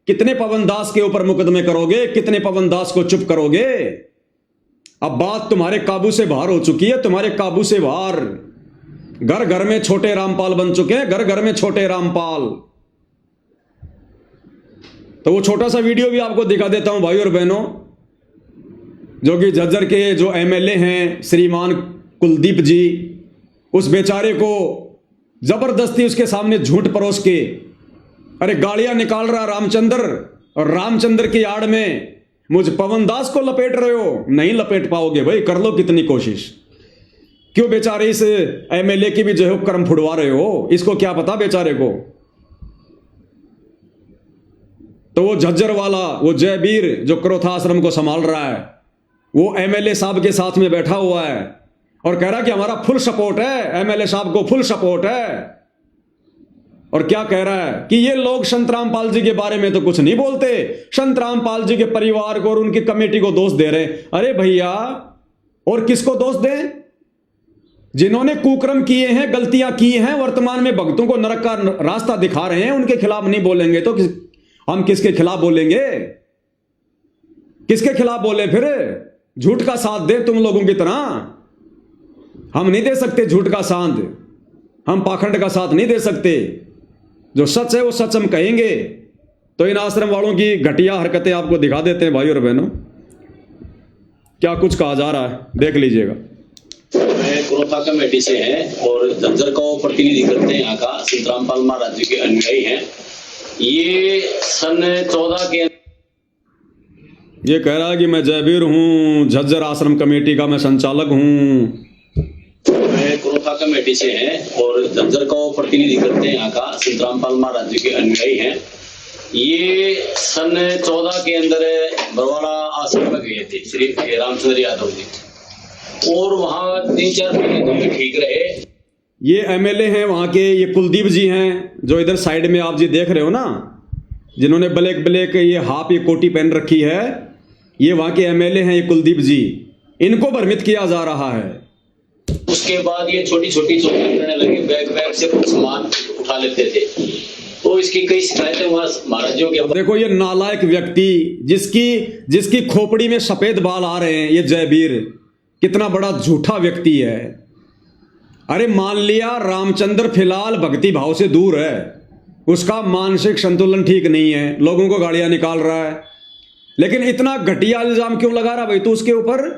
कितने पवन दास के ऊपर मुकदमे करोगे, कितने पवन दास को चुप करोगे। अब बात तुम्हारे काबू से बाहर हो चुकी है, तुम्हारे काबू से बाहर। घर घर में छोटे रामपाल बन चुके हैं, घर घर में छोटे रामपाल। तो वो छोटा सा वीडियो भी आपको दिखा देता हूं भाई और बहनों, जो कि झज्जर के जो एमएलए हैं श्रीमान कुलदीप जी, उस बेचारे को जबरदस्ती उसके सामने झूठ परोस के अरे गालियां निकाल रहा रामचंद्र, और रामचंद्र की आड़ में मुझ पवन दास को लपेट रहे हो। नहीं लपेट पाओगे भाई, कर लो कितनी कोशिश। क्यों बेचारे इस एमएलए की भी जो है कर्म फुड़वा रहे हो, इसको क्या पता बेचारे को। तो वो झज्जर वाला, वो जयवीर जो क्रोथा आश्रम को संभाल रहा है, वो एमएलए साहब के साथ में बैठा हुआ है और कह रहा है कि हमारा फुल सपोर्ट है, एमएलए साहब को फुल सपोर्ट है। और क्या कह रहा है कि ये लोग संत रामपाल जी के बारे में तो कुछ नहीं बोलते, संत रामपाल जी के परिवार को और उनकी कमेटी को दोष दे रहे। अरे भैया, और किसको दोष दें? जिन्होंने कुकर्म किए हैं, गलतियां की हैं, वर्तमान में भक्तों को नरक का रास्ता दिखा रहे हैं, उनके खिलाफ नहीं बोलेंगे तो हम किसके खिलाफ बोलेंगे? किसके खिलाफ बोले फिर? झूठ का साथ दे तुम लोगों की तरह। हम नहीं दे सकते झूठ का साथ, हम पाखंड का साथ नहीं दे सकते। जो सच है वो सच हम कहेंगे। तो इन आश्रम वालों की घटिया हरकतें आपको दिखा देते हैं भाई और बहनों, क्या कुछ कहा जा रहा है, देख लीजिएगा। मैं क्रोथा कमेटी से हैं और झज्जर का प्रतिनिधि करते हैं। यहाँ का संत रामपाल महाराज जी के अनुयायी हैं। ये सन 14 के ये कह रहा है कि मैं जयवीर हूं, झज्जर आश्रम कमेटी का मैं संचालक हूं। मैं क्रोथा कमेटी से हैं और झज्जर का प्रतिनिधि करते हैं। यहाँ का संत रामपाल महाराज जी के अनुयायी हैं। ये सन 14 के अंदर बरवाड़ा आश्रम में गए थे श्री रामचंद्र यादव जी, और वहाँ 3-4 महीने तो ठीक रहे। ये एमएलए हैं वहां के, ये कुलदीप जी हैं जो इधर साइड में आप जी देख रहे हो ना, जिन्होंने ब्लैक ब्लैक ये हाफ ये कोटी पहन रखी है, ये वहां के एमएलए हैं, ये कुलदीप जी। इनको भ्रमित किया जा रहा है। उसके बाद ये छोटी छोटी चोरियां करने लगे, बैग से कुछ सामान उठा लेते थे। तो इसकी कई शिकायतें वहां महाराजों के। देखो ये नालायक व्यक्ति, जिसकी खोपड़ी में सफेद बाल आ रहे हैं, ये जयवीर कितना बड़ा झूठा व्यक्ति है। अरे मान लिया रामचंद्र फिलहाल भक्ति भाव से दूर है, उसका मानसिक संतुलन ठीक नहीं है, लोगों को गालियां निकाल रहा है, लेकिन इतना घटिया इल्जाम क्यों लगा रहा भाई तू उसके ऊपर?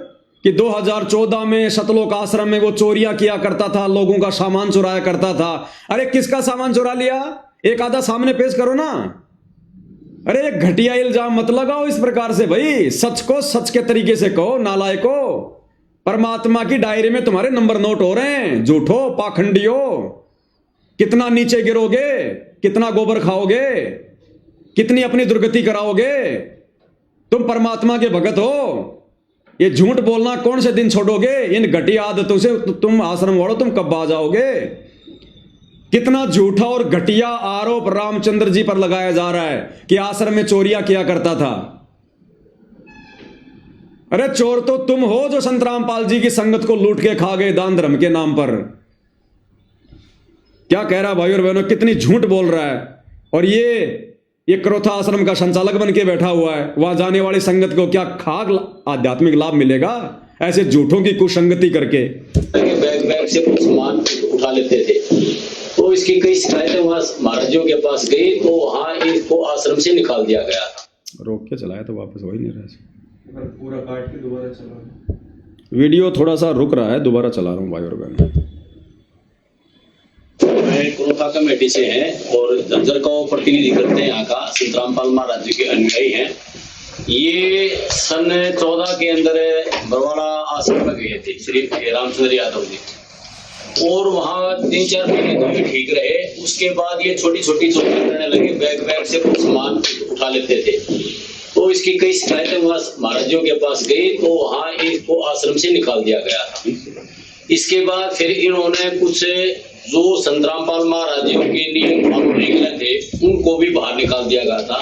कि 2014 में सतलोक आश्रम में वो चोरियां किया करता था, लोगों का सामान चुराया करता था। अरे किसका सामान चुरा लिया? एक आधा सामने पेश करो ना। अरे एक घटिया इल्जाम मत लगाओ इस प्रकार से भाई। सच को सच के तरीके से कहो नालायको। परमात्मा की डायरी में तुम्हारे नंबर नोट हो रहे हैं। झूठो, पाखंडियो, कितना नीचे गिरोगे, कितना गोबर खाओगे, कितनी अपनी दुर्गति कराओगे। तुम परमात्मा के भगत हो, ये झूठ बोलना कौन से दिन छोड़ोगे? इन घटिया आदतों से तुम आश्रम वालों तुम कब आ जाओगे? कितना झूठा और घटिया आरोप रामचंद्र जी पर लगाया जा रहा है कि आश्रम में चोरियां किया करता था। अरे चोर तो तुम हो जो संत रामपाल जी की संगत को लूट के खा गए दान धर्म के नाम पर। क्या कह रहा है भाई और बहनों, कितनी झूठ बोल रहा है। और ये क्रोथा आश्रम का संचालक बन के बैठा हुआ है। वहां जाने वाली संगत को क्या खाक आध्यात्मिक लाभ मिलेगा ऐसे झूठों की कुसंगति करके? बैग बैग से कुछ सामान उठा लेते थे, तो इसकी कई शिकायतें वहां महाराजों के पास गई, तो वहां इसको आश्रम से निकाल दिया गया था। रोक के चलाया तो वापस हो ही नहीं रहा। पूरा काट के दोबारा चला। वीडियो थोड़ा सा रुक रहा है, दोबारा चला रहा हूं भाई और बहन। क्रोथा कमेटी से हैं और झज्जर का प्रतिनिधि करते हैं। यहाँ का संत रामपाल महाराज जी के अनुयायी हैं। ये सन 14 के अंदर बरवाड़ा आश्रम में गए थे श्री रामचंद्र यादव जी, और वहाँ 3-4 महीने तो भी ठीक रहे। उसके बाद ये छोटी छोटी चोरियां करने लगे, बैग बैग से कुछ सामान उठा लेते थे, तो इसकी कई शिकायतें वहां महाराजों के पास गई, तो वहां इसको आश्रम से निकाल दिया गया था। इसके बाद फिर इन्होंने कुछ जो संत रामपाल महाराज जी के नियम कानून निकले थे उनको भी बाहर निकाल दिया गया था।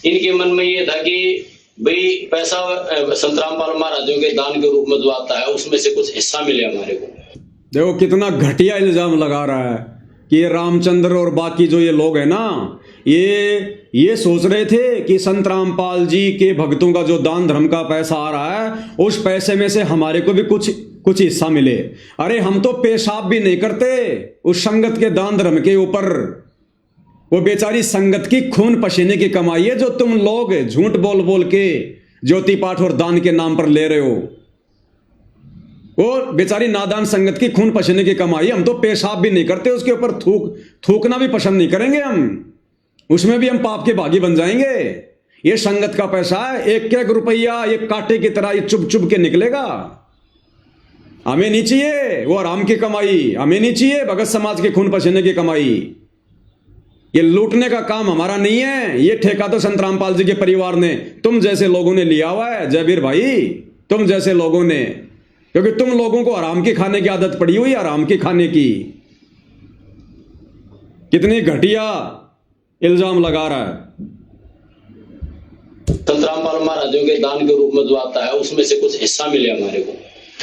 इनके मन में ये था कि भाई पैसा संत रामपाल महाराजों के दान के रूप में जो आता है उसमें से कुछ हिस्सा मिले हमारे को। देखो कितना घटिया इल्जाम लगा रहा है कि ये रामचंद्र और बाकी जो ये लोग हैं ना, ये सोच रहे थे कि संत रामपाल जी के भक्तों का जो दान धर्म का पैसा आ रहा है उस पैसे में से हमारे को भी कुछ हिस्सा मिले। अरे हम तो पेशाब भी नहीं करते उस संगत के दान धर्म के ऊपर। वो बेचारी संगत की खून पसीने की कमाई है जो तुम लोग झूठ बोल बोल के ज्योति पाठ और दान के नाम पर ले रहे हो। वो बेचारी नादान संगत की खून पसीने की कमाई। हम तो पेशाब भी नहीं करते उसके ऊपर, थूकना भी पसंद नहीं करेंगे हम। उसमें भी हम पाप के भागी बन जाएंगे। ये संगत का पैसा है, एक एक रुपया एक कांटे की तरह ये चुभ चुभ के निकलेगा। हमें नहीं चाहिए वो आराम की कमाई, हमें नहीं चाहिए भगत समाज के खून पसीने की कमाई। ये लूटने का काम हमारा नहीं है। ये ठेका तो संत रामपाल जी के परिवार ने, तुम जैसे लोगों ने लिया हुआ है जयवीर भाई, तुम जैसे लोगों ने, क्योंकि तुम लोगों को आराम की खाने की आदत पड़ी हुई, आराम की खाने की। कितनी घटिया इल्जाम लगा रहा है। संत रामपाल महाराजों के दान के रूप में जो आता है उसमें से कुछ हिस्सा मिले हमारे को।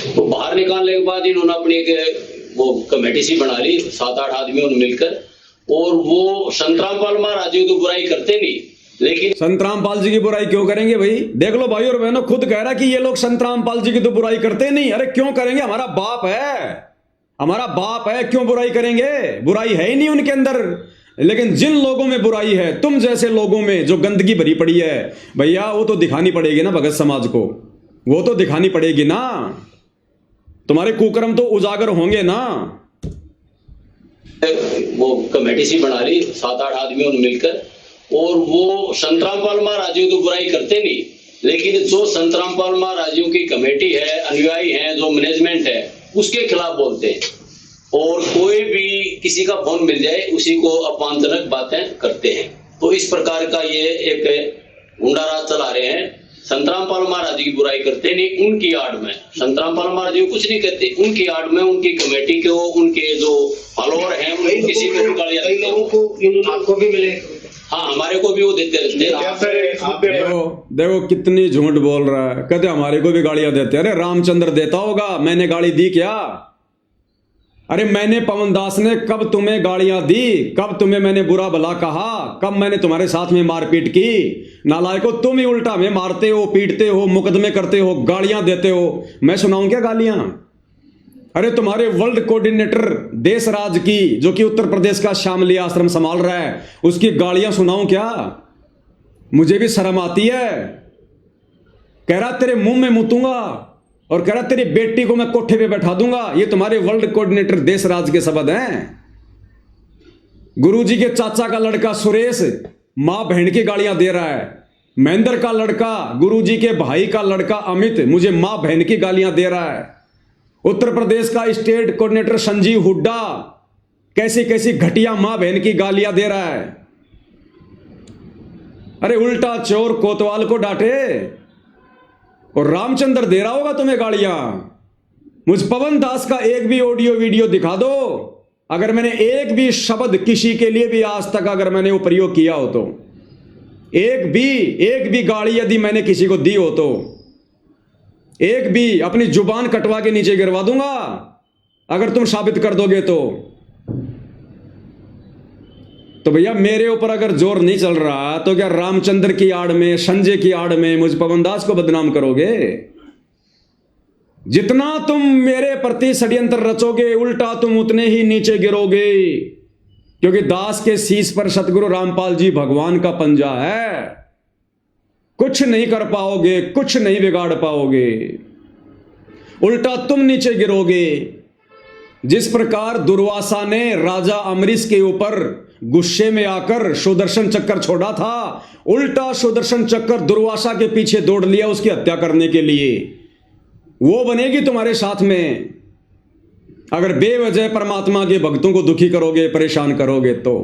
तो बाहर निकालने के बाद इन्होंने अपनी एक वो कमेटी सी बना ली 7-8 आदमियों ने मिलकर, और वो संत रामपाल महाराज जी की बुराई करते नहीं, लेकिन संत रामपाल जी की बुराई क्यों करेंगे भाई? देख लो भाई और बहनों, खुद कह रहा कि ये लोग संत रामपाल जी की तो बुराई करते नहीं। अरे क्यों करेंगे? हमारा बाप है, हमारा बाप है, क्यों बुराई करेंगे? बुराई है ही नहीं उनके अंदर। लेकिन जिन लोगों में बुराई है, तुम जैसे लोगों में जो गंदगी भरी पड़ी है भैया, वो तो दिखानी पड़ेगी ना भगत समाज को, वो तो दिखानी पड़ेगी ना। तुम्हारे कुकर्म तो उजागर होंगे ना। वो कमेटी सी बना ली 7-8 आदमियों ने मिलकर, और वो संत रामपाल महाराज जी की बुराई करते नहीं, लेकिन जो संत रामपाल महाराज जी की कमेटी है, अनुयायी है, जो मैनेजमेंट है, उसके खिलाफ बोलते हैं। और कोई भी किसी का फोन मिल जाए उसी को अपमानजनक बातें करते हैं। तो इस प्रकार का ये एक गुंडा राज चला रहे हैं। संत रामपाल महाराज जी की बुराई करते नहीं, उनकी आड़ में संत रामपाल महाराज जी कुछ नहीं कहते, उनकी आड़ में उनकी कमेटी के, उनके जो फॉलोअर हैं, उनको किसी को गालियां देते हैं। आपको भी मिले? हाँ, हमारे को भी वो देते रहते हैं। देखो कितनी झूठ बोल रहा है। कहते हमारे को भी गालियां देते। अरे रामचंद्र देता होगा, मैंने गाली दी क्या? अरे मैंने, पवन दास ने कब तुम्हें गालियां दी? कब तुम्हें मैंने बुरा भला कहा? कब मैंने तुम्हारे साथ में मारपीट की? नालायको, तुम ही उल्टा हमें मारते हो, पीटते हो, मुकदमे करते हो, गालियां देते हो। मैं सुनाऊं क्या गालियां? अरे तुम्हारे वर्ल्ड कोऑर्डिनेटर देशराज की, जो कि उत्तर प्रदेश का शामली आश्रम संभाल रहा है, उसकी गालियां सुनाऊं क्या? मुझे भी शर्म आती है। कह रहा तेरे मुंह में मुतूंगा, और कह रहा तेरी बेटी को मैं कोठे पे बैठा दूंगा। ये तुम्हारे वर्ल्ड कोऑर्डिनेटर देश राज के शब्द हैं। गुरुजी के चाचा का लड़का सुरेश मां बहन की गालियां दे रहा है। महेंद्र का लड़का, गुरुजी के भाई का लड़का अमित मुझे मां बहन की गालियां दे रहा है। उत्तर प्रदेश का स्टेट कोऑर्डिनेटर संजीव हुड्डा कैसी कैसी घटिया मां बहन की गालियां दे रहा है। अरे उल्टा चोर कोतवाल को डांटे और रामचंद्र दे रहा होगा तुम्हें गालियां। मुझ पवन दास का एक भी ऑडियो वीडियो दिखा दो, अगर मैंने एक भी शब्द किसी के लिए भी आज तक अगर मैंने वो प्रयोग किया हो तो, एक भी गाली यदि मैंने किसी को दी हो तो, एक भी अपनी जुबान कटवा के नीचे गिरवा दूंगा अगर तुम साबित कर दोगे तो भैया मेरे ऊपर अगर जोर नहीं चल रहा तो क्या रामचंद्र की आड़ में, संजय की आड़ में मुझ पवन दास को बदनाम करोगे? जितना तुम मेरे प्रति षड्यंत्र रचोगे उल्टा तुम उतने ही नीचे गिरोगे, क्योंकि दास के शीश पर सतगुरु रामपाल जी भगवान का पंजा है। कुछ नहीं कर पाओगे, कुछ नहीं बिगाड़ पाओगे, उल्टा तुम नीचे गिरोगे। जिस प्रकार दुर्वासा ने राजा अमरीश के ऊपर गुस्से में आकर सुदर्शन चक्कर छोड़ा था, उल्टा सुदर्शन चक्कर दुर्वासा के पीछे दौड़ लिया उसकी हत्या करने के लिए। वो बनेगी तुम्हारे साथ में अगर बेवजह परमात्मा के भक्तों को दुखी करोगे, परेशान करोगे तो।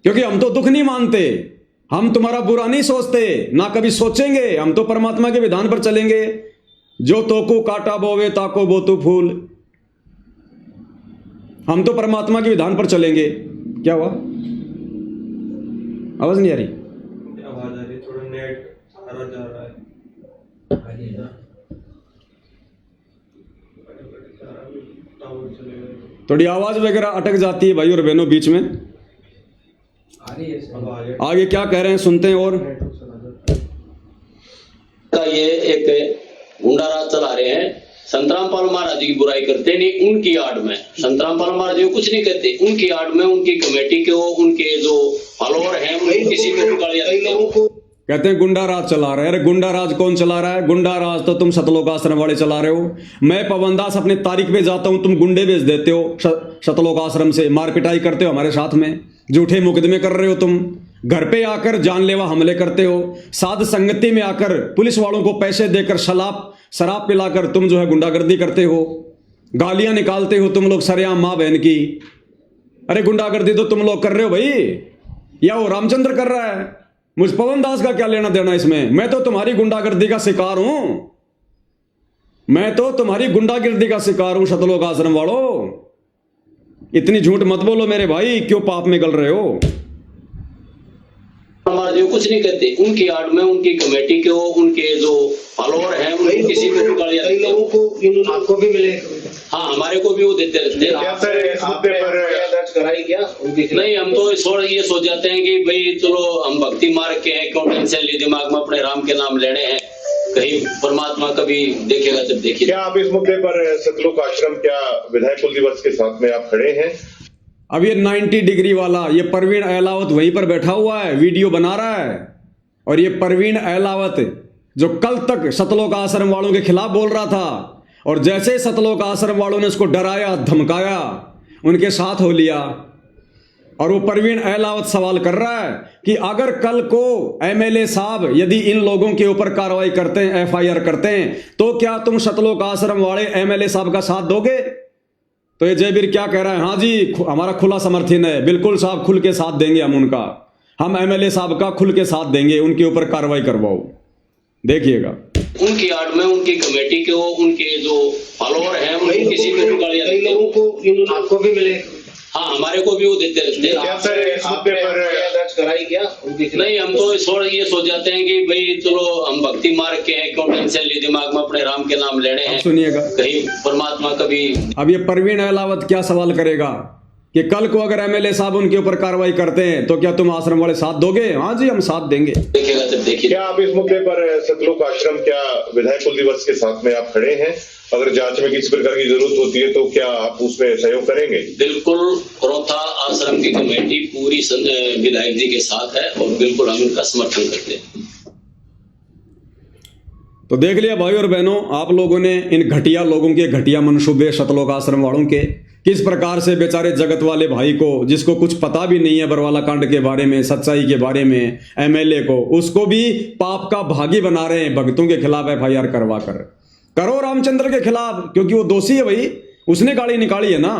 क्योंकि हम तो दुख नहीं मानते, हम तुम्हारा बुरा नहीं सोचते, ना कभी सोचेंगे। हम तो परमात्मा के विधान पर चलेंगे। जो तोको काटा बोवे ताको बोतु फूल, हम तो परमात्मा के विधान पर चलेंगे। क्या हुआ? आवाज नहीं आ रही? आवाज आ रही, थोड़ा नेट सारा जा रहा है। टावर चलेगा, थोड़ी आवाज वगैरह अटक जाती है भाई और बहनों बीच में। अब आ गया। आगे क्या कह रहे हैं सुनते हैं। और नेटवर्क चला जाता है। का ये एक गुंडा राज चला रहे हैं। संतरामपाल महाराज जी की बुराई करते नहीं, उनकी आड़ में संतरामपाल महाराज जी को कुछ नहीं कहते, उनकी आड़ में उनकी कमेटी के उनके जो फॉलोअर हैं उनको किसी को भी गालियां देते हैं। कहते हैं गुंडा राज चला रहे हैं। अरे गुंडा राज कौन चला रहा है? गुंडा राज तो तुम सतलोक आश्रम वाले चला रहे हो। मैं पवन दास अपने तारीख पे जाता हूं, तुम गुंडे भेज देते हो सतलोक आश्रम से, मार पिटाई करते हो हमारे साथ में, झूठे मुकदमे कर रहे हो तुम, घर पे आकर जानलेवा हमले करते हो, साध संगति में आकर पुलिस वालों को पैसे देकर शराब पिलाकर तुम जो है गुंडागर्दी करते हो, गालियां निकालते हो तुम लोग सरेआम मां बहन की। अरे गुंडागर्दी तो तुम लोग कर रहे हो भाई, या वो रामचंद्र कर रहा है? मुझ पवन दास का क्या लेना देना इसमें? मैं तो तुम्हारी गुंडागर्दी का शिकार हूं, मैं तो तुम्हारी गुंडागर्दी का शिकार हूं सतलोक आश्रम वालों। इतनी झूठ मत बोलो मेरे भाई, क्यों पाप में गल रहे हो? महाराज जी कुछ नहीं कहते, उनकी आड़ में उनकी कमेटी के उनके जो फॉलोअर हैं उनको किसी को भी गालियां देते हैं। लोगों को आपको भी मिले? हाँ, हमारे को भी वो देते रहते हैं। कराई क्या उनकी? नहीं, हम तो ये सोच जाते हैं कि भाई चलो हम भक्ति मार्ग के हैं, क्यों टेंशन ली दिमाग में, अपने राम के नाम लेने हैं, कहीं परमात्मा कभी देखेगा जब देखिए। क्या आप इस मुद्दे पर सतलोक आश्रम क्या विधायक कुल दिवस के साथ में आप खड़े हैं? अब ये 90 डिग्री वाला ये परवीन अहलावत वहीं पर बैठा हुआ है, वीडियो बना रहा है। और ये परवीन अहलावत जो कल तक सतलोक आश्रम वालों के खिलाफ बोल रहा था, और जैसे सतलोक आश्रम वालों ने उसको डराया धमकाया, उनके साथ हो लिया। और वो परवीन अहलावत सवाल कर रहा है कि अगर कल को एमएलए साहब यदि इन लोगों के ऊपर कार्रवाई करते हैं, एफआईआर करते हैं, तो क्या तुम सतलोक आश्रम वाले एमएलए साहब का साथ दोगे? तो ये जयवीर क्या कह रहा है? हाँ जी, हमारा खुला समर्थन है, बिल्कुल साहब, खुल के साथ देंगे हम उनका, हम एमएलए साहब का खुल के साथ देंगे, उनके ऊपर कार्रवाई करवाओ। देखिएगा उनकी आड़ में उनकी कमेटी के उनके जो फॉलोअर हैं उनको किसी को भी गालियां देते हैं। लोगों को आपको भी मिले? हाँ, हमारे को भी वो देते रहते हैं। कराई क्या उनकी? नहीं, हम तो ये सोच जाते हैं कि भाई चलो हम भक्ति मार्ग के हैं, क्यों टेंशन ली दिमाग में, अपने राम के नाम लेने हैं, सुनिएगा कहीं परमात्मा कभी। अब ये परवीन अहलावत क्या सवाल करेगा कि कल को अगर एमएलए साहब उनके ऊपर कार्रवाई करते हैं तो क्या तुम आश्रम वाले साथ दोगे? हाँ जी, हम साथ देंगे। देखेगा जब देखिए। क्या आप इस मुद्दे पर सतलोक आश्रम क्या विधायक कुल दिवस के साथ में आप खड़े हैं? अगर जांच में किसी प्रकार की जरूरत होती है तो क्या आप उसमें सहयोग करेंगे? बिल्कुल, क्रोथा आश्रम की कमेटी पूरी विधायक जी के साथ है और बिल्कुल हम उनका समर्थन करते हैं। तो देख लिया भाई और बहनों, आप लोगों ने इन घटिया लोगों के घटिया मनसूबे शतलोक आश्रम वालों के, किस प्रकार से बेचारे जगत वाले भाई को, जिसको कुछ पता भी नहीं है बरवाला कांड के बारे में, सच्चाई के बारे में, एमएलए को, उसको भी पाप का भागी बना रहे हैं। भक्तों के खिलाफ एफआईआर करवा कर करो रामचंद्र के खिलाफ, क्योंकि वो दोषी है भाई, उसने गाड़ी निकाली है ना।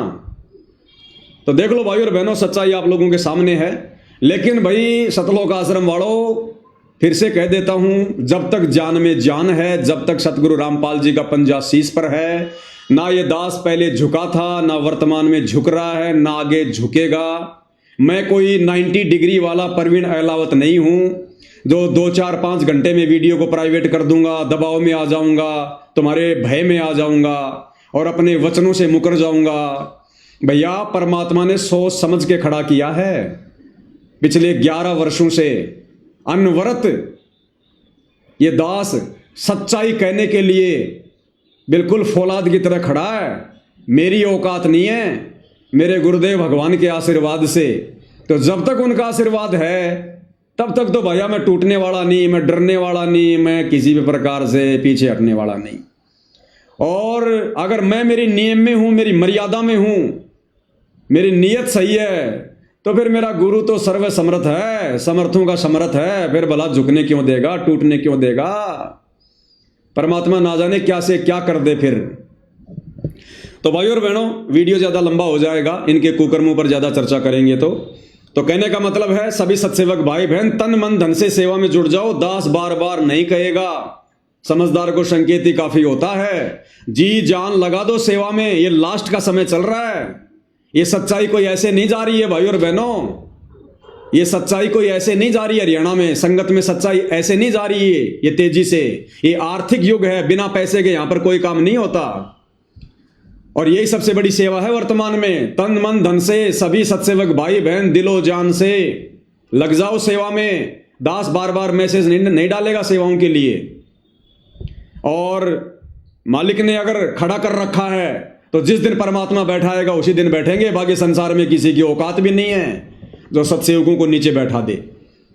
तो देख लो भाई और बहनों, सच्चाई आप लोगों के सामने है। लेकिन भाई शतलोक आश्रम वालों, फिर से कह देता हूं, जब तक जान में जान है, जब तक सतगुरु रामपाल जी का पंजा शीश पर है, ना ये दास पहले झुका था, ना वर्तमान में झुक रहा है, ना आगे झुकेगा। मैं कोई 90 डिग्री वाला परवीन अहलावत नहीं हूं जो 2-4-5 घंटे में वीडियो को प्राइवेट कर दूंगा, दबाव में आ जाऊंगा, तुम्हारे भय में आ जाऊंगा और अपने वचनों से मुकर जाऊंगा। भैया परमात्मा ने सोच समझ के खड़ा किया है। पिछले 11 वर्षों से अनवरत ये दास सच्चाई कहने के लिए बिल्कुल फौलाद की तरह खड़ा है। मेरी औकात नहीं है, मेरे गुरुदेव भगवान के आशीर्वाद से। तो जब तक उनका आशीर्वाद है तब तक तो भैया मैं टूटने वाला नहीं, मैं डरने वाला नहीं, मैं किसी भी प्रकार से पीछे हटने वाला नहीं। और अगर मैं मेरी नियम में हूं, मेरी मर्यादा में हूं, मेरी नीयत सही है, तो फिर मेरा गुरु तो सर्व समर्थ है, समर्थों का समर्थ है। फिर भला झुकने क्यों देगा, टूटने क्यों देगा? परमात्मा ना जाने क्या से क्या कर दे फिर। तो भाई और बहनों, वीडियो ज्यादा लंबा हो जाएगा, इनके कुकर्मों पर ज्यादा चर्चा करेंगे तो कहने का मतलब है, सभी सत्सेवक भाई बहन तन मन धन से सेवा में जुड़ जाओ। दास बार बार नहीं कहेगा, समझदार को संकेत ही काफी होता है। जी जान लगा दो सेवा में, ये लास्ट का समय चल रहा है। ये सच्चाई कोई ऐसे नहीं जा रही है भाई और बहनों, ये सच्चाई कोई ऐसे नहीं जा रही है। हरियाणा में संगत में सच्चाई ऐसे नहीं जा रही है ये तेजी से। ये आर्थिक युग है, बिना पैसे के यहां पर कोई काम नहीं होता। और यही सबसे बड़ी सेवा है वर्तमान में। तन मन धन से सभी सत्सेवक भाई बहन दिलो जान से लग जाओ सेवा में। दास बार बार मैसेज नहीं डालेगा सेवाओं के लिए। और मालिक ने अगर खड़ा कर रखा है तो जिस दिन परमात्मा बैठाएगा उसी दिन बैठेंगे। बाकी संसार में किसी की औकात भी नहीं है जो सत्सेवकों को नीचे बैठा दे।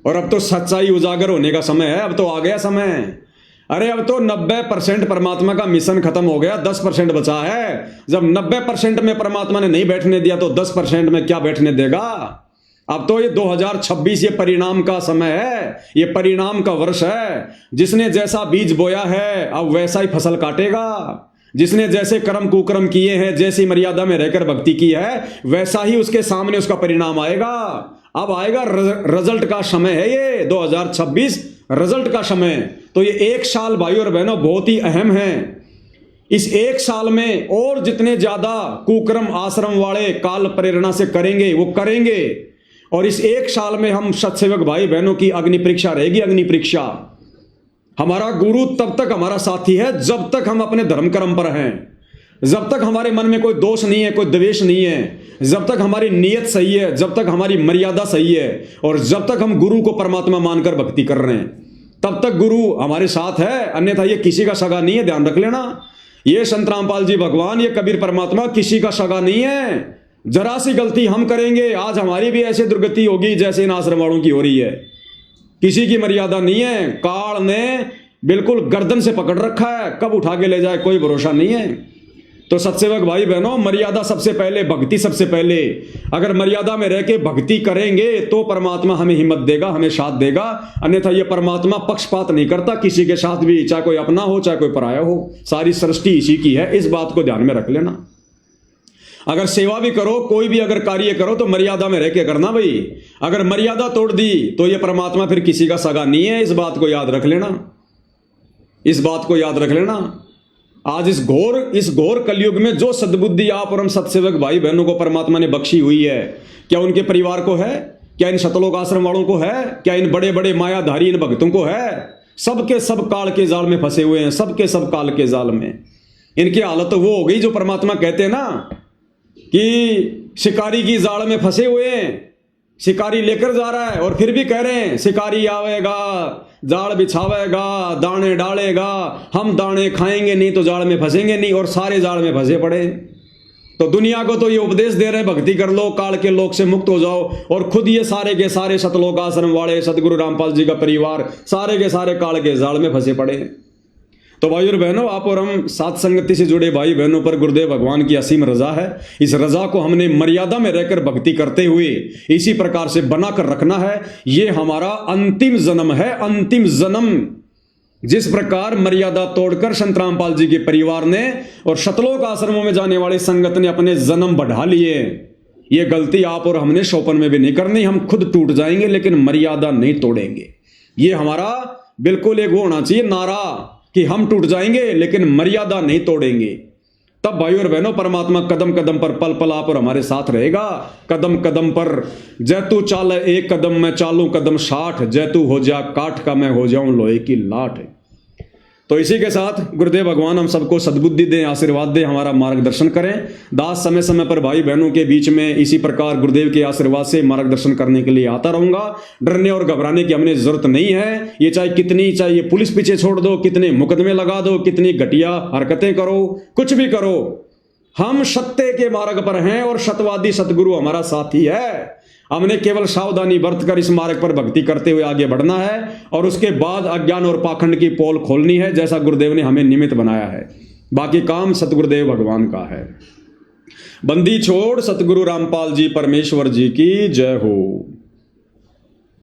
और अब तो सच्चाई उजागर होने का समय है, अब तो आ गया समय। अरे अब तो 90% परमात्मा का मिशन खत्म हो गया, 10% बचा है। जब 90% में परमात्मा ने नहीं बैठने दिया तो 10% में क्या बैठने देगा? अब तो ये 2026 ये परिणाम का समय है, ये परिणाम का वर्ष है। जिसने जैसा बीज बोया है अब वैसा ही फसल काटेगा। जिसने जैसे कर्म कुकर्म किए हैं, जैसी मर्यादा में रहकर भक्ति की है, वैसा ही उसके सामने उसका परिणाम आएगा। अब आएगा रिजल्ट का समय है ये 2026 रिजल्ट का समय। तो ये 1 साल भाई और बहनों बहुत ही अहम है। इस 1 साल में और जितने ज्यादा कुकर्म आश्रम वाले काल प्रेरणा से करेंगे वो करेंगे। और इस 1 साल में हम सत्सेवक भाई बहनों की अग्नि परीक्षा रहेगी, अग्नि परीक्षा। हमारा गुरु तब तक हमारा साथी है जब तक हम अपने धर्म कर्म पर हैं, जब तक हमारे मन में कोई दोष नहीं है, कोई द्वेष नहीं है, जब तक हमारी नीयत सही है, जब तक हमारी मर्यादा सही है, और जब तक हम गुरु को परमात्मा मानकर भक्ति कर रहे हैं, तब तक गुरु हमारे साथ है। अन्यथा ये किसी का सगा नहीं है, ध्यान रख लेना। ये संत रामपाल जी भगवान, ये कबीर परमात्मा किसी का सगा नहीं है। जरा सी गलती हम करेंगे, आज हमारी भी ऐसे दुर्गति होगी जैसे इन आश्रम वालों की हो रही है। किसी की मर्यादा नहीं है। काल ने बिल्कुल गर्दन से पकड़ रखा है, कब उठा के ले जाए कोई भरोसा नहीं है। तो सत्सेवक भाई बहनों, मर्यादा सबसे पहले, भक्ति सबसे पहले। अगर मर्यादा में रह के भक्ति करेंगे तो परमात्मा हमें हिम्मत देगा, हमें साथ देगा। अन्यथा ये परमात्मा पक्षपात नहीं करता किसी के साथ भी, चाहे कोई अपना हो चाहे कोई पराया हो। सारी सृष्टि इसी की है, इस बात को ध्यान में रख लेना। अगर सेवा भी करो, कोई भी अगर कार्य करो तो मर्यादा में रह के करना भाई। अगर मर्यादा तोड़ दी तो ये परमात्मा फिर किसी का सगा नहीं है। इस बात को याद रख लेना, इस बात को याद रख लेना। आज इस घोर कलयुग में जो सद्बुद्धि आप और हम सत्सेवक भाई बहनों को परमात्मा ने बख्शी हुई है, क्या उनके परिवार को है? क्या इन शतलोक आश्रम वालों को है? क्या इन बड़े बड़े मायाधारी इन भक्तों को है? सबके सब काल के जाल में फंसे हुए हैं, सबके सब काल के जाल में। इनकी हालत तो वो हो गई जो परमात्मा कहते हैं ना कि शिकारी की जाल में फंसे हुए हैं। शिकारी लेकर जा रहा है और फिर भी कह रहे हैं शिकारी आवेगा, जाल बिछावेगा, दाने डालेगा, हम दाने खाएंगे नहीं तो जाल में फंसेंगे नहीं, और सारे जाल में फंसे पड़े। तो दुनिया को तो ये उपदेश दे रहे, भक्ति कर लो, काल के लोक से मुक्त हो जाओ, और खुद ये सारे के सारे शतलोक आश्रम वाले सतगुरु रामपाल जी का परिवार सारे के सारे काल के जाल में फंसे पड़े। तो भाई और बहनों, आप और हम साथ संगति से जुड़े भाई बहनों पर गुरुदेव भगवान की असीम रजा है। इस रजा को हमने मर्यादा में रहकर भक्ति करते हुए इसी प्रकार से बनाकर रखना है। ये हमारा अंतिम जन्म है, अंतिम जन्म। जिस प्रकार मर्यादा तोड़कर संत रामपाल जी के परिवार ने और शतलोक आश्रमों में जाने वाले संगत ने अपने जन्म बढ़ा लिए, ये गलती आप और हमने शोपन में भी नहीं करनी। हम खुद टूट जाएंगे लेकिन मर्यादा नहीं तोड़ेंगे। ये हमारा बिल्कुल एक होना चाहिए नारा कि हम टूट जाएंगे लेकिन मर्यादा नहीं तोड़ेंगे। तब भाई और बहनों, परमात्मा कदम कदम पर पल पल आप और हमारे साथ रहेगा। कदम कदम पर जैतू चाल एक कदम मैं चालू कदम 60, जैतू हो जा काठ का मैं हो जाऊं लोहे की लाठ। तो इसी के साथ गुरुदेव भगवान हम सबको सद्बुद्धि दें, आशीर्वाद दें, हमारा मार्गदर्शन करें। दास समय समय पर भाई बहनों के बीच में इसी प्रकार गुरुदेव के आशीर्वाद से मार्गदर्शन करने के लिए आता रहूंगा। डरने और घबराने की हमने जरूरत नहीं है। ये चाहे पुलिस पीछे छोड़ दो, कितने मुकदमे लगा दो, कितनी घटिया हरकतें करो, कुछ भी करो, हम सत्य के मार्ग पर हैं और सत्यवादी सतगुरु हमारा साथी है। हमने केवल सावधानी बरतकर इस मार्ग पर भक्ति करते हुए आगे बढ़ना है और उसके बाद अज्ञान और पाखंड की पोल खोलनी है, जैसा गुरुदेव ने हमें निमित्त बनाया है। बाकी काम सतगुरुदेव भगवान का है। बंदी छोड़ सतगुरु रामपाल जी परमेश्वर जी की जय हो।